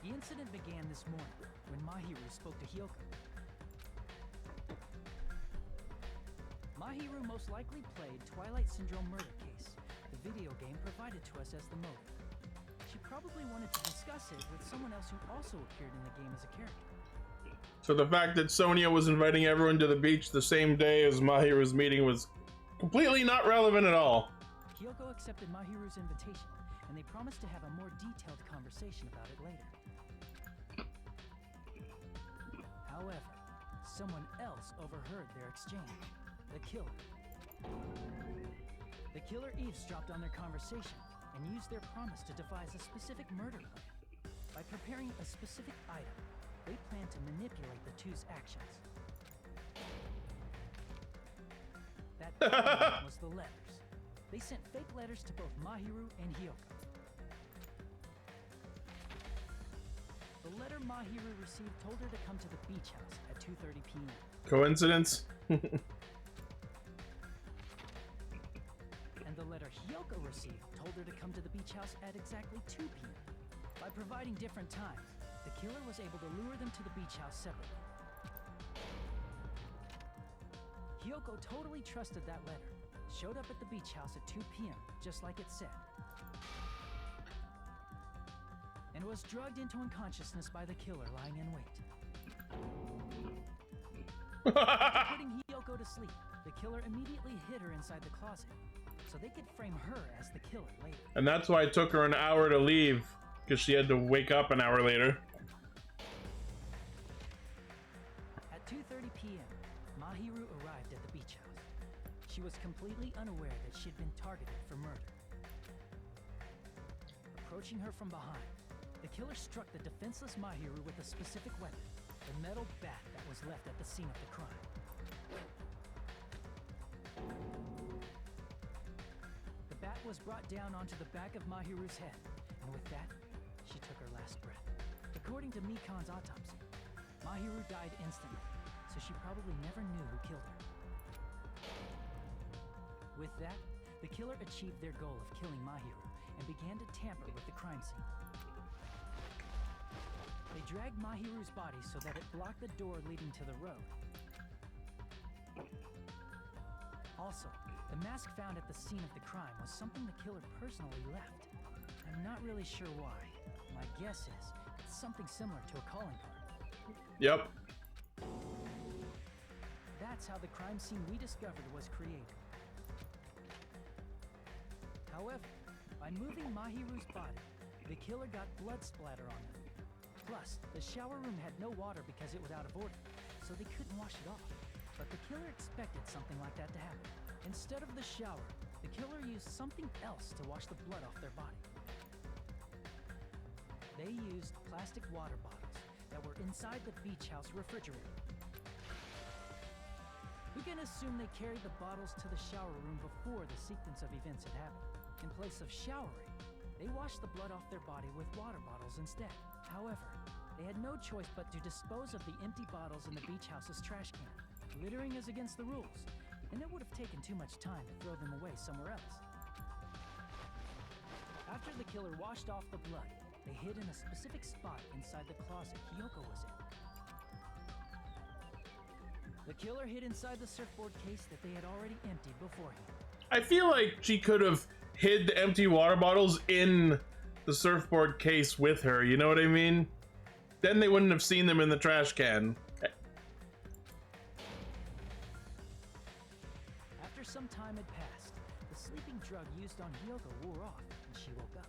The incident began this morning when Mahiru spoke to Hyoko. Mahiru most likely played Twilight Syndrome murder case, the video game provided to us as the motive. She probably wanted to discuss it with someone else who also appeared in the game as a character. So the fact that Sonia was inviting everyone to the beach the same day as Mahiru's meeting was completely not relevant at all. Hiyoko accepted Mahiru's invitation, and they promised to have a more detailed conversation about it later. However, someone else overheard their exchange. The killer. The killer eavesdropped on their conversation and used their promise to devise a specific murder plan. By preparing a specific item, they planned to manipulate the two's actions. That item was the letters. They sent fake letters to both Mahiru and Hiyoko. The letter Mahiru received told her to come to the beach house at 2:30 p.m. Coincidence? And the letter Hiyoko received told her to come to the beach house at exactly 2 p.m. By providing different times, the killer was able to lure them to the beach house separately. Hiyoko totally trusted that letter, showed up at the beach house at 2 p.m., just like it said, and was drugged into unconsciousness by the killer lying in wait. After putting Hiyoko to sleep, the killer immediately hid her inside the closet, so they could frame her as the killer later. And that's why it took her an hour to leave, because she had to wake up an hour later. At 2:30 p.m., Mahiru arrived at the beach house. She was completely unaware that she'd been targeted for murder. Approaching her from behind, the killer struck the defenseless Mahiru with a specific weapon, the metal bat that was left at the scene of the crime. The bat was brought down onto the back of Mahiru's head, and with that, she took her last breath. According to Mikan's autopsy, Mahiru died instantly, so she probably never knew who killed her. With that, the killer achieved their goal of killing Mahiru and began to tamper with the crime scene. They dragged Mahiru's body so that it blocked the door leading to the road. Also, the mask found at the scene of the crime was something the killer personally left. I'm not really sure why. My guess is it's something similar to a calling card. Yep. That's how the crime scene we discovered was created. However, by moving Mahiru's body, the killer got blood splatter on them. Plus, the shower room had no water because it was out of order, so they couldn't wash it off. But the killer expected something like that to happen. Instead of the shower, the killer used something else to wash the blood off their body. They used plastic water bottles that were inside the beach house refrigerator. We can assume they carried the bottles to the shower room before the sequence of events had happened. In place of showering, they washed the blood off their body with water bottles instead. However, they had no choice but to dispose of the empty bottles in the beach house's trash can. Littering is against the rules, and it would have taken too much time to throw them away somewhere else. After the killer washed off the blood, they hid in a specific spot inside the closet Hiyoko was in. The killer hid inside the surfboard case that they had already emptied beforehand. I feel like she could have hid the empty water bottles in the surfboard case with her, you know what I mean? Then they wouldn't have seen them in the trash can. After some time had passed, the sleeping drug used on Hiyoko wore off and she woke up.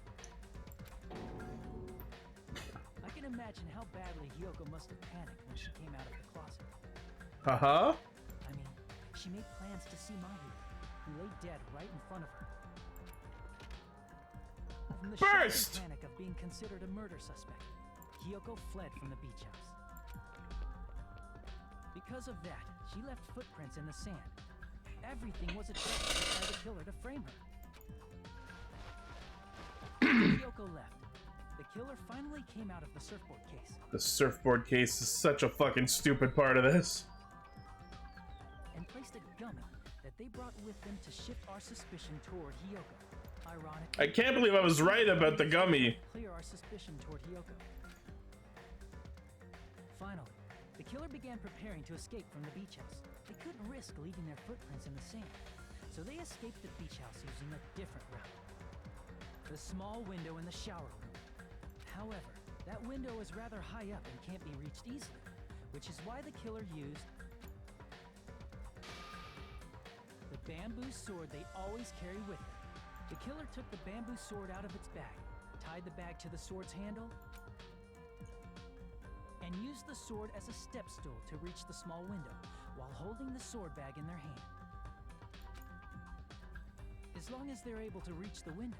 I can imagine how badly Hiyoko must have panicked when she came out of the closet. Uh-huh. I mean, she made plans to see Mahiru, who lay dead right in front of her. From the shock and panic of being considered a murder suspect, Hiyoko fled from the beach house. Because of that, she left footprints in the sand. Everything was a trick by the killer to frame her. When Hiyoko left, the killer finally came out of the surfboard case. The surfboard case is such a fucking stupid part of this. And placed a gummy that they brought with them to shift our suspicion toward Hiyoko. Ironically, I can't believe I was right about the gummy. Clear our suspicion toward Hiyoko. Finally, the killer began preparing to escape from the beach house. They couldn't risk leaving their footprints in the sand, So they escaped the beach house using a different route. The small window in the shower room. However, that window is rather high up and can't be reached easily, which is why the killer used the bamboo sword they always carry with them. The killer took the bamboo sword out of its bag, tied the bag to the sword's handle, and used the sword as a step stool to reach the small window while holding the sword bag in their hand. As long as they're able to reach the window,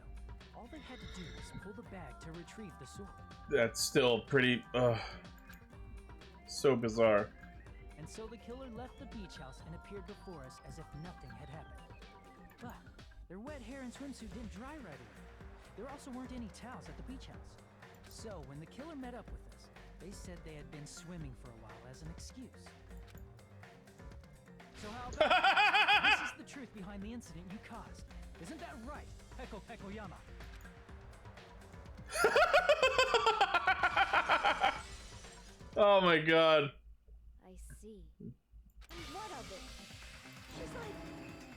all they had to do was pull the bag to retrieve the sword. That's still pretty, so bizarre. And so the killer left the beach house and appeared before us as if nothing had happened. But their wet hair and swimsuit didn't dry right away. There also weren't any towels at the beach house. So when the killer met up with us, they said they had been swimming for a while as an excuse. So how about this is the truth behind the incident you caused. Isn't that right, Peko Pekoyama? Oh my god. I see. And what of it? She's like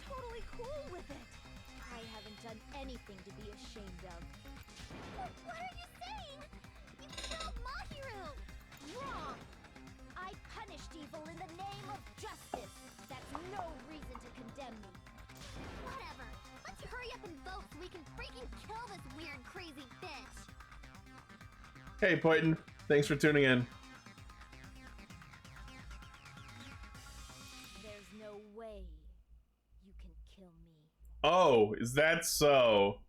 totally cool with it. I haven't done anything to be ashamed of. What are you saying? You killed Mahiru! Wrong! I punished evil in the name of justice. That's no reason to condemn me. Whatever. Let's hurry up and vote so we can freaking kill this weird, crazy bitch. Hey, Poyton. Thanks for tuning in. There's no way you can kill me. Oh, is that so?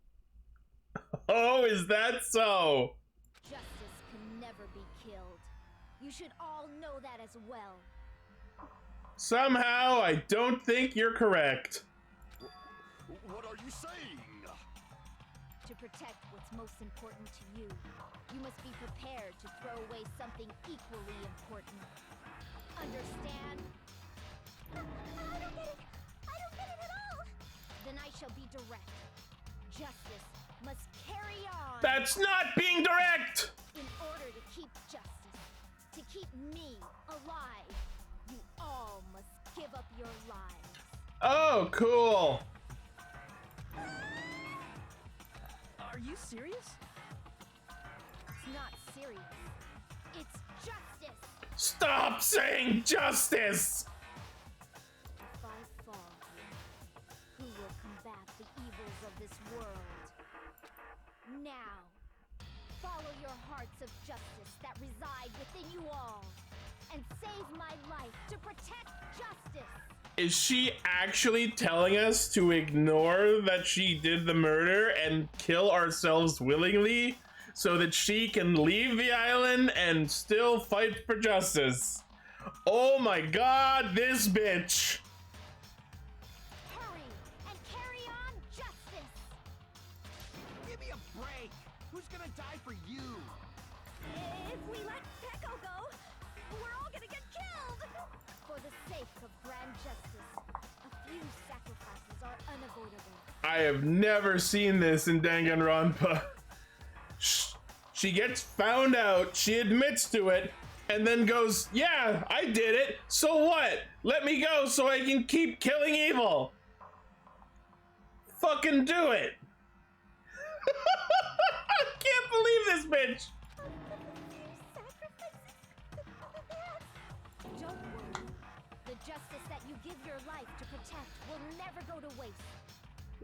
Oh, is that so? Justice can never be killed. You should all know that as well. Somehow, I don't think you're correct. What are you saying? To protect what's most important to you, you must be prepared to throw away something equally important. Understand? I don't get it. I don't get it at all. Then I shall be direct. Justice must carry on. That's not being direct! In order to keep justice, to keep me alive, you all must give up your lives. Oh, cool. Are you serious? It's not serious. It's justice. Stop saying justice! If I fall, who will combat the evils of this world? Now, follow your hearts of justice that reside within you all, and save my life to protect justice. Is she actually telling us to ignore that she did the murder and kill ourselves willingly so that she can leave the island and still fight for justice? Oh my god, this bitch! Hurry and carry on justice. Give me a break! Who's gonna die for you? If we let Peko go, we're all gonna get killed. For the sake of grand justice, a few sacrifices are unavoidable. I have never seen this in Danganronpa. She gets found out, she admits to it, and then goes, yeah, I did it, so what? Let me go so I can keep killing evil. Fucking do it. I can't believe this bitch. Don't worry. The justice that you give your life to protect will never go to waste.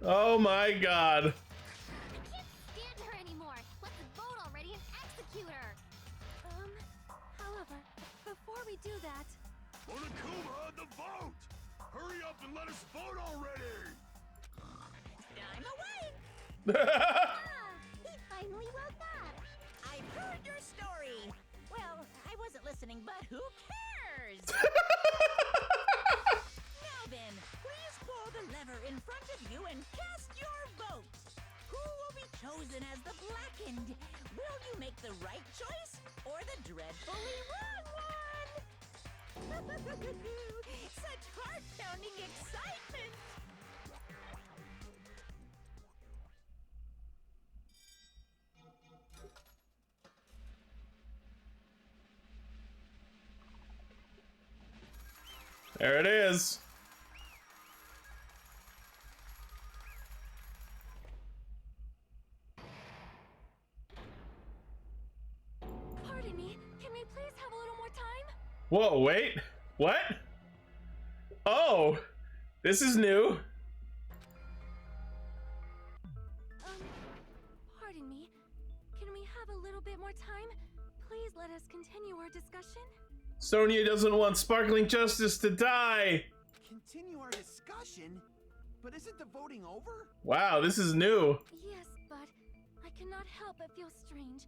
Oh my god. I can't stand her anymore. Let's vote already and execute her. However, before we do that, Onakuma, the vote! Hurry up and let us vote already! I'm awake! He finally woke up. I've heard your story. Well, I wasn't listening, but who cares? Now then, please pull the lever in front of you and cast your vote. Who will be chosen as the blackened? Will you make the right choice or the dreadfully wrong one? Such heart-pounding excitement! There it is. Whoa, wait. What? Oh, this is new. Pardon me. Can we have a little bit more time? Please let us continue our discussion. Sonia doesn't want Sparkling Justice to die. Continue our discussion? But isn't the voting over? Wow, this is new. Yes, but I cannot help but feel strange.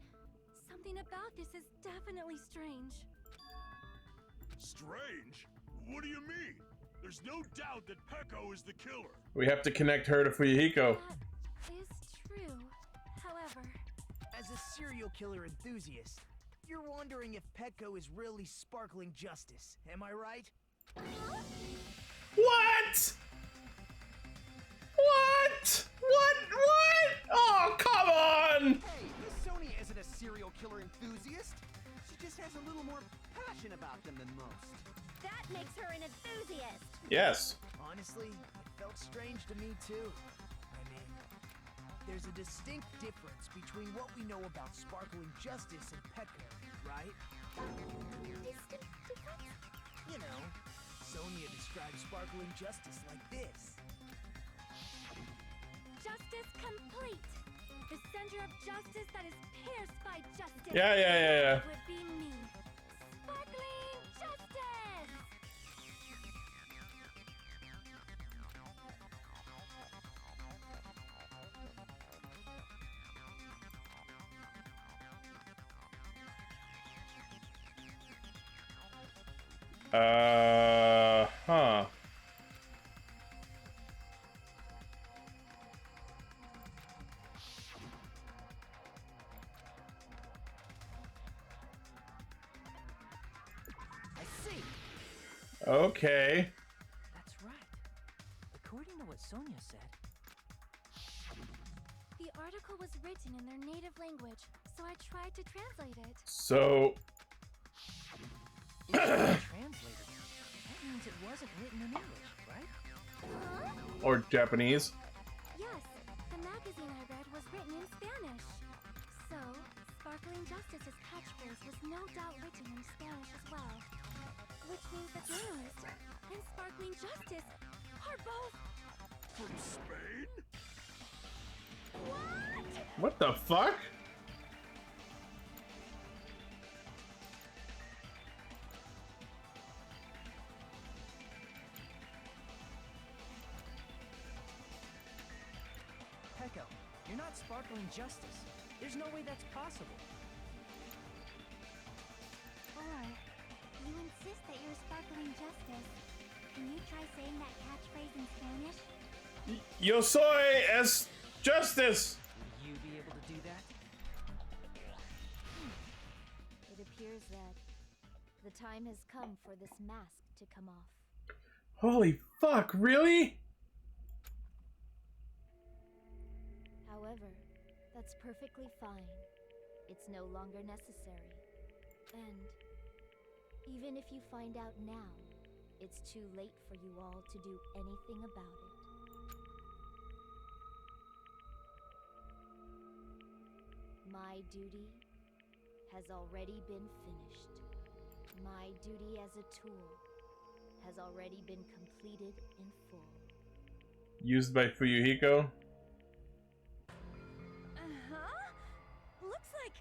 Something about this is definitely strange. Strange? What do you mean? There's no doubt that Peko is the killer. We have to connect her to Fuyuhiko. That is true. However, As a serial killer enthusiast, you're wondering if Petco is really Sparkling Justice, am I right? What? What? What? Oh, come on! Hey, Miss Sonia isn't a serial killer enthusiast. She just has a little more passion about them than most. That makes her an enthusiast. Yes. Honestly, it felt strange to me too. I mean, there's a distinct difference between what we know about Sparkling Justice and Petco, right? You know, Sonia describes Sparkling Justice like this. justice complete. The center of justice that is pierced by justice. Yeah. Would be me. Sparkling justice. Huh. I see. Okay. That's right. According to what Sonia said, The article was written in their native language, so I tried to translate it. So, it was translated. That means it wasn't written in English, right? or Japanese. Yes, the magazine I read was written in Spanish. So, Sparkling Justice's catchphrase was no doubt written in Spanish as well. Which means the journalist and Sparkling Justice are both... From Spain? What the fuck? Peko, you're not Sparkling Justice. There's no way that's possible. Or, you insist that you're Sparkling Justice. Can you try saying that catchphrase in Spanish? Yo soy es justice. Will you be able to do that? It appears that the time has come for this mask to come off. Holy fuck, really? However, that's perfectly fine. It's no longer necessary. And even if you find out now, it's too late for you all to do anything about it. My duty has already been finished. My duty as a tool has already been completed in full. Used by Fuyuhiko. Looks like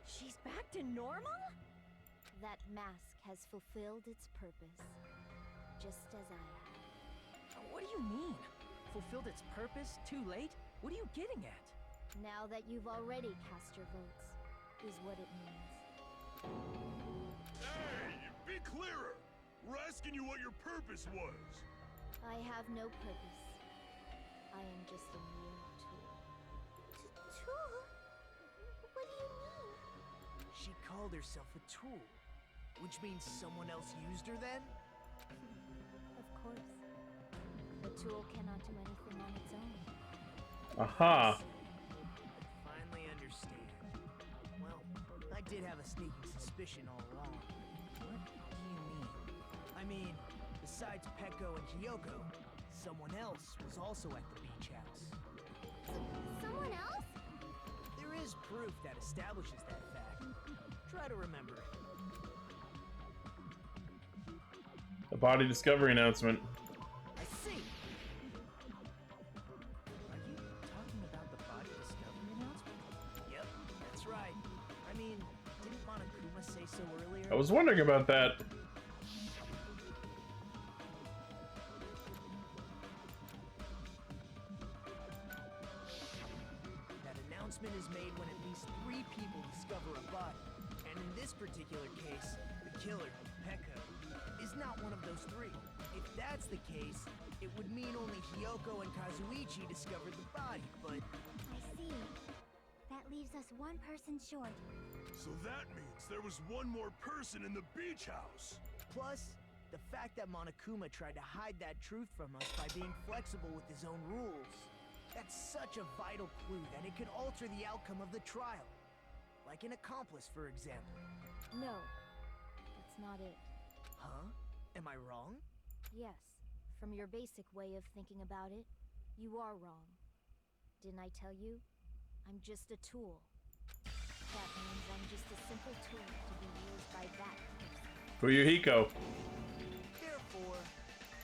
she's back to normal? That mask has fulfilled its purpose, just as I have. What do you mean? Fulfilled its purpose? Too late? What are you getting at? Now that you've already cast your votes, is what it means. Hey, be clearer! We're asking you what your purpose was. I have no purpose. I am just a mere tool. Tool? What do you mean? She called herself a tool, which means someone else used her then? Of course. A tool cannot do anything on its own. Aha. Finally understand. Well, I did have a sneaking suspicion all along. What do you mean? I mean, besides Peko and Hiyoko, someone else was also at the beach house. Someone else? There is proof that establishes that fact. Try to remember it. body discovery announcement. I see. Are you talking about the body discovery announcement? Yep, that's right. I mean, didn't Monokuma say so earlier? I was wondering about that. That announcement is made when at least 3 people discover a body. And in this particular case, the killer, Pekka, is not one of those 3. If that's the case, it would mean only Hiyoko and Kazuichi discovered the body, but... I see. That leaves us one person short. So that means there was one more person in the beach house. Plus, the fact that Monokuma tried to hide that truth from us by being flexible with his own rules. That's such a vital clue that it could alter the outcome of the trial. Like an accomplice, for example. No, that's not it. Huh? Am I wrong? Yes, from your basic way of thinking about it, you are wrong. Didn't I tell you? I'm just a tool. That means I'm just a simple tool to be used by that person. Fuyuhiko. Therefore,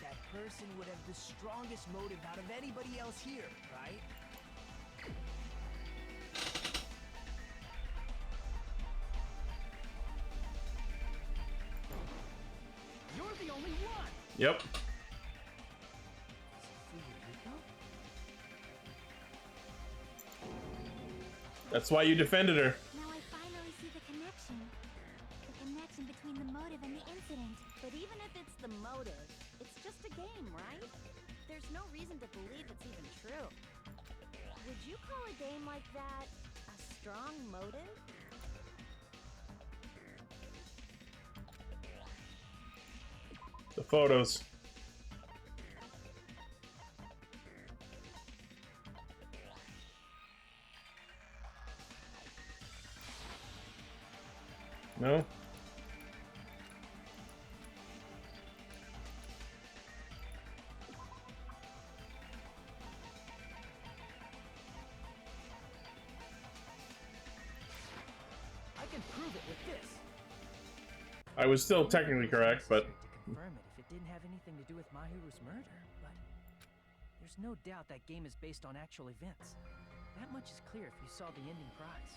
that person would have the strongest motive out of anybody else here, right? You're the only one! Yep. That's why you defended her. Now I finally see the connection. The connection between the motive and the incident. But even if it's the motive, it's just a game, right? There's no reason to believe it's even true. Would you call a game like that a strong motive? The photos. No? I can prove it with this. I was still technically correct, but... To confirm it if it didn't have anything to do with Mahiru's murder, but... There's no doubt that game is based on actual events. That much is clear if you saw the ending prize.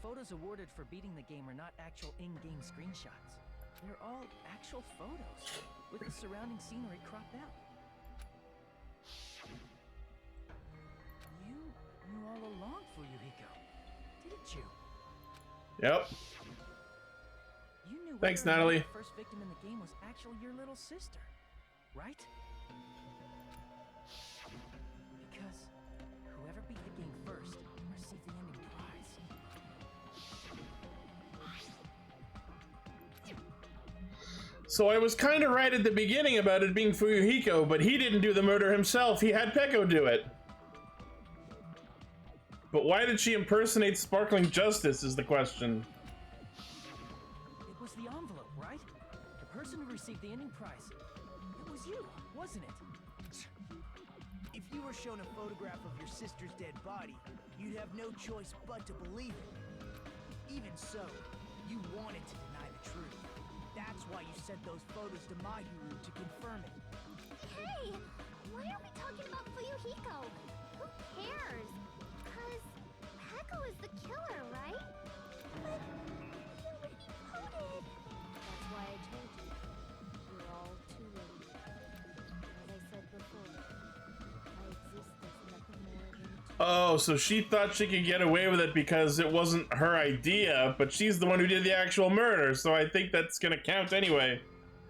Photos awarded for beating the game are not actual in-game screenshots. They're all actual photos, with the surrounding scenery cropped out. You knew all along, Fuyuhiko, didn't you? Yep. You knew Thanks, whether or not Natalie. The first victim in the game was actually your little sister, right? Because whoever beat the game first received the ending prize. So I was kind of right at the beginning about it being Fuyuhiko, but he didn't do the murder himself. He had Peko do it. But why did she impersonate Sparkling Justice is the question. It was the envelope, right? The person who received the ending prize. It was you, wasn't it? If you were shown a photograph of your sister's dead body, you'd have no choice but to believe it. Even so, you wanted to deny the truth. That's why you sent those photos to Mahiru to confirm it. Hey! Why are we talking about Fuyuhiko? Who cares? Cause Peko is the killer, right? But he already voted. That's why I told you. You're all too late. As I said before, I exist as nothing more than a tool. Oh, so she thought she could get away with it because it wasn't her idea, but she's the one who did the actual murder, so I think that's gonna count anyway.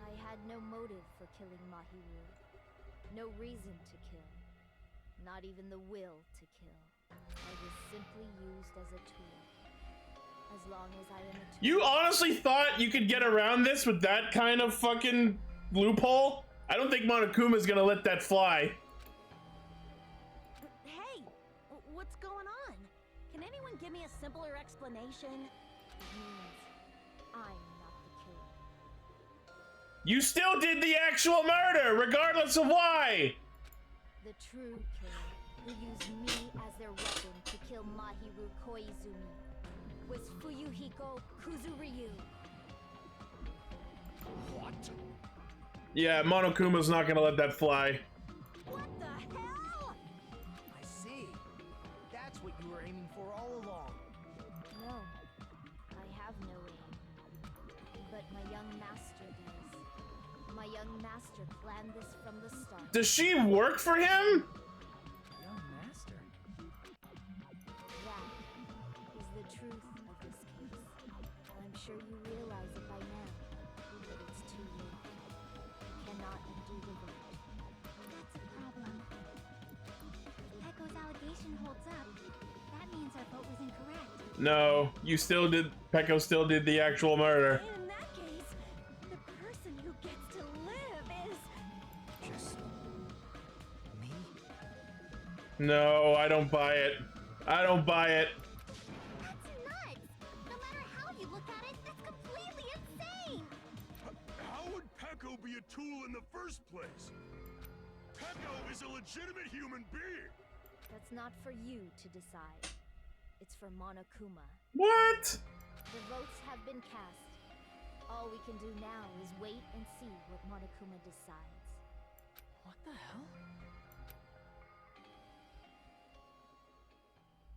I had no motive for killing Mahiru. No reason to kill. Not even the will to kill. I was simply used as a tool. As long as I am a tool. You honestly thought you could get around this with that kind of fucking loophole? I don't think Monokuma's gonna let that fly. Hey, what's going on? Can anyone give me a simpler explanation? It means I'm not the killer. You still did the actual murder, regardless of why! The true killer, who used me as their weapon to kill Mahiru Koizumi, was Fuyuhiko Kuzuryu. What? Yeah, Monokuma's not gonna let that fly. What the hell? I see. That's what you were aiming for all along. No, I have no aim. But my young master does. My young master planned this from the start. Does she work for him? Young master. That is the truth of this case. I'm sure you realize it by now, but it's too late. You cannot undo the vote. That's a problem. If Pecco's allegation holds up, that means our vote was incorrect. No, you still did. Pecco still did the actual murder. In that case, the person who gets to live is... Just me? No, I don't buy it. I don't buy it. That's nuts! No matter how you look at it, that's completely insane! How would Pecco be a tool in the first place? Pecco is a legitimate human being. That's not for you to decide. It's for Monokuma. What? The votes have been cast. All we can do now is wait and see what Monokuma decides. What the hell?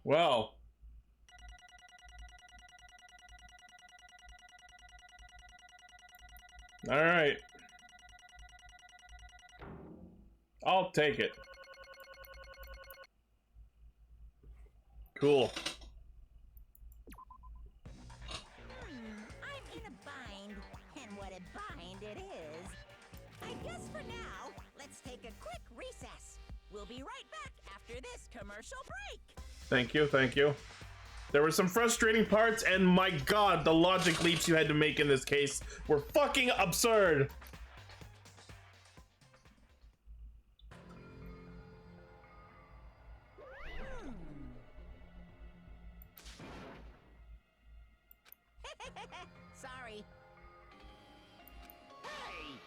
Well. All right. I'll take it. Cool. I'm in a bind, and what a bind it is. I guess for now, let's take a quick recess. We'll be right back after this commercial break. Thank you, thank you. There were some frustrating parts, and my god, the logic leaps you had to make in this case were fucking absurd. Sorry. Hey!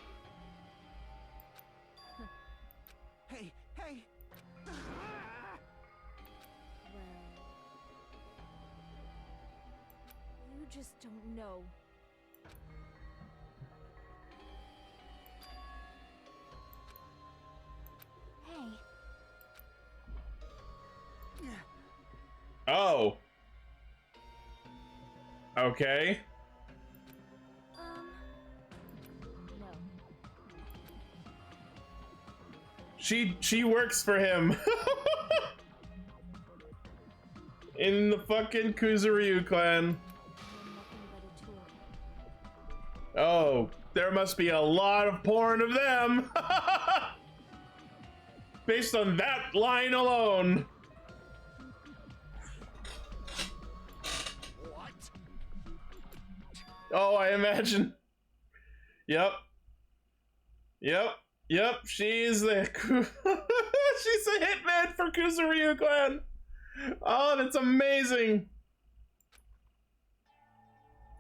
Hey, hey! Well, you just don't know. Hey, Oh. Okay. No. She works for him. In the fucking Kuzuryu clan. You're nothing but a tool. Oh, there must be a lot of porn of them. Based on that line alone. What? Oh, I imagine. Yep. She's the she's a hitman for Kuzuryu clan. Oh, that's amazing.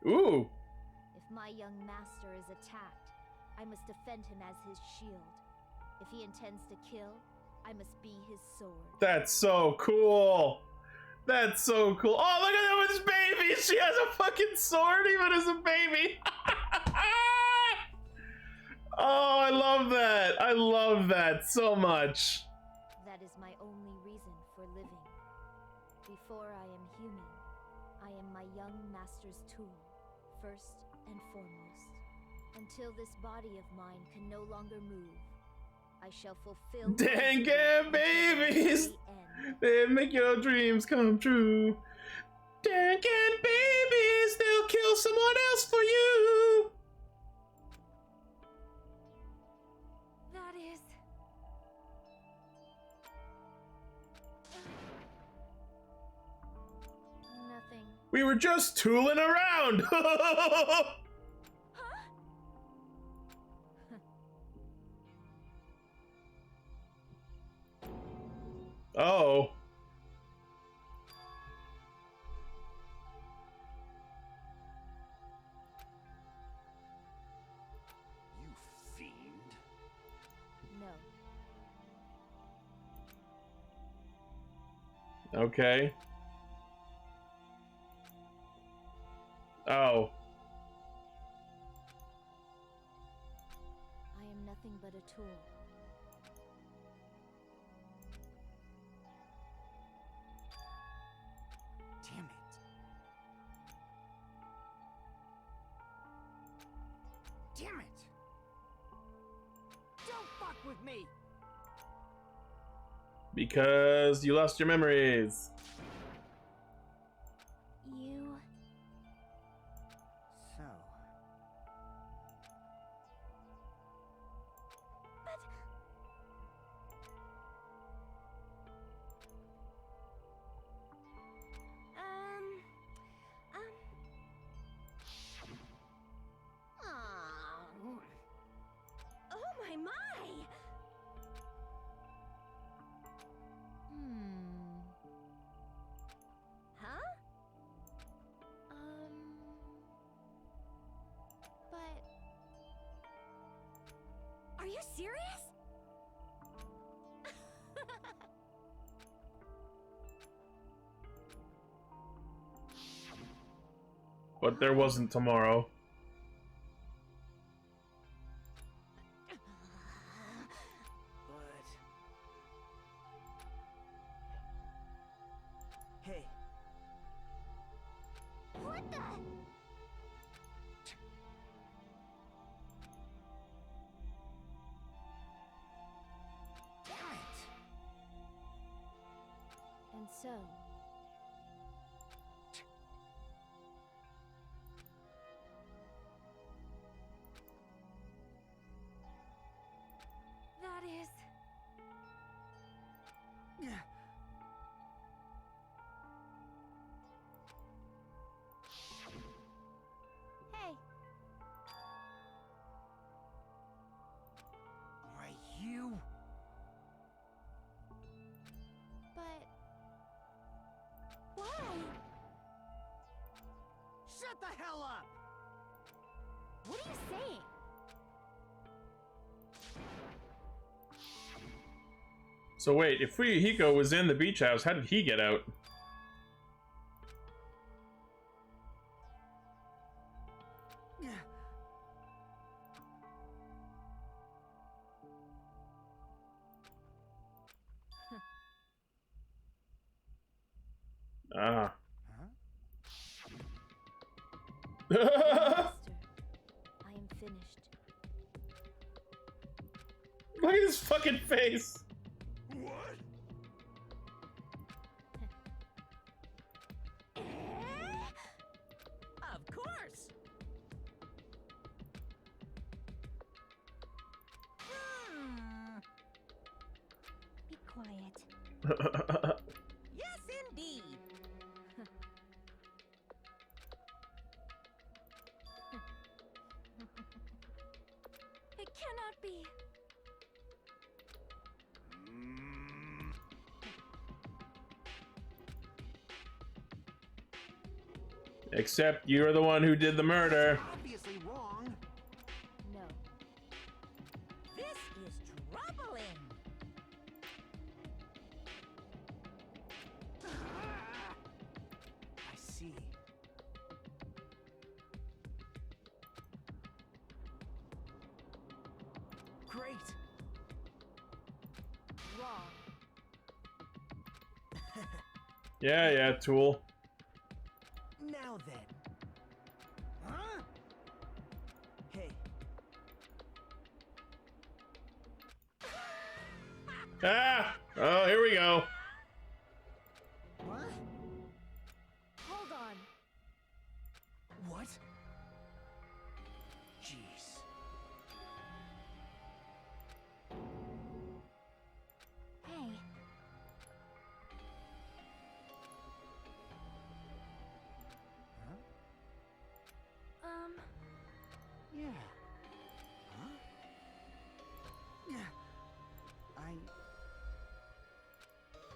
Ooh. If my young master is attacked, I must defend him as his shield. If he intends to kill, I must be his sword. That's so cool. That's so cool. Oh, look at that with his baby. She has a fucking sword even as a baby. Oh, I love that. I love that so much. That is my only reason for living. Before I am human, I am my young master's tool, first and foremost. Until this body of mine can no longer move, I shall fulfill. Dang it, babies! They make your dreams come true. Dang it, babies! They'll kill someone else for you. That is... Nothing. We were just tooling around. Oh. You fiend. No. Okay. Oh. tool. Damn it. Damn it! Don't fuck with me! Because you lost your memories. You... So... But... Oh my! Huh? But... Are you serious? But there wasn't tomorrow. But... Hey. What the? Damn it! And so... That is... Hey, Why, you... but... Why? Shut the hell up! What are you saying? So wait, if Fuyuhiko was in the beach house, how did he get out? Ah. Master, I am finished. Look at his fucking face! What? Of course. Be quiet. Yes, indeed. It cannot be. Except you're the one who did the murder. Obviously wrong. No. This is troubling. I see. Great. Wrong. Yeah, tool. Now then. Huh? Hey. Ah! Oh, here we go. What? Hold on. What? Jeez. Hey. Yeah. Huh? Yeah.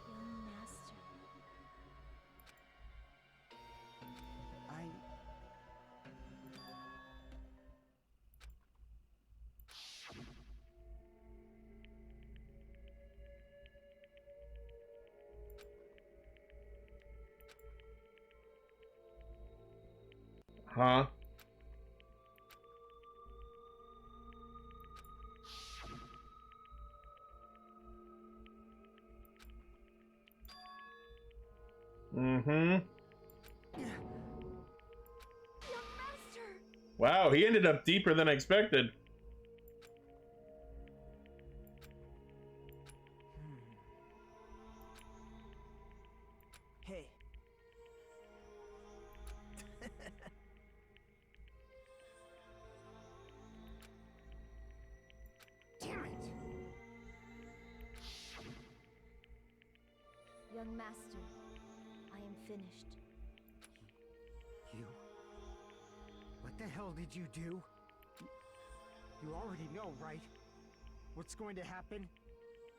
Young master. Huh? Mm-hmm. Young master! Wow, he ended up deeper than I expected. Hey. Damn it! Young master, I am finished. You? What the hell did you do? You already know, right? What's going to happen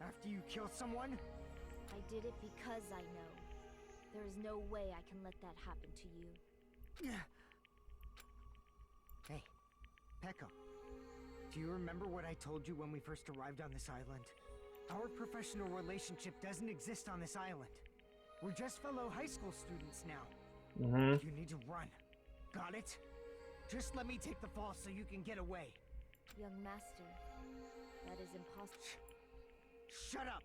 after you kill someone? I did it because I know. There is no way I can let that happen to you. Hey, Pekka. Do you remember what I told you when we first arrived on this island? Our professional relationship doesn't exist on this island. We're just fellow high school students now. Mm-hmm. You need to run. Got it? Just let me take the fall so you can get away. Young master, that is impossible. Shut up!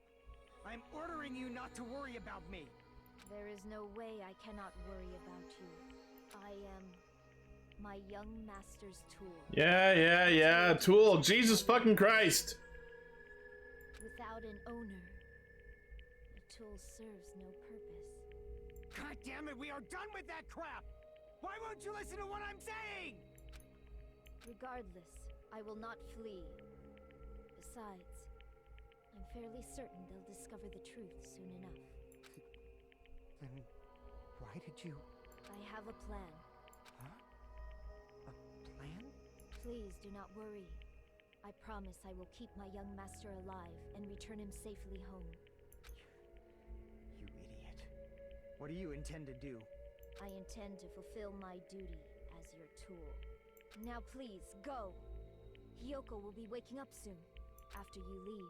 I'm ordering you not to worry about me. There is no way I cannot worry about you. I am my young master's tool. Yeah. Tool. Jesus fucking Christ. Without an owner, the tool serves no purpose. God damn it, we are done with that crap! Why won't you listen to what I'm saying? Regardless, I will not flee. Besides, I'm fairly certain they'll discover the truth soon enough. Then why did you... I have a plan. Huh? A plan? Please do not worry. I promise I will keep my young master alive and return him safely home. You idiot. What do you intend to do? I intend to fulfill my duty as your tool. Now please, go! Hiyoko will be waking up soon. After you leave,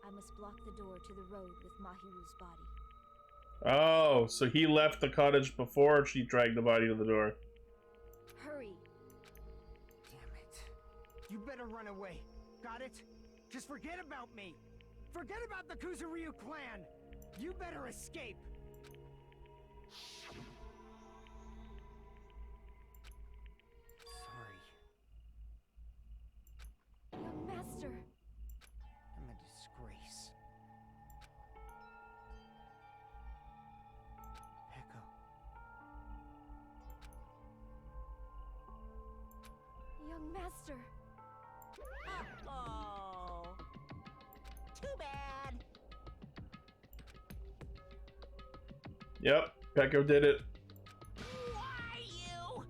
I must block the door to the road with Mahiru's body. Oh, so he left the cottage before she dragged the body to the door. Hurry! Damn it. You better run away. Got it? Just forget about me. Forget about the Kuzuryu clan. You better escape. Sorry. Young master! I'm a disgrace. Pekka. Young master! Oh, too bad. Yep, Pekko did it. Why you?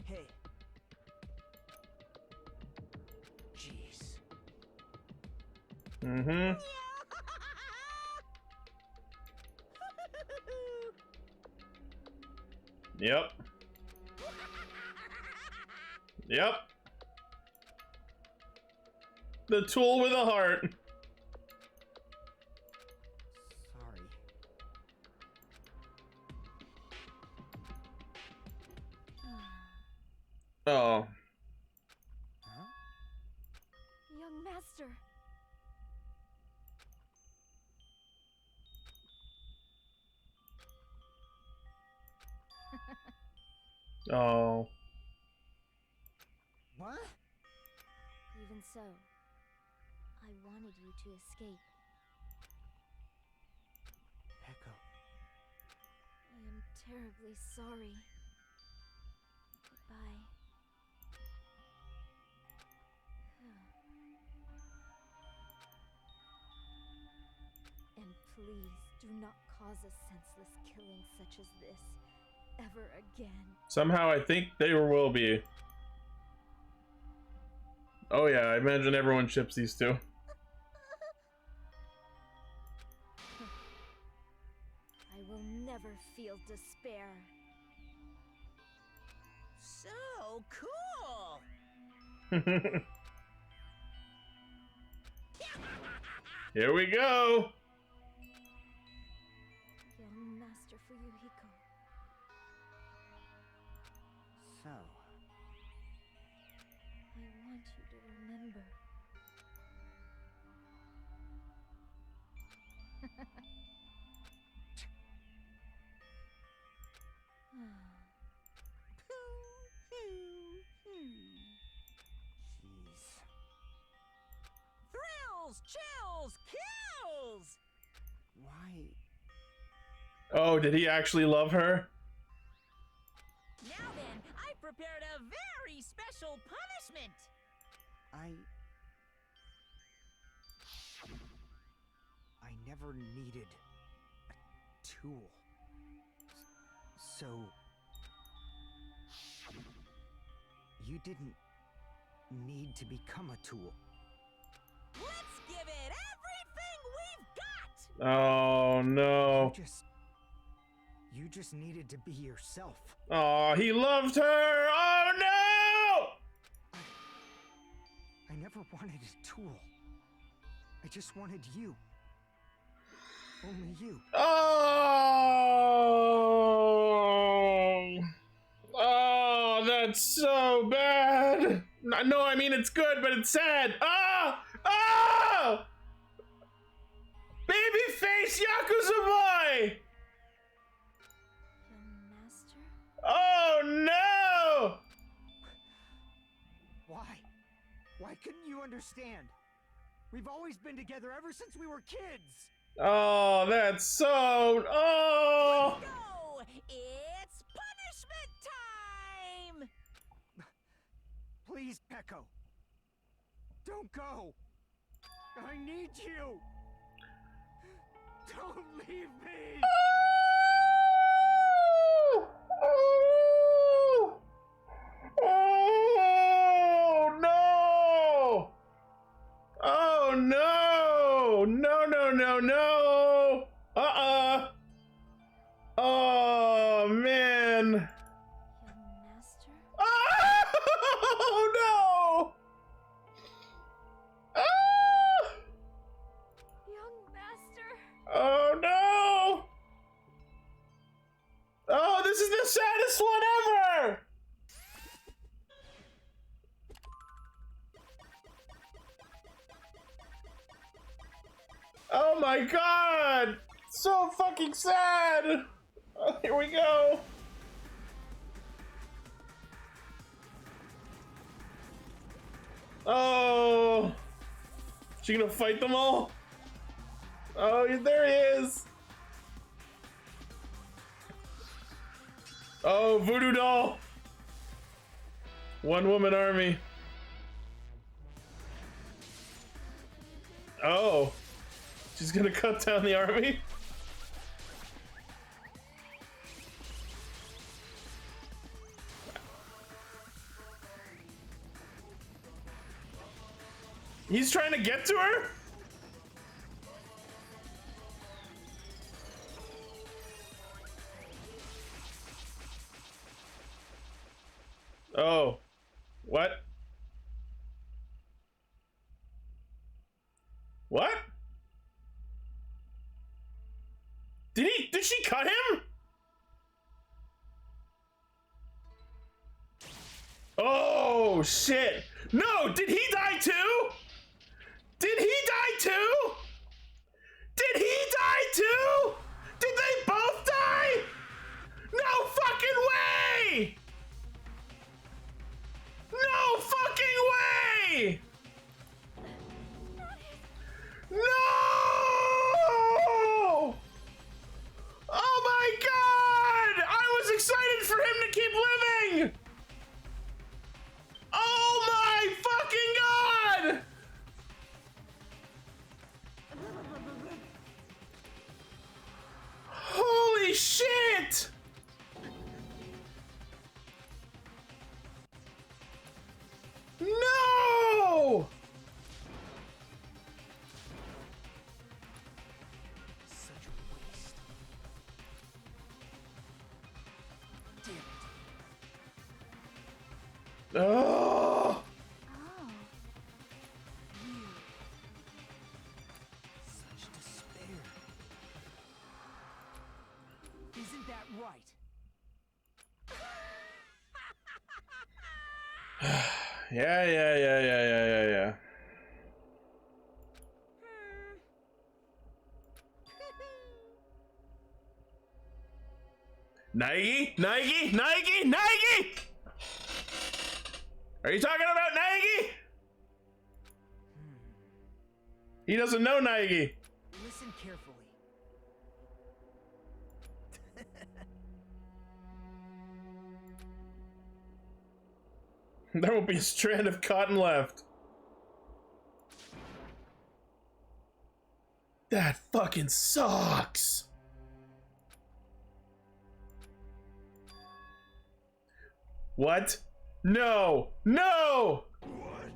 Hey. Jeez. Mm-hmm. Yep. Yep. The tool with a heart. Sorry. Oh. Huh? Young master! Oh. What? Even so, I wanted you to escape. Pekka. I am terribly sorry. Goodbye. And please do not cause a senseless killing such as this ever again. Somehow I think there will be. Oh yeah, I imagine everyone ships these two. I will never feel despair. So cool. Here we go. Young Master Fuyuhiko. So, I want you to remember. chills, chills, kills! Why? Oh, did he actually love her? Now then, I prepared a very special punishment! I never needed a tool. So... you didn't need to become a tool. Let's give it everything we've got! Oh no. You just needed to be yourself. Oh, he loved her. Oh no! I never wanted a tool. I just wanted you. Only you. Oh! Oh, that's so bad. No, I mean it's good, but it's sad. Ah! Oh! Babyface Yakuza boy! Young master? Oh no! Why? Why couldn't you understand? We've always been together ever since we were kids. Oh, that's so... Oh! Let's go! It's punishment time! Please, Echo. Don't go. I need you. Don't leave me. Oh! Oh no! Oh no! No, no, no, no! Oh man! Young master? Oh no! Young master? Oh no! Oh, this is the saddest one ever! Oh my god! So fucking sad! Oh, here we go! Oh! She gonna fight them all? Oh, there he is! Oh, voodoo doll! One woman army. Oh. She's gonna cut down the army? He's trying to get to her? Oh. What? What? Did she cut him? Oh shit. No, did he die too? Did he die too? Did he die too? Did they both die? No fucking way! No fucking way! No! Oh my god! I was excited for him to keep living! Oh my fucking god! Holy shit! No! Such a waste. Damn it. Oh! Oh. Such despair. Isn't that right? Yeah. Naegi! Are you talking about Naegi? He doesn't know Naegi. Listen carefully. There won't be a strand of cotton left. That fucking sucks. What? No! No! Everyone!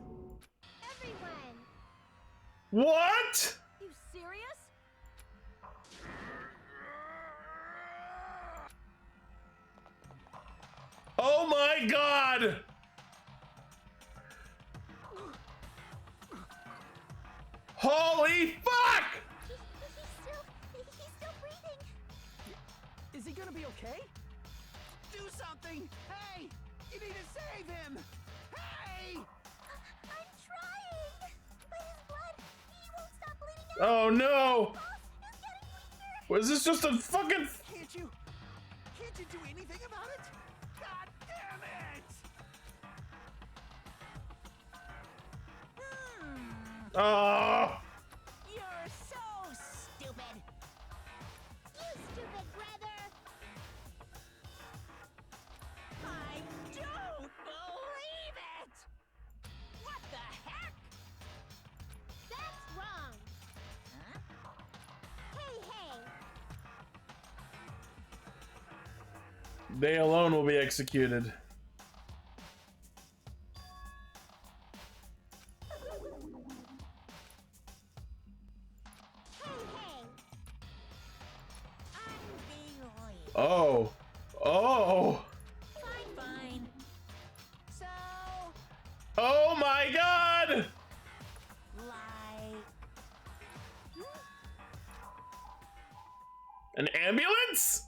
What? You serious? Oh my god! Holy fuck! He's still breathing. Is he gonna be okay? Do something! Hey! You need to save him! Hey! I'm trying. But his blood, he won't stop bleeding out. Oh no! It's getting weaker. Was this just a fucking... Can't you do anything about it? God damn it! Oh! You're so stupid. You stupid brother. I don't believe it! What the heck? That's wrong. Huh? Hey. They alone will be executed. Oh. Oh. Fine. So, Oh my god! like... An ambulance?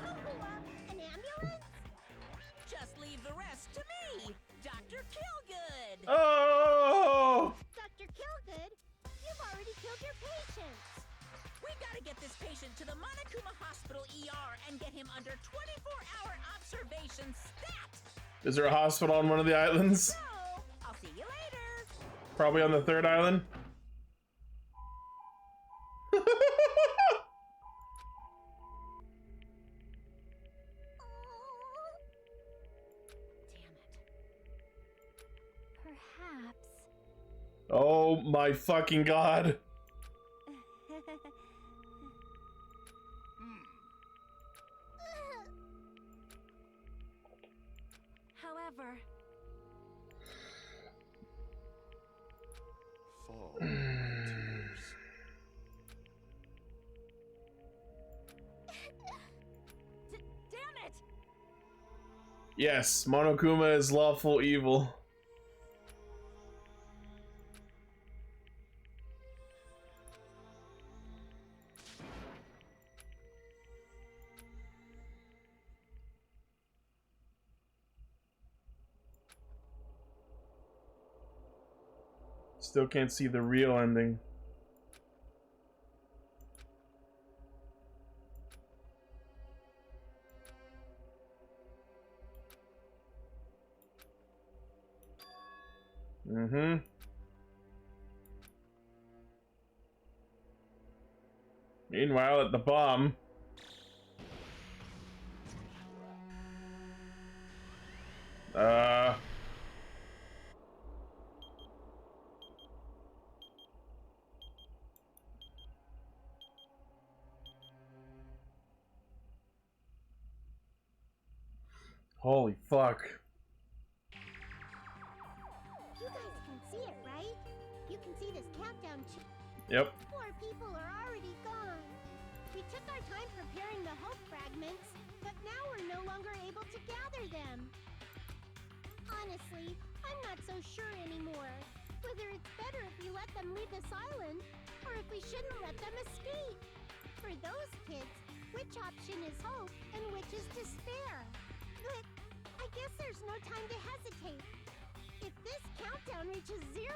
An ambulance? Just leave the rest to me, Dr. Killgood! Oh! Dr. Killgood, you've already killed your patients. We gotta get this patient to the Monokuma Hospital ER and get him under 24-hour observation stat! Is there a hospital on one of the islands? So, I'll see you later! Probably on the third island. Perhaps. Oh my fucking god. However, Fall tears. damn it! Yes, Monokuma is lawful evil. Still can't see the real ending. Mm-hmm. Meanwhile, at the bomb. Holy fuck. You guys can see it, right? You can see this countdown. Yep. 4 people are already gone. We took our time preparing the hope fragments, but now we're no longer able to gather them. Honestly, I'm not so sure anymore. Whether it's better if we let them leave this island, or if we shouldn't let them escape. For those kids, which option is hope and which is despair? But I guess there's no time to hesitate. If this countdown reaches 0,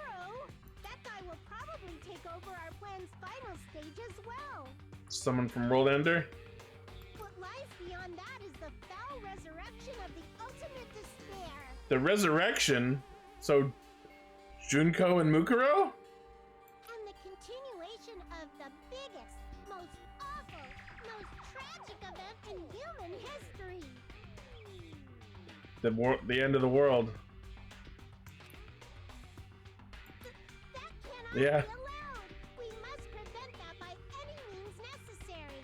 that guy will probably take over our plan's final stage as well. Someone from World Ender? What lies beyond that is the foul resurrection of the ultimate despair. The resurrection? So, Junko and Mukuro? And the continuation of the biggest, most awful, most tragic event in human history. The end of the world. That cannot Yeah. be allowed. We must prevent that by any means necessary.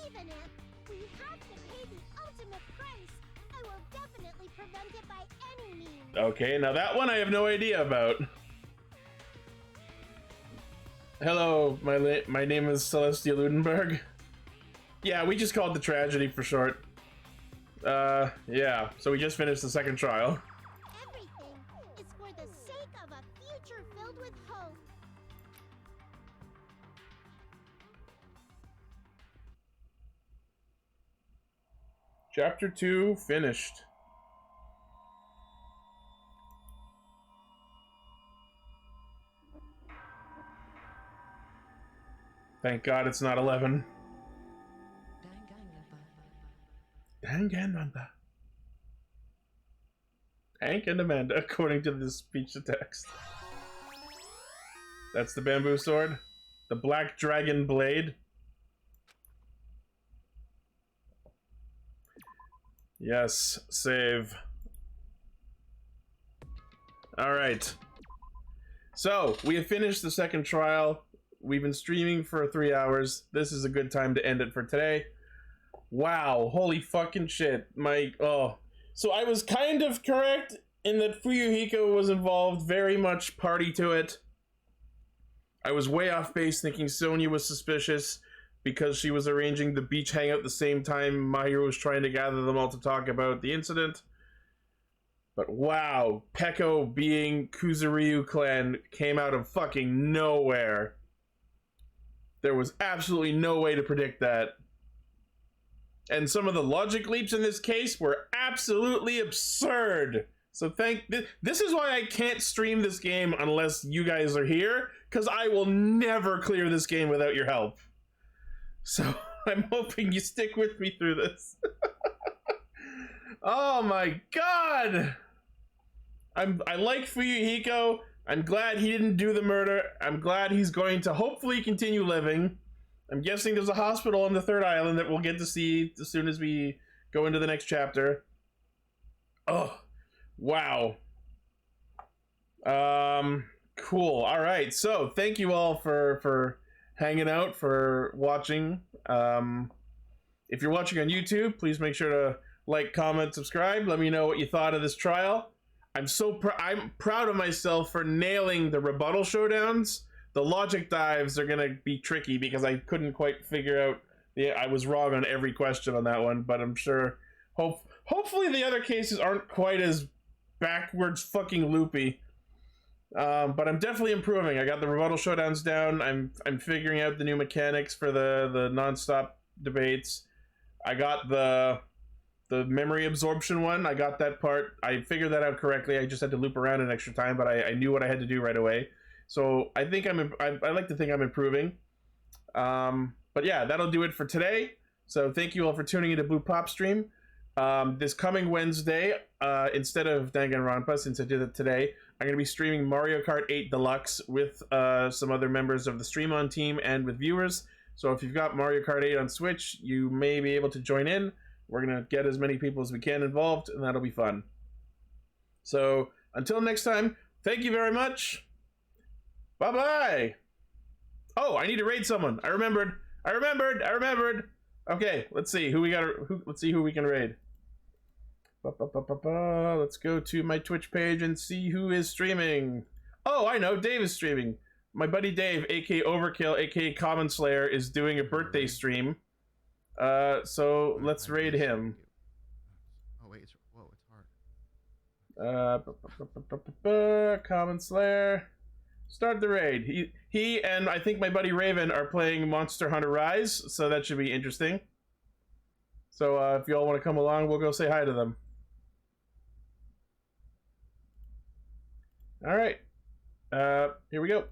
Even if we have to pay the ultimate price, I will definitely prevent it by any means. Okay, now that one I have no idea about. Hello, my name is Celestia Ludenberg. Yeah, we just called the tragedy for short. Yeah, so we just finished the second trial. Everything is for the sake of a future filled with hope. Chapter 2 finished. Thank God it's not 11. Danganronpa. Hank and Amanda, according to this speech to text. That's the bamboo sword. The black dragon blade. Yes, save. Alright. So, we have finished the second trial. We've been streaming for 3 hours. This is a good time to end it for today. Wow, holy fucking shit. So I was kind of correct in that Fuyuhiko was involved, very much party to it. I was way off base thinking Sonya was suspicious because she was arranging the beach hangout the same time Mahiro was trying to gather them all to talk about the incident. But wow, Peko being Kuzuryu clan came out of fucking nowhere. There was absolutely no way to predict that. And some of the logic leaps in this case were absolutely absurd. So this is why I can't stream this game unless you guys are here, because I will never clear this game without your help. So I'm hoping you stick with me through this. Oh my god! I like Fuyuhiko. I'm glad he didn't do the murder. I'm glad he's going to hopefully continue living. I'm guessing there's a hospital on the third island that we'll get to see as soon as we go into the next chapter. Oh, wow. Cool. All right. So thank you all for hanging out, for watching. If you're watching on YouTube, please make sure to like, comment, subscribe. Let me know what you thought of this trial. I'm proud of myself for nailing the rebuttal showdowns. The logic dives are gonna be tricky because I couldn't quite figure out. I was wrong on every question on that one, but I'm sure. Hopefully the other cases aren't quite as backwards fucking loopy. But I'm definitely improving. I got the rebuttal showdowns down. I'm figuring out the new mechanics for the non-stop debates. I got the memory absorption one. I got that part. I figured that out correctly. I just had to loop around an extra time, but I knew what I had to do right away. So I think I like to think I'm improving. But yeah, that'll do it for today. So thank you all for tuning into BluePopStream. This coming Wednesday, instead of Danganronpa, since I did it today, I'm going to be streaming Mario Kart 8 Deluxe with some other members of the Stream On team and with viewers. So if you've got Mario Kart 8 on Switch, you may be able to join in. We're going to get as many people as we can involved, and that'll be fun. So until next time, thank you very much. Bye-bye. Oh, I need to raid someone. I remembered. Okay, let's see who we got. Let's see who we can raid. Let's go to my Twitch page and see who is streaming. Oh, I know. Dave is streaming. My buddy Dave, aka Overkill, aka Common Slayer, is doing a birthday stream. So let's raid him. Oh wait, it's hard. Common Slayer. Start the raid. He and I think my buddy Raven are playing Monster Hunter Rise, so that should be interesting. So if you all want to come along, we'll go say hi to them. All right. Here we go.